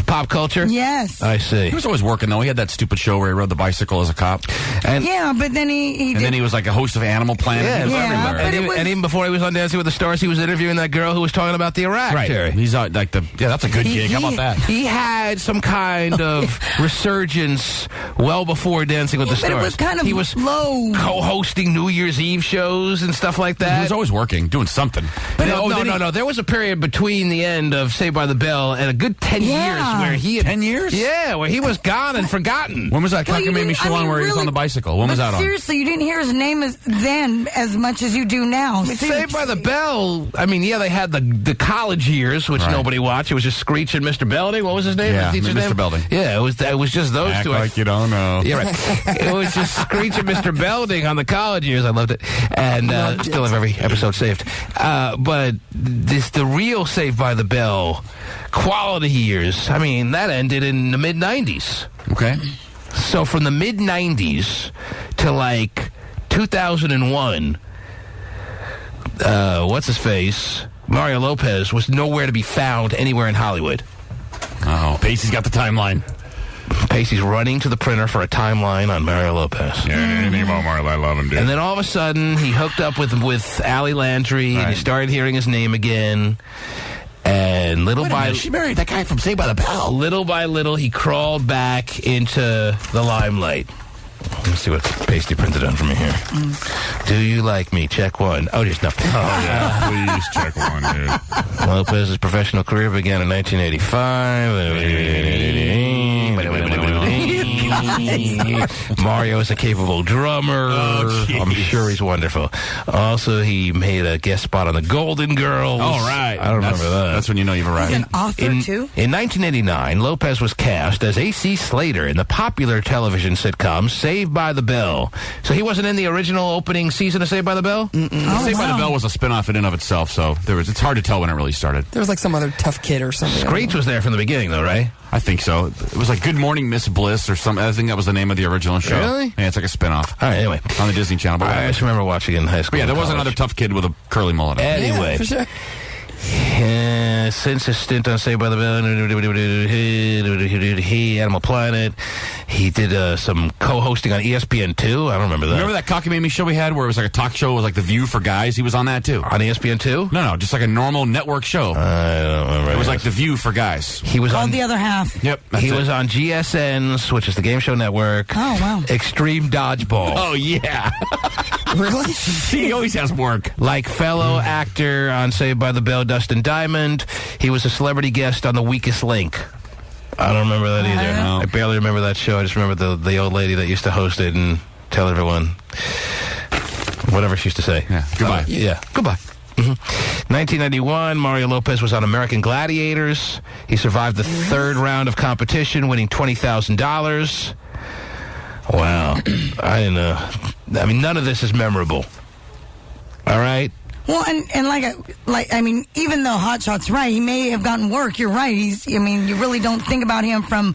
pop culture. Yes, I see. He was always working though. He had that stupid show where he rode the bicycle as a cop. And but then then he was like a host of Animal Planet. Yeah, he was everywhere. And even before he was on Dancing with the Stars, he was interviewing that girl who was talking about the Iraq. Right. Terry. He's like that's a good gig. How about that? He had some kind of resurgence well before Dancing with the Stars. But it was kind of low. Co-hosting New Year's Eve shows and stuff like that. He was always working, doing something. But no. There was a period period between the end of Saved by the Bell and a good 10 years where he... 10 years? Yeah, where he was gone and forgotten. When was that Cockamamie show on where he was on the bicycle? When was that on? Seriously, you didn't hear his name then as much as you do now. Saved by the Bell, I mean, yeah, they had the college years, which nobody watched. It was just Screech and Mr. Belding. What was his name? Yeah, his teacher's Mr. name? Belding. Yeah, it was just those Act two. like you don't know. Yeah, right. It was just Screech and Mr. Belding on the college years. I loved it. And still have every episode saved. But the real Saved by the Bell quality years, I mean, that ended in the mid-'90s. Okay. So from the mid-'90s to like 2001, what's his face? Mario Lopez was nowhere to be found anywhere in Hollywood. Oh, Pacey's got the timeline. Pacey's running to the printer for a timeline on Mario Lopez. Yeah, anything about Mario, I love him, dude. And then all of a sudden, he hooked up with Allie Landry, and you started hearing his name again. And she married that guy from Saved by the Bell. Little by little, he crawled back into the limelight. Let's see what Pasty printed on for me here. Do you like me? Check one. Oh, just no. Oh, yeah. Please check one, dude. Lopez's professional career began in 1985. Mario is a capable drummer. Oh, I'm sure he's wonderful. Also, he made a guest spot on the Golden Girls. All right. I don't remember that. That's when you know you've arrived. He's an author, too? In 1989, Lopez was cast as A.C. Slater in the popular television sitcom Saved by the Bell. So he wasn't in the original opening season of Saved by the Bell? Saved by the Bell was a spin-off in and of itself, so it's hard to tell when it really started. There was like some other tough kid or something. Screech was there from the beginning, though, right? I think so. It was like Good Morning Miss Bliss or something. I think that was the name of the original show. Really? Yeah, it's like a spin-off. All right, anyway. On the Disney Channel. But I just remember watching it in high school. But yeah, there was another tough kid with a curly mullet. Anyway. Yeah, for sure. Since his stint on Saved by the Bell, Animal Planet, he did some co-hosting on ESPN2. I don't remember that. Remember that Cockamamie show we had where it was like a talk show? It was like The View for Guys? He was on that too. On ESPN2? No, just like a normal network show. I don't remember. It was like The View for Guys. He was Called on The Other Half. Yep. He was on GSN's, which is the game show network. Oh, wow. Extreme Dodgeball. Oh, yeah. Really? He always has work. Like fellow actor on Saved by the Bell, Dustin Diamond, he was a celebrity guest on The Weakest Link. I don't remember that either. No. I barely remember that show. I just remember the old lady that used to host it and tell everyone whatever she used to say. Yeah. Goodbye. Yeah. Goodbye. 1991, Mario Lopez was on American Gladiators. He survived the third round of competition, winning $20,000. Wow. I didn't know. I mean, none of this is memorable. All right? Well, and I mean, even though Hot Shot's right, he may have gotten work. You're right. You really don't think about him from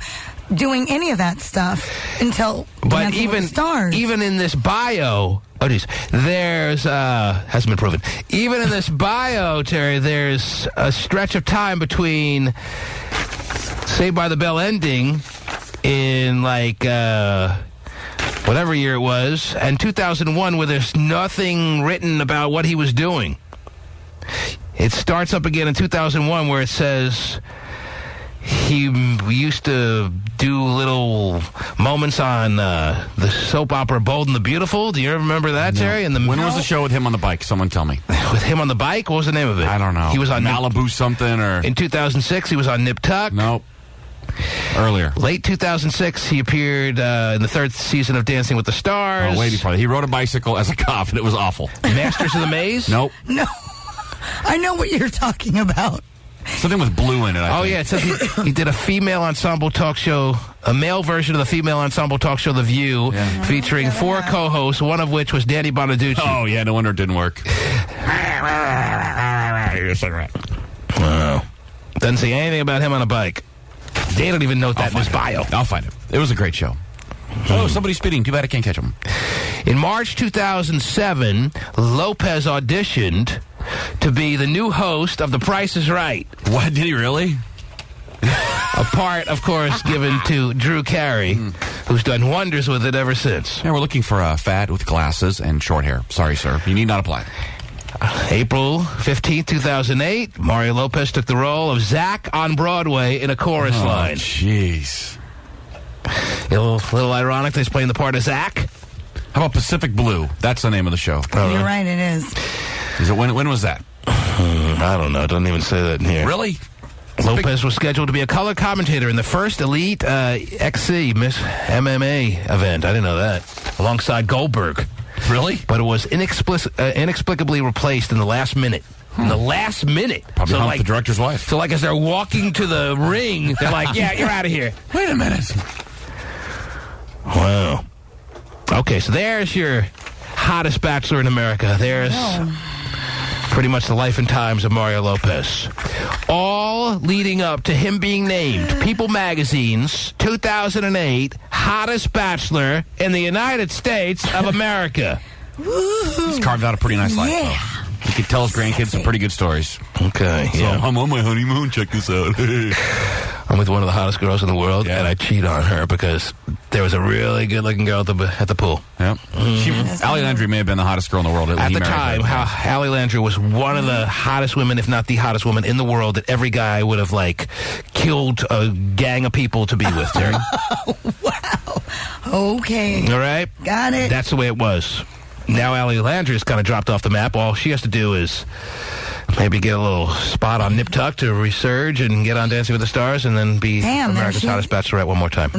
doing any of that stuff until Dancing with the Stars. Even in this bio, there's hasn't been proven. Even in this bio, Terry, there's a stretch of time between Saved by the Bell ending in whatever year it was, and 2001, where there's nothing written about what he was doing. It starts up again in 2001, where it says he used to do little moments on the soap opera Bold and the Beautiful. Do you remember that, Terry? When was the show with him on the bike? Someone tell me. With him on the bike? What was the name of it? I don't know. He was on Malibu something, or... In 2006, he was on Nip Tuck. Nope. Earlier. Late 2006, he appeared in the third season of Dancing with the Stars. Oh, way before that. He rode a bicycle as a cop, and it was awful. Masters of the Maze? Nope. No. I know what you're talking about. Something with blue in it, I think. Yeah, it says he did a female ensemble talk show, a male version of the female ensemble talk show The View, featuring 4 co-hosts, one of which was Danny Bonaducci. Oh, yeah, no wonder it didn't work. Wow. Doesn't say anything about him on a bike. They don't even note that in his bio. I'll find it. It was a great show. Oh, somebody's speeding. Too bad I can't catch him. In March 2007, Lopez auditioned to be the new host of The Price is Right. What? Did he really? A part, of course, given to Drew Carey, who's done wonders with it ever since. Yeah, we're looking for a fat with glasses and short hair. Sorry, sir. You need not apply. April 15, 2008, Mario Lopez took the role of Zach on Broadway in a chorus line. Jeez. A little ironic that he's playing the part of Zach. How about Pacific Blue? That's the name of the show. You're right, it is. Is it when was that? I I don't know. It doesn't even say that in here. Really? Lopez was scheduled to be a color commentator in the first Elite XC Miss MMA event. I didn't know that. Alongside Goldberg. Really? But it was inexplicably replaced in the last minute. In the last minute. Probably humped the director's wife. So, as they're walking to the ring, they're like, yeah, you're out of here. Wait a minute. Wow. Okay, so there's your hottest bachelor in America. There's pretty much the life and times of Mario Lopez. All leading up to him being named People Magazine's 2008 hottest bachelor in the United States of America. He's carved out a pretty nice life, though. He could tell his grandkids some pretty good stories. Okay, yeah. So I'm on my honeymoon. Check this out. I'm with one of the hottest girls in the world, and I cheat on her because there was a really good-looking girl at the pool. Yep. Allie Landry may have been the hottest girl in the world. At the time, Allie Landry was one of the hottest women, if not the hottest woman in the world, that every guy would have, killed a gang of people to be with, Terry. Wow. Okay. All right? Got it. That's the way it was. Now Allie Landry has kind of dropped off the map. All she has to do is maybe get a little spot on Nip Tuck to resurge and get on Dancing with the Stars and then be America's Hottest Bachelorette one more time.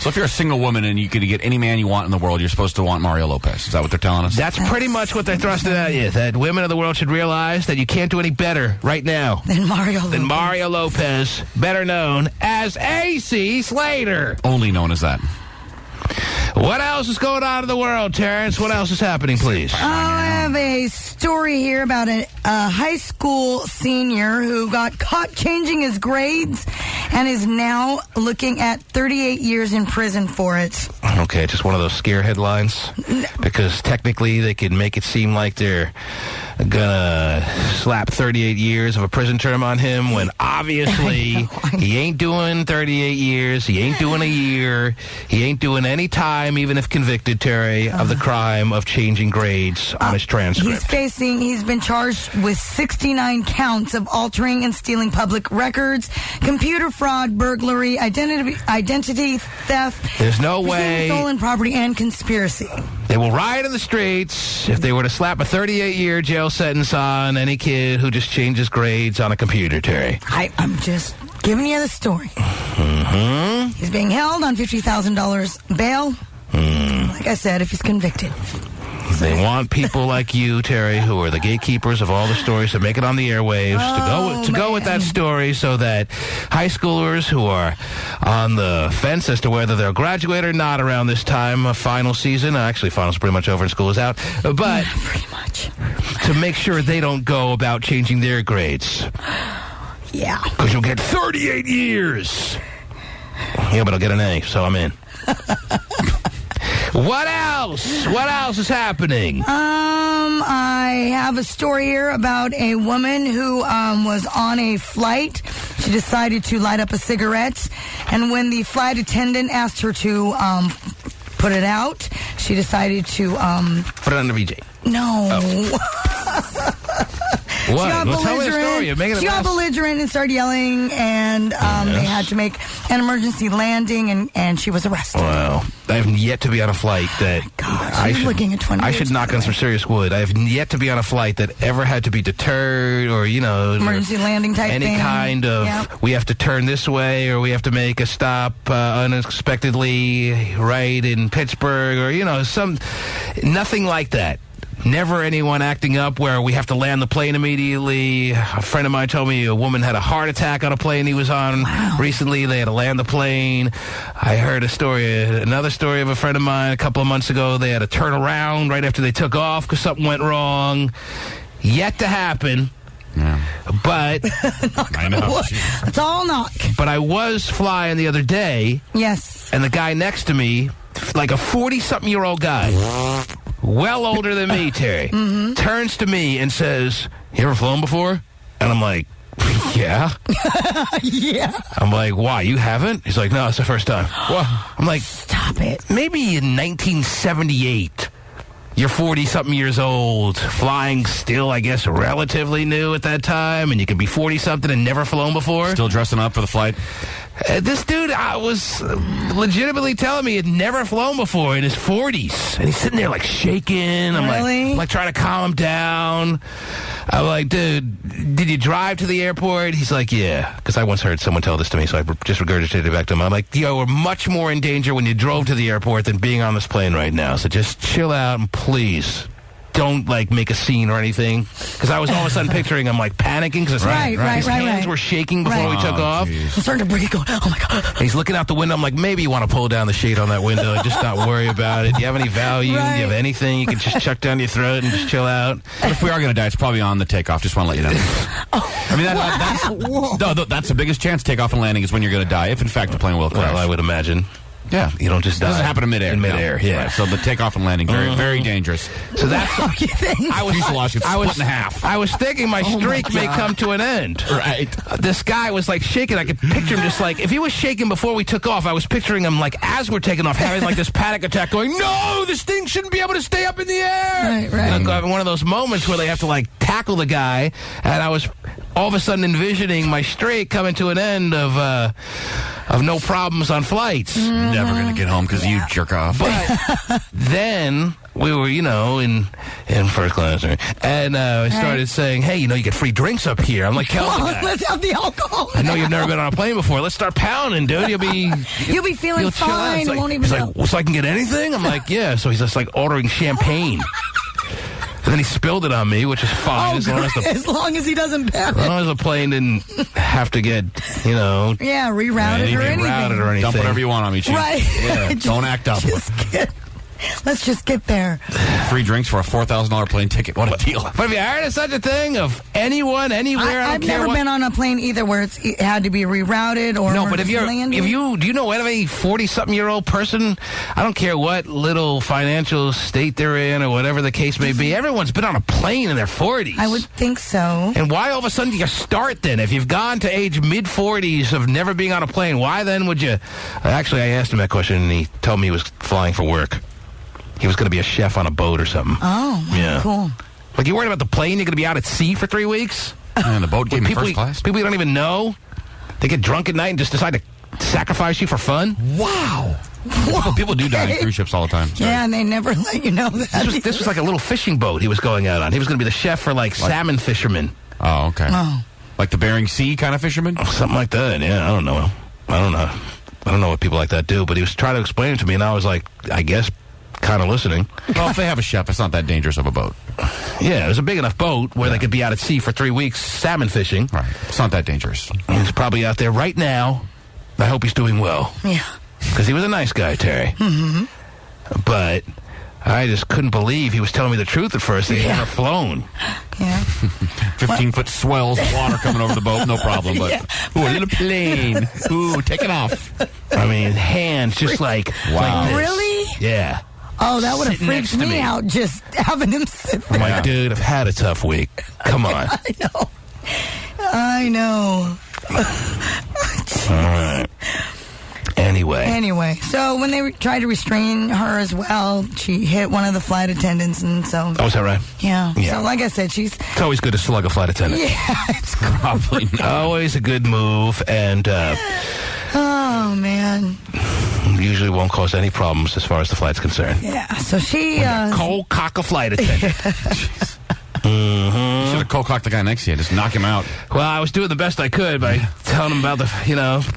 So if you're a single woman and you could get any man you want in the world, you're supposed to want Mario Lopez. Is that what they're telling us? That's pretty much what they're thrusting at you. That women of the world should realize that you can't do any better right now than Mario Lopez, better known as AC Slater. Only known as that. What else is going on in the world, Terrence? What else is happening, please? I have a story here about a high school senior who got caught changing his grades and is now looking at 38 years in prison for it. Okay, just one of those scare headlines? Because technically they could make it seem like they're gonna slap 38 years of a prison term on him when obviously he ain't doing 38 years, he ain't doing a year, he ain't doing any time, even if convicted, Terry, of the crime of changing grades on his transcript. He's been charged with 69 counts of altering and stealing public records, computer fraud, burglary, identity theft, there's no way, stolen property, and conspiracy. They will riot in the streets if they were to slap a 38-year jail sentence on any kid who just changes grades on a computer, Terry. I'm just giving you the story. Mm-hmm. He's being held on $50,000 bail. Like I said, if he's convicted. They want people like you, Terry, who are the gatekeepers of all the stories that make it on the airwaves, to go with that story so that high schoolers who are on the fence as to whether they'll graduate or not around this time of final season, actually finals pretty much over and school is out, but pretty much, to make sure they don't go about changing their grades. Yeah. Because you'll get 38 years. Yeah, but I'll get an A, so I'm in. What else? What else is happening? I have a story here about a woman who was on a flight. She decided to light up a cigarette, and when the flight attendant asked her to put it out, she decided to put it on the VJ. No. Oh. What? Well, tell me the story. You're making it she got belligerent and started yelling, and they had to make an emergency landing, and she was arrested. Wow. I have yet to be on a flight that I should knock on some serious wood. I have yet to be on a flight that ever had to be deterred or, emergency landing type any thing. Kind of, we have to turn this way or we have to make a stop unexpectedly right in Pittsburgh or, nothing like that. Never anyone acting up where we have to land the plane immediately. A friend of mine told me a woman had a heart attack on a plane he was on recently. They had to land the plane. I heard another story of a friend of mine a couple of months ago. They had to turn around right after they took off because something went wrong. Yet to happen. Yeah. But I know. It's all knock. But I was flying the other day. Yes. And the guy next to me, like a 40-something-year-old guy, well older than me, Terry, turns to me and says, "You ever flown before?" And I'm like, "Yeah." Yeah. I'm like, "Why, you haven't?" He's like, "No, it's the first time." Well, I'm like, "Stop it." Maybe in 1978. you're 40-something years old, flying still, I guess, relatively new at that time, and you could be 40-something and never flown before. Still dressing up for the flight? This dude was legitimately telling me he'd never flown before in his 40s. And he's sitting there, like, shaking. I'm like trying to calm him down. I'm like, dude, did you drive to the airport? He's like, yeah. Because I once heard someone tell this to me, so I just regurgitated it back to him. I'm like, we're much more in danger when you drove to the airport than being on this plane right now. So just chill out and please don't, like, make a scene or anything. Because I was all of a sudden picturing him, like, panicking because his hands were shaking before we took off. I'm starting to breathe, going, oh, my God. And he's looking out the window. I'm like, maybe you want to pull down the shade on that window and just not worry about it. Do you have any value? Do you have anything you can just chuck down your throat and just chill out? But if we are going to die, it's probably on the takeoff. Just want to let you know. I mean, that's the biggest chance, takeoff and landing, is when you're going to die, if, in fact, the plane will crash. Well, I would imagine. Yeah. You don't just die. It doesn't happen in midair. In midair, yeah. Right. So the takeoff and landing, very, very dangerous. So that's what you think. Fuselage gets split in half. I was thinking my streak may come to an end. Right. This guy was, like, shaking. I could picture him just, like, if he was shaking before we took off, I was picturing him, like, as we're taking off, having, like, this panic attack going, no, this thing shouldn't be able to stay up in the air. Right. And having one of those moments where they have to, like, tackle the guy, and I was all of a sudden envisioning my streak coming to an end of no problems on flights. Never going to get home because you jerk off. But then we were, in first class, and I started saying, hey, you get free drinks up here. I'm like, come on, let's have the alcohol. I know you've never been on a plane before. Let's start pounding, dude. You'll be feeling fine. Like, won't even know. So I can get anything? I'm like, yeah. So he's just like ordering champagne. And then he spilled it on me, which is fine as long as he doesn't ban it. As long as the plane didn't have to get, rerouted or anything. Dump whatever you want on me, Chief. Right. Yeah, don't act up. Let's just get there. Free drinks for a $4,000 plane ticket. What a deal. But have you heard of such a thing of anyone, anywhere? I've never been on a plane either where it had to be rerouted or no, but do you know any 40-something-year-old person? I don't care what little financial state they're in or whatever the case may be. Everyone's been on a plane in their 40s. I would think so. And why all of a sudden do you start then? If you've gone to age mid-40s of never being on a plane, why then would you? Actually, I asked him that question, and he told me he was flying for work. He was going to be a chef on a boat or something. Oh, yeah. Cool. Like, you worried about the plane? You're going to be out at sea for 3 weeks? And the boat gave me first class. People you don't even know? They get drunk at night and just decide to sacrifice you for fun? Wow. People do die on cruise ships all the time. Sorry. Yeah, and they never let you know that. This was like a little fishing boat he was going out on. He was going to be the chef for, like salmon fishermen. Oh, okay. Oh. Like the Bering Sea kind of fishermen? Something like that, yeah. I don't know. I don't know what people like that do, but he was trying to explain it to me, and I was like, I guess, kind of listening. Well, if they have a chef, it's not that dangerous of a boat. Yeah, it was a big enough boat where they could be out at sea for 3 weeks salmon fishing. Right. It's not that dangerous. He's probably out there right now. I hope he's doing well. Yeah. Because he was a nice guy, Terry. Mm-hmm. But I just couldn't believe he was telling me the truth at first. He'd never flown. Yeah. 15-foot swells of water coming over the boat, no problem. But ooh, a little plane. Ooh, take it off. I mean, hands just like this. Really? Yeah. Oh, that would have freaked me out just having him sit there. I'm like, dude, I've had a tough week. Come on. I know. All right. Anyway, so when they tried to restrain her as well, she hit one of the flight attendants, and so... Oh, is that right? Yeah. So, like I said, she's... It's always good to slug a flight attendant. Yeah, it's probably not. Always a good move, and... oh, man. Usually won't cause any problems as far as the flight's concerned. Yeah, so she... cold cock a flight attendant. Mm-hmm. Should have cold-cocked the guy next to you. Just knock him out. Well, I was doing the best I could by telling him about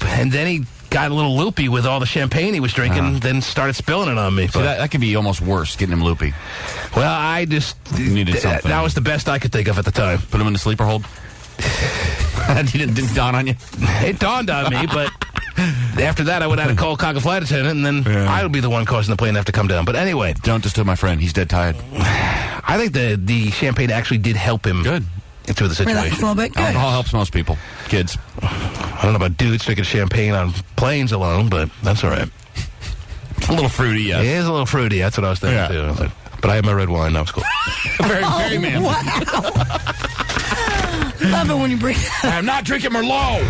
and then he got a little loopy with all the champagne he was drinking, then started spilling it on me. So that could be almost worse, getting him loopy. Well, I just... needed something. That was the best I could think of at the time. Put him in the sleeper hold? Didn't dawn on you? It dawned on me, but... After that, I would have had a cold cock a flight attendant, and then I would be the one causing the plane to have to come down. But anyway. Don't disturb my friend. He's dead tired. I think the champagne actually did help him. Good. Through the situation. Relax a little bit. Good. Alcohol helps most people. Kids. I don't know about dudes drinking champagne on planes alone, but that's all right. A little fruity, yes. It is a little fruity. That's what I was thinking, too. But I had my red wine. That was cool. very man. Wow. Love it when you bring that. I'm not drinking Merlot.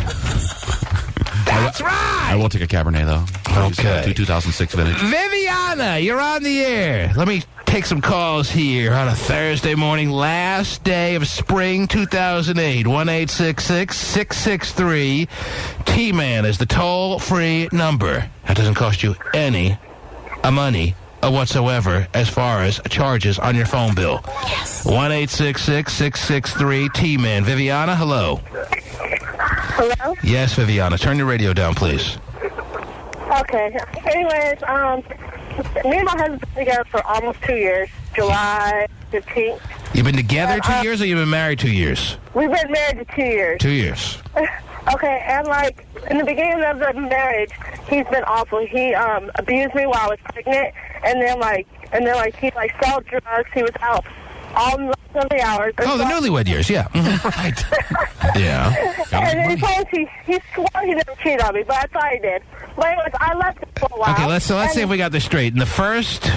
That's right. I will take a Cabernet, though. Okay. 2006 vintage. Viviana, you're on the air. Let me take some calls here on a Thursday morning, last day of spring 2008. 1-866-663-T-Man is the toll-free number. That doesn't cost you any money whatsoever as far as charges on your phone bill. Yes. 1-866-663-T-Man. Viviana, hello. Hello? Yes, Viviana. Turn your radio down, please. Okay. Anyways, me and my husband been together for almost 2 years. July 15th. You've been together 2 years, or you've been married 2 years? We've been married for 2 years. 2 years. Okay, and like in the beginning of the marriage, he's been awful. He abused me while I was pregnant, and then he sold drugs. He was out all of the hours. Oh, the newlywed years, yeah. Right. Yeah. And then he swore he didn't cheat on me, but I thought he did. But anyways, I left him for a while. Okay, let's see if we got this straight. In the first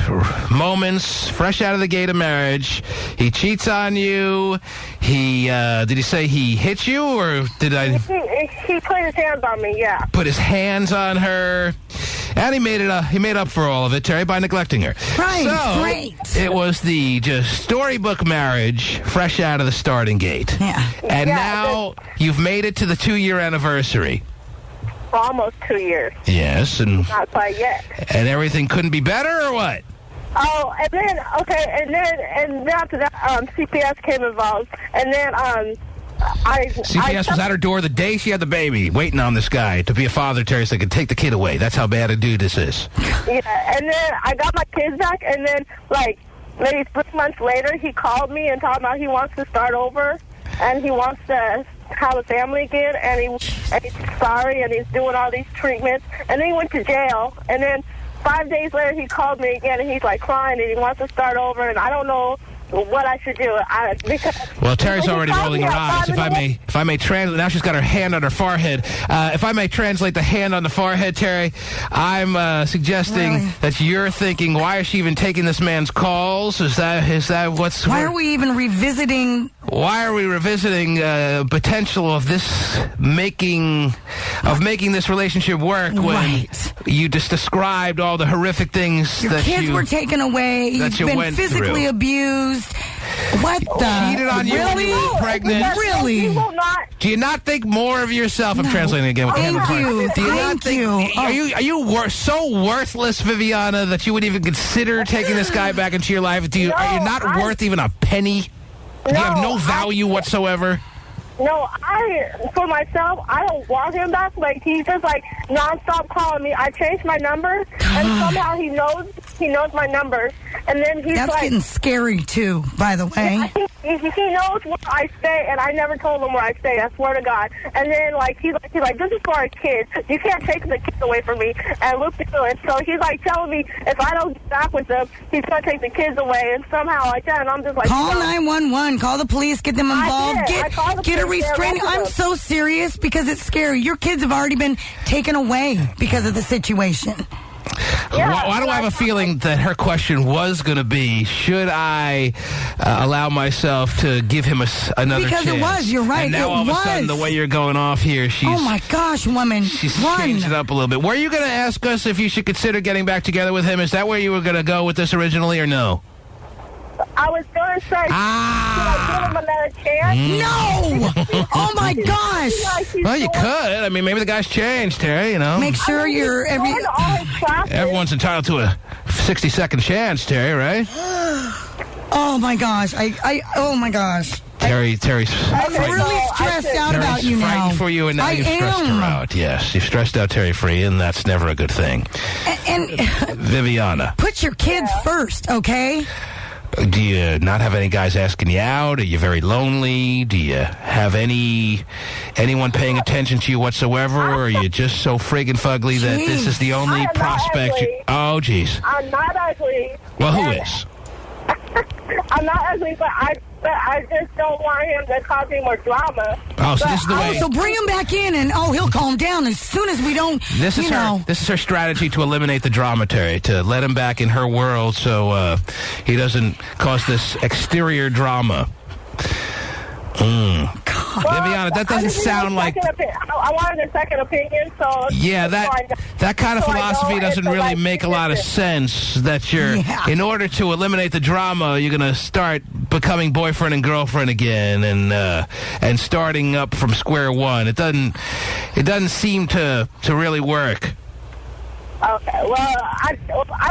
moments, fresh out of the gate of marriage, he cheats on you. He did he say he hit you, or did I? He put his hands on me, yeah. Put his hands on her, and he made up for all of it, Terry, by neglecting her. Right, so, great. It was the just storybook marriage, fresh out of the starting gate. Yeah. And now you've made it to the 2-year anniversary. Almost 2 years. Yes, and Not quite yet. And everything couldn't be better, or what? Oh, and then after that, CPS came involved, and then CPS was at her door the day she had the baby, waiting on this guy to be a father, Terry, so they could take the kid away. That's how bad a dude this is. Yeah, and then I got my kids back, and then maybe 3 months later, he called me and told me he wants to start over, and he wants to have a family again, and he's sorry, and he's doing all these treatments, and then he went to jail, and then 5 days later he called me again, and he's crying, and he wants to start over, and I don't know what I should do. Well, Terry's already rolling her eyes. If I may translate, now she's got her hand on her forehead. If I may translate the hand on the forehead, Terry, I'm suggesting that you're thinking, why is she even taking this man's calls? Is that what's? Why are we even revisiting? Why are we revisiting potential of this making this relationship work when you just described all the horrific things Your kids were taken away. You've been physically abused. What the? Cheated on you when you were pregnant. Really? Do you not think more of yourself? I'm translating again with the hand. Thank you. Do you not think? Are you so worthless, Viviana, that you would even consider taking this guy back into your life? Are you not worth even a penny? Do you have no value whatsoever? No, for myself, I don't want him back. He's just nonstop calling me. I changed my number, and somehow he knows my number. And then he's That's getting scary too, by the way. He knows where I stay, and I never told him where I stay. I swear to God. And then he's like, this is for our kids. You can't take the kids away from me. And look into it. So he's telling me if I don't get back with them, he's gonna take the kids away. And somehow like that, and I'm just call 911, call the police, get them involved, get a restraining. I'm so serious because it's scary. Your kids have already been taken away because of the situation. Why do I have a feeling that her question was going to be, should I allow myself to give him another chance? Because it was, you're right. And now all of a sudden, the way you're going off here, oh my gosh, woman, she's changed it up a little bit. Were you going to ask us if you should consider getting back together with him? Is that where you were going to go with this originally, or no? I was going to say, should I give him another chance? No! Oh, my gosh! Well, you could. I mean, maybe the guy's changed, Terry, you know. Make sure everyone's entitled to a 60-second chance, Terry, right? Oh, my gosh. Oh, my gosh. Terry's I'm really stressed out about you now. Frightened for you, and now you've stressed her out. Yes, you've stressed out Terry Free, and that's never a good thing. And Viviana. Put your kids first, okay? Do you not have any guys asking you out? Are you very lonely? Do you have anyone paying attention to you whatsoever? Or are you just so friggin' fugly that this is the only prospect? Oh, jeez. I'm not ugly. Well, who is? I'm not ugly, but I just don't want him to cause any more drama. Oh, so this is the way. So bring him back in, and he'll calm down as soon as we don't. This is her strategy to eliminate the drama, Terry. To let him back in her world, so he doesn't cause this exterior drama. Viviana, that doesn't sound like... I wanted a second opinion, so... Yeah, that kind of philosophy doesn't really make a lot of sense, that you're, in order to eliminate the drama, you're going to start becoming boyfriend and girlfriend again and starting up from square one. It doesn't seem to really work. Okay, well, I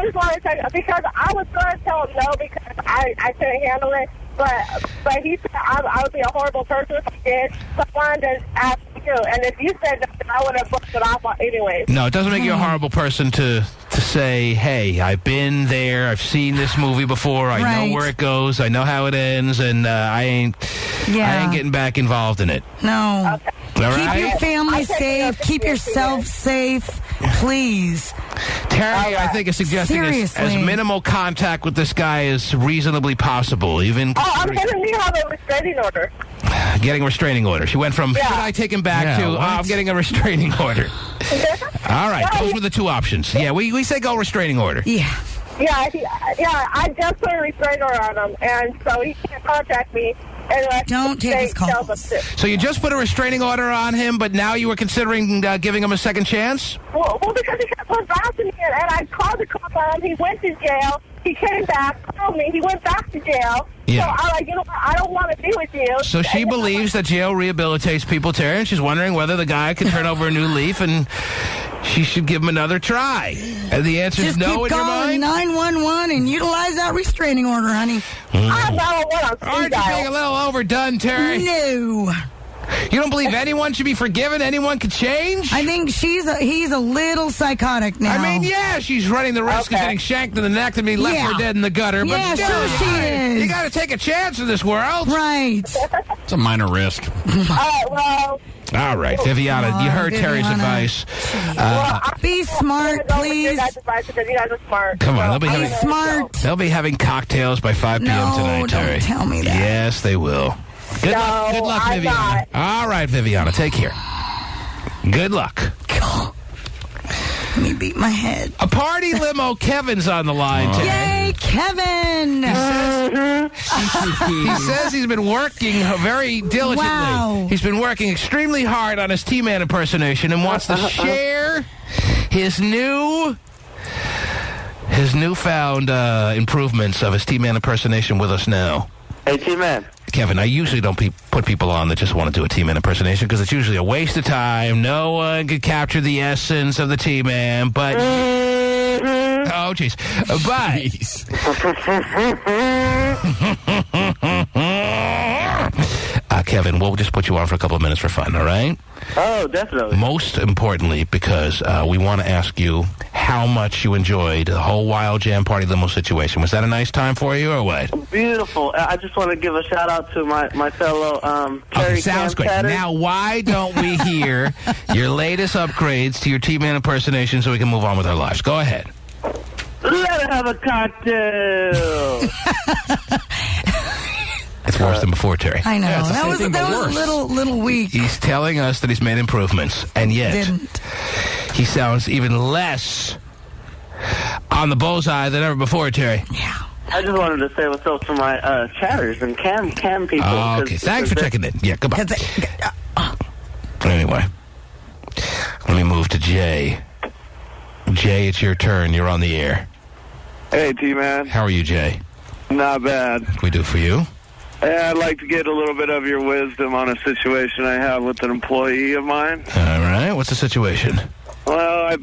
just wanted to tell you, because I was going to tell him no because I couldn't handle it, but he said I would be a horrible person if I did, so I wanted to ask you, and if you said no, then I would have booked it off anyways. No, it doesn't make you a horrible person to say, hey, I've been there, I've seen this movie before, I know where it goes, I know how it ends, and I ain't getting back involved in it. No. Okay. Keep your family safe. Keep yourself safe, please. Terry, I think is suggesting as minimal contact with this guy as reasonably possible. Even I'm going to need have a restraining order. Getting a restraining order. She went from, should I take him back to, I'm getting a restraining order. All right, those were the two options. Yeah, we say go restraining order. Yeah. Yeah, I just put a restraining order on him, and so he can't contact me. Don't take his calls. So you just put a restraining order on him, but now you were considering giving him a second chance? Well, because he kept on bouncing me, and I called the cop on him. He went to jail. He came back, called me. He went back to jail. Yeah. So I'm like, you know what? I don't want to be with you. So she believes that jail rehabilitates people, Terry, and she's wondering whether the guy can turn over a new leaf and she should give him another try. And the answer is no in your mind? Just keep calling 911 and utilize that restraining order, honey. I'm not on Aren't you being a little overdone, Terry? No. You don't believe anyone should be forgiven? Anyone could change? I think he's a little psychotic now. I mean, yeah, she's running the risk of getting shanked in the neck and be left for dead in the gutter. But yeah, sure she is. You got to take a chance in this world. Right. It's a minor risk. All right, well... All right, Viviana, you heard Terry's advice. Be smart, please. You guys are smart. Come on, they'll be having cocktails by 5 p.m. tonight, Terry. Don't tell me that. Yes, they will. Good luck, Viviana. All right, Viviana, take care. Good luck. Let me beat my head. A party limo Kevin's on the line today. Yay, Kevin! He says he's been working very diligently. Wow. He's been working extremely hard on his T-Man impersonation and wants to share his newfound improvements of his T-Man impersonation with us now. Hey, T-Man. Kevin, I usually don't put people on that just want to do a T-Man impersonation because it's usually a waste of time. No one could capture the essence of the T-Man, but... Oh, jeez. But... Kevin, we'll just put you on for a couple of minutes for fun, all right? Oh, definitely. Most importantly, because we want to ask you how much you enjoyed the whole Wild Jam Party limo situation. Was that a nice time for you or what? Beautiful. I just want to give a shout-out to my fellow Terry. Sounds great. Now, why don't we hear your latest upgrades to your T-Man impersonation so we can move on with our lives? Go ahead. Let her have a cocktail. It's worse than before, Terry. I know. That was a little weak. He's telling us that he's made improvements, and yet he sounds even less on the bullseye than ever before, Terry. Yeah. I just wanted to say what's up to my chatters and cam people. Oh, okay. Thanks for checking in. Yeah, goodbye. Anyway, let me move to Jay. Jay, it's your turn. You're on the air. Hey, T-Man. How are you, Jay? Not bad. What can we do for you? Yeah, I'd like to get a little bit of your wisdom on a situation I have with an employee of mine. All right. What's the situation? Well, I've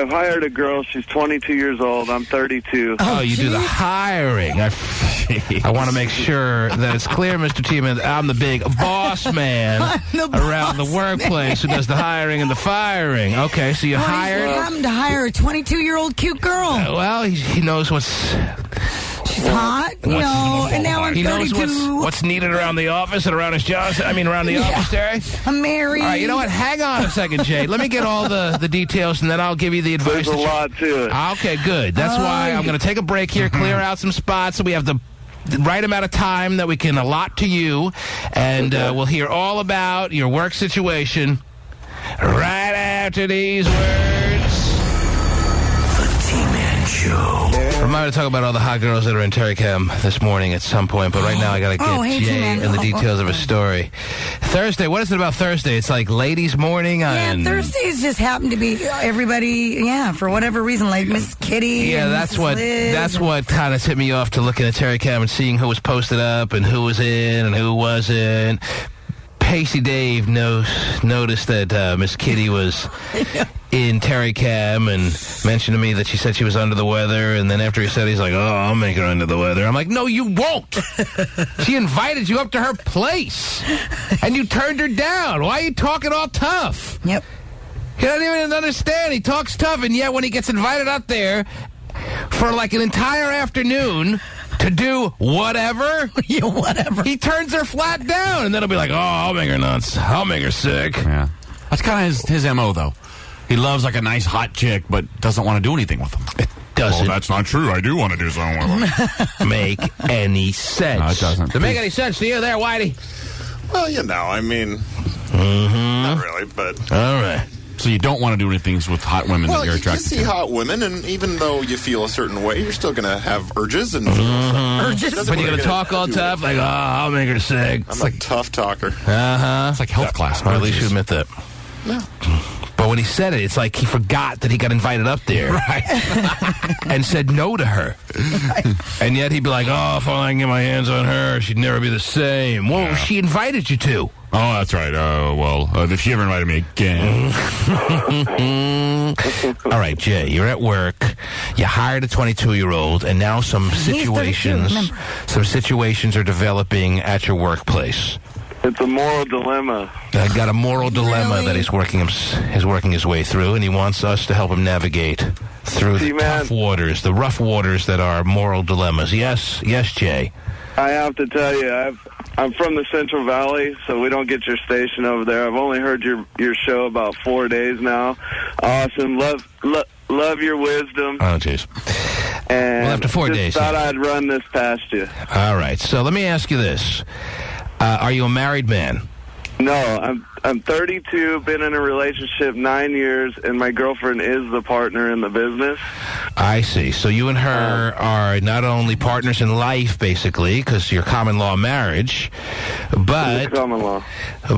hired a girl. She's 22 years old. I'm 32. Oh, you do the hiring. I want to make sure that it's clear, Mr. T-Man, I'm the big boss man around the workplace who does the hiring and the firing. Okay, so you hired... What happened to hire a 22-year-old cute girl? Well, he knows what's... She's hot, you know, and now I'm 32. He knows what's needed around the office and around his job. Around the office, Terry. I'm married. All right, you know what? Hang on a second, Jay. Let me get all the details, and then I'll give you the advice. There's a lot to it. Okay, good. That's why I'm going to take a break here, clear out some spots, so we have the right amount of time that we can allot to you, and we'll hear all about your work situation right after these words. The T-Man Show. Show. Remind me to talk about all the hot girls that are in Terry Cam this morning at some point, but right now I got to get Jay and the details of his story. Thursday, what is it about Thursday? It's like ladies' morning on... Yeah, Thursdays just happen to be everybody, for whatever reason, like Miss Kitty. Yeah, that's what kind of tipped me off to looking at Terry Cam and seeing who was posted up and who was in and who wasn't. Pacey Dave noticed that Miss Kitty was in Terry Cam and mentioned to me that she said she was under the weather, and then after he said, he's like, oh, I'll make her under the weather. I'm like, no, you won't. She invited you up to her place, and you turned her down. Why are you talking all tough? Yep. You don't even understand. He talks tough, and yet when he gets invited up there for like an entire afternoon to do whatever, whatever, he turns her flat down, and then he'll be like, oh, I'll make her nuts. I'll make her sick. Yeah. That's kind of his M.O., though. He loves like a nice hot chick, but doesn't want to do anything with them. It doesn't. Well, that's not true. I do want to do something with them. Make any sense. No, it doesn't. Does it make any sense to you there, Whitey? Well, I mean, not really, but... All right. So you don't want to do anything with hot women that you're attracted to? Well, you see hot women, and even though you feel a certain way, you're still going to have urges. And urges? But you're going to talk all tough, like, oh, I'll make her sick. I'm a tough talker. Uh-huh. It's like health class. Or at least you admit that. No. But when he said it, it's like he forgot that he got invited up there. Right. And said no to her. Right. And yet he'd be like, oh, if only I can get my hands on her, she'd never be the same. Well, she invited you to. Oh, that's right. If she ever invited me again. All right, Jay, you're at work. You hired a 22-year-old, and now some situations are developing at your workplace. It's a moral dilemma. I got a moral dilemma that he's working his way through, and he wants us to help him navigate through the tough waters, the rough waters that are moral dilemmas. Yes, Jay. I have to tell you, I'm from the Central Valley, so we don't get your station over there. I've only heard your show about 4 days now. Awesome. Love your wisdom. Oh, jeez. And well, after 4 days. Thought I'd run this past you. All right. So let me ask you this. Are you a married man? No, I'm 32, been in a relationship 9 years, and my girlfriend is the partner in the business. I see. So you and her are not only partners in life, basically, because you're common law marriage, but common law.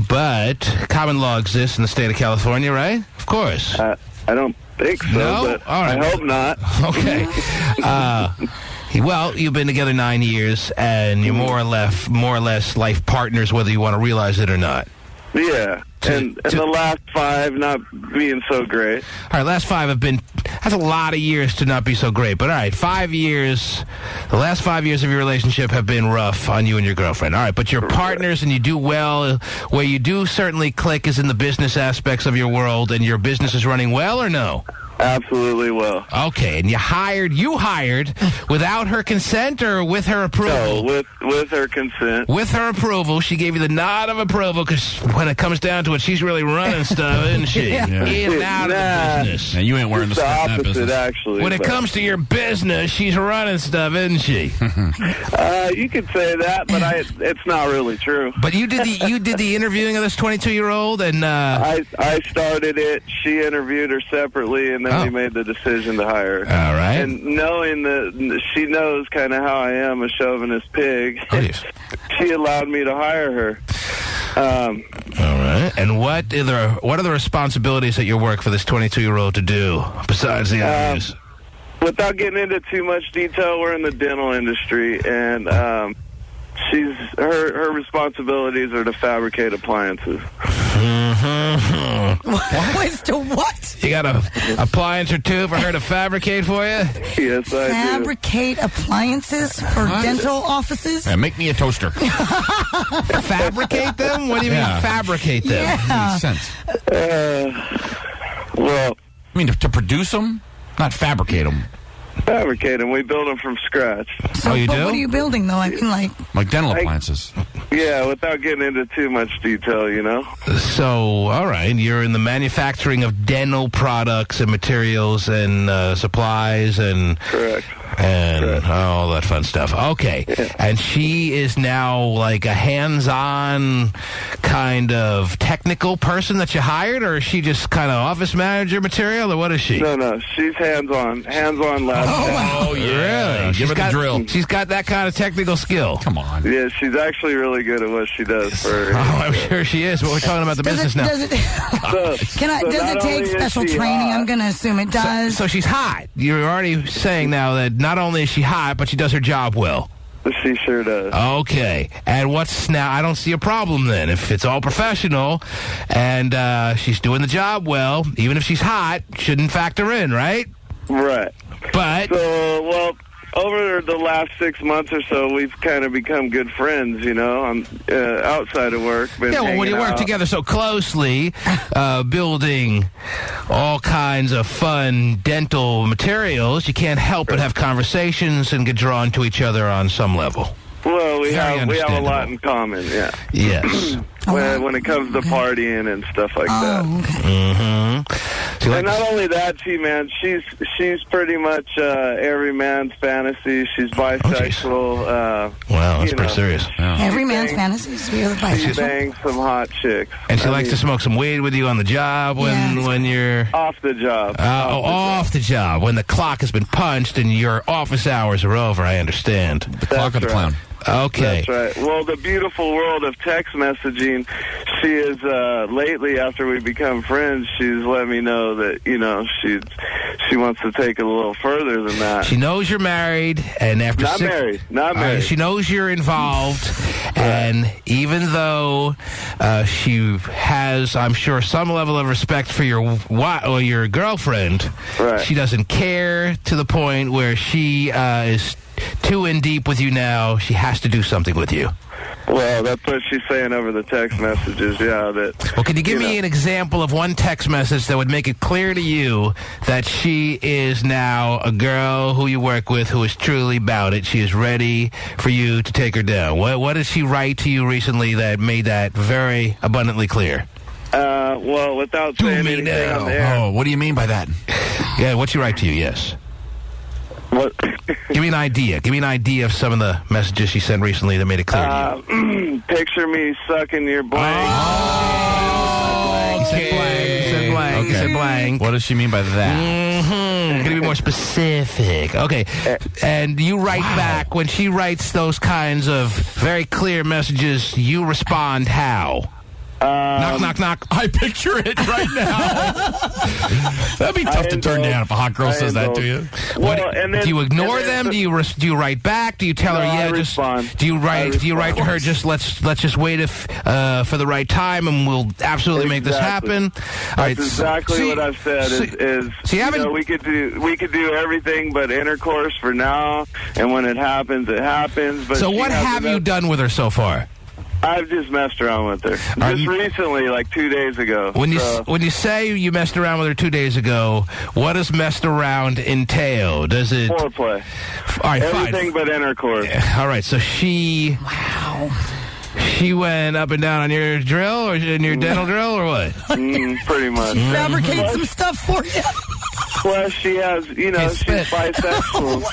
But common law exists in the state of California, right? Of course. I don't think so, but all right. I hope not. Okay. Well, you've been together 9 years, and you're more or less life partners, whether you want to realize it or not. Yeah, and the last 5 not being so great. All right, last 5 have been, that's a lot of years to not be so great. But all right, 5 years, the last 5 years of your relationship have been rough on you and your girlfriend. All right, but you're partners and you do well. Where you do certainly click is in the business aspects of your world, and your business is running well or no? Absolutely well. Okay, and you hired without her consent or with her approval? No, with her consent. With her approval. She gave you the nod of approval because when it comes down to it, she's really running stuff, isn't she? In and out of the business. And you ain't wearing the skirt in that business. Actually. When it comes to your business, she's running stuff, isn't she? You could say that, but it's not really true. But you did the interviewing of this 22-year-old, and I started it. She interviewed her separately, and then we made the decision to hire her. All right. And knowing that she knows kind of how I am, a chauvinist pig, she allowed me to hire her. All right. And what are the responsibilities at your work for this 22-year-old to do besides the interviews? Without getting into too much detail, we're in the dental industry, and her responsibilities are to fabricate appliances. As to what? You got an appliance or two for her to fabricate for you? Yes, I Fabricate appliances for dental offices? Yeah, make me a toaster. Fabricate them? What do you mean fabricate them? Yeah. Makes sense. Well, I mean, to produce them, not fabricate them. Fabricate them. We build them from scratch. So, you do? What are you building, though? I mean, like dental appliances. Yeah, without getting into too much detail, you know. So, all right, you're in the manufacturing of dental products and materials and supplies and... Correct. And all that fun stuff. Okay. Yeah. And she is now like a hands-on kind of technical person that you hired, or is she just kind of office manager material, or what is she? No, she's hands-on lab. Oh, yeah. Really? Give her the drill. She's got that kind of technical skill. Come on. Yeah, she's actually really good at what she does. I'm sure she is, but we're talking about the business now. Does it take special training? I'm going to assume it does. So she's hot. You're already saying now that not only is she hot, but she does her job well. She sure does. Okay. And now, I don't see a problem then. If it's all professional and she's doing the job well, even if she's hot, shouldn't factor in, right? Right. But... So, well... Over the last 6 months or so, we've kind of become good friends, you know, outside of work. Yeah, well, when you work together so closely, building all kinds of fun dental materials, you can't help but have conversations and get drawn to each other on some level. Well, we have a lot in common, yeah. Yes. when it comes to partying and stuff like that. Okay. Mm-hmm. And not only that, man, she's pretty much every man's fantasy. She's bisexual. Wow, that's pretty serious. Yeah. Every man's fantasy is really bisexual. She bangs some hot chicks. And she likes to smoke some weed with you on the job when you're... Off the job. Off the job. When the clock has been punched and your office hours are over, I understand. The clock of the clown. Okay. That's right. Well, the beautiful world of text messaging, she is, lately, after we become friends, she's let me know that, you know, she wants to take it a little further than that. She knows you're married, and after Not married. She knows you're involved, and even though she has, I'm sure, some level of respect for your girlfriend, she doesn't care to the point where she is too in deep with you now. She has to do something with you. Well, that's what she's saying over the text messages, yeah. Well, can you give me an example of one text message that would make it clear to you that she is now a girl who you work with who is truly about it? She is ready for you to take her down. What did she write to you recently that made that very abundantly clear? Well, without saying anything on the air. Oh, what do you mean by that? Yeah, what'd she write to you, yes? What? Give me an idea. Give me an idea of some of the messages she sent recently that made it clear to you. Picture me sucking your blank. He said blank. He said blank. What does she mean by that? Mm-hmm. Going to be more specific. Okay. And you write back. When she writes those kinds of very clear messages, you respond how? Knock, knock, knock. I picture it right now. That'd be tough to turn down if a hot girl says that to you. Well, do you ignore them? Do you write back? Do you tell her I respond. Do you write to her just let's just wait for the right time and we'll absolutely make this happen? That's exactly what I've said. We could do everything but intercourse for now, and when it happens, it happens. But so what have you done with her so far? I've just messed around with her. Just recently, like 2 days ago. When you say you messed around with her 2 days ago, what does messed around entail? Does it... Foreplay. All right, everything but intercourse. All right, so she... Wow. She went up and down on your drill or in your dental drill or what? Pretty much. Fabricate some stuff for you. Plus, she has, she's bisexual,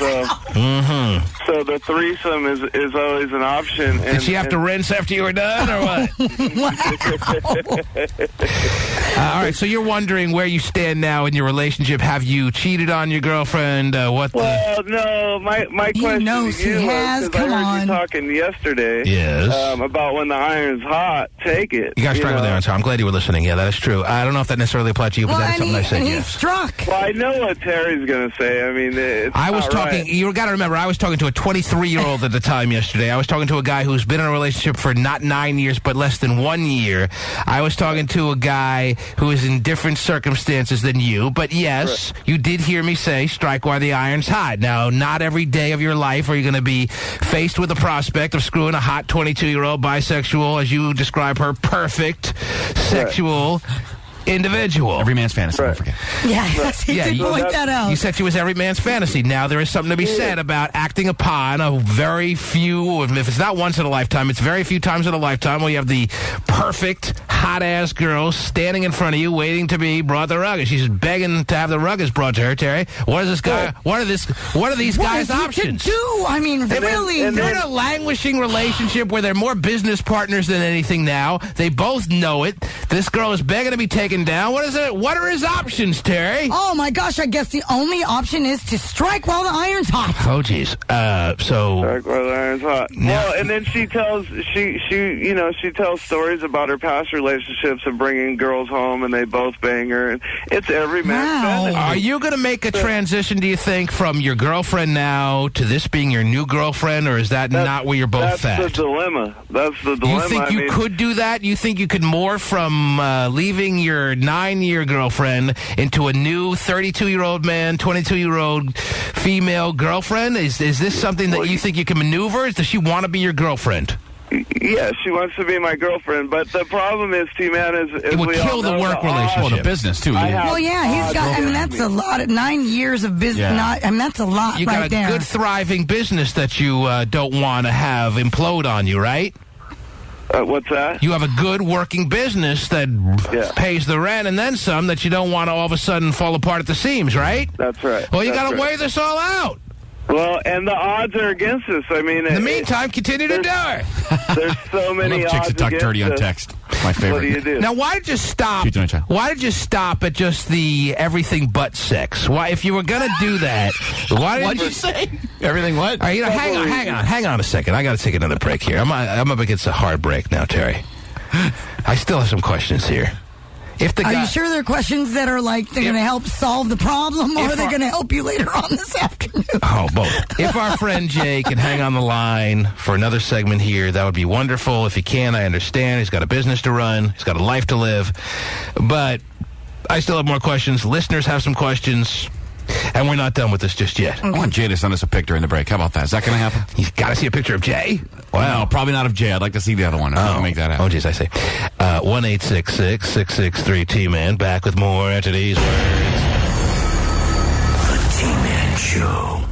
so the threesome is always an option. Did she have to rinse after you were done, or what? All right, so you're wondering where you stand now in your relationship. Have you cheated on your girlfriend? No. My question to you was, because I heard you talking yesterday about when the iron's hot, take it. You got to strike with the iron's hot. I'm glad you were listening. Yeah, that is true. I don't know if that necessarily applied to you, but that is something I said, yes. Struck. Well, I know what Tari's going to say. I mean, I was talking, right. You got to remember, I was talking to a 23-year-old at the time yesterday. I was talking to a guy who's been in a relationship for not 9 years, but less than 1 year. I was talking to a guy who is in different circumstances than you. But yes, you did hear me say strike while the iron's hot. Now, not every day of your life are you going to be faced with the prospect of screwing a hot 22-year-old bisexual, as you describe her, perfect, sexual individual. Every man's fantasy, don't forget. Yeah, he did point that out. You said she was every man's fantasy. Now there is something to be said about acting upon a very few, if it's not once in a lifetime, it's very few times in a lifetime where you have the perfect hot-ass girl standing in front of you waiting to be brought the ruggers. She's begging to have the ruggers brought to her, Terry. What is this guy? What are these guys' options? Do? I mean, really? They're in a languishing relationship where they're more business partners than anything now. They both know it. This girl is begging to be taken down. What is it? What are his options, Terry? Oh, my gosh. I guess the only option is to strike while the iron's hot. Oh, geez. Strike while the iron's hot. Well, and then she tells stories about her past relationships and bringing girls home, and they both bang her. And it's every man's fantasy. Are you going to make a transition, do you think, from your girlfriend now to this being your new girlfriend, or is that not where you're both at? That's the dilemma. That's the dilemma. You think you could do that? You think you could morph from leaving your 9-year girlfriend into a new 32-year-old man, 22-year-old female girlfriend? Is this something that you think you can maneuver? Does she want to be your girlfriend? Yeah, she wants to be my girlfriend, but the problem is, T-Man, it would kill the work relationship. Well, the business, too. Well, yeah, he's got, I mean, that's a lot. 9 years of business, that's a lot you right there. You got a good, thriving business that you don't want to have implode on you, right? What's that? You have a good working business that pays the rent and then some that you don't want to all of a sudden fall apart at the seams, right? That's right. Well, you got to weigh this all out. Well, and the odds are against us. I mean, in the meantime, continue to do it. There's so many odds. Chicks that talk dirty on text. My favorite. What do you do? Now, why did you stop? Why did you stop at just the everything but sex? Why, if you were going to do that, why did you say? Everything what? All right, hang on a second. I got to take another break here. I'm up against a hard break now, Terry. I still have some questions here. Are you sure there are questions that are like they're going to help solve the problem, or are they going to help you later on this afternoon? Oh, both. If our friend Jay can hang on the line for another segment here, that would be wonderful. If he can, I understand. He's got a business to run. He's got a life to live. But I still have more questions. Listeners have some questions. And we're not done with this just yet. I want Jay to send us a picture in the break. How about that? Is that going to happen? You got to see a picture of Jay? Well, no, probably not of Jay. I'd like to see the other one. I'll make that happen. Oh, geez, I see. 1-866-663-T-Man. Back with more after these words. The T-Man Show.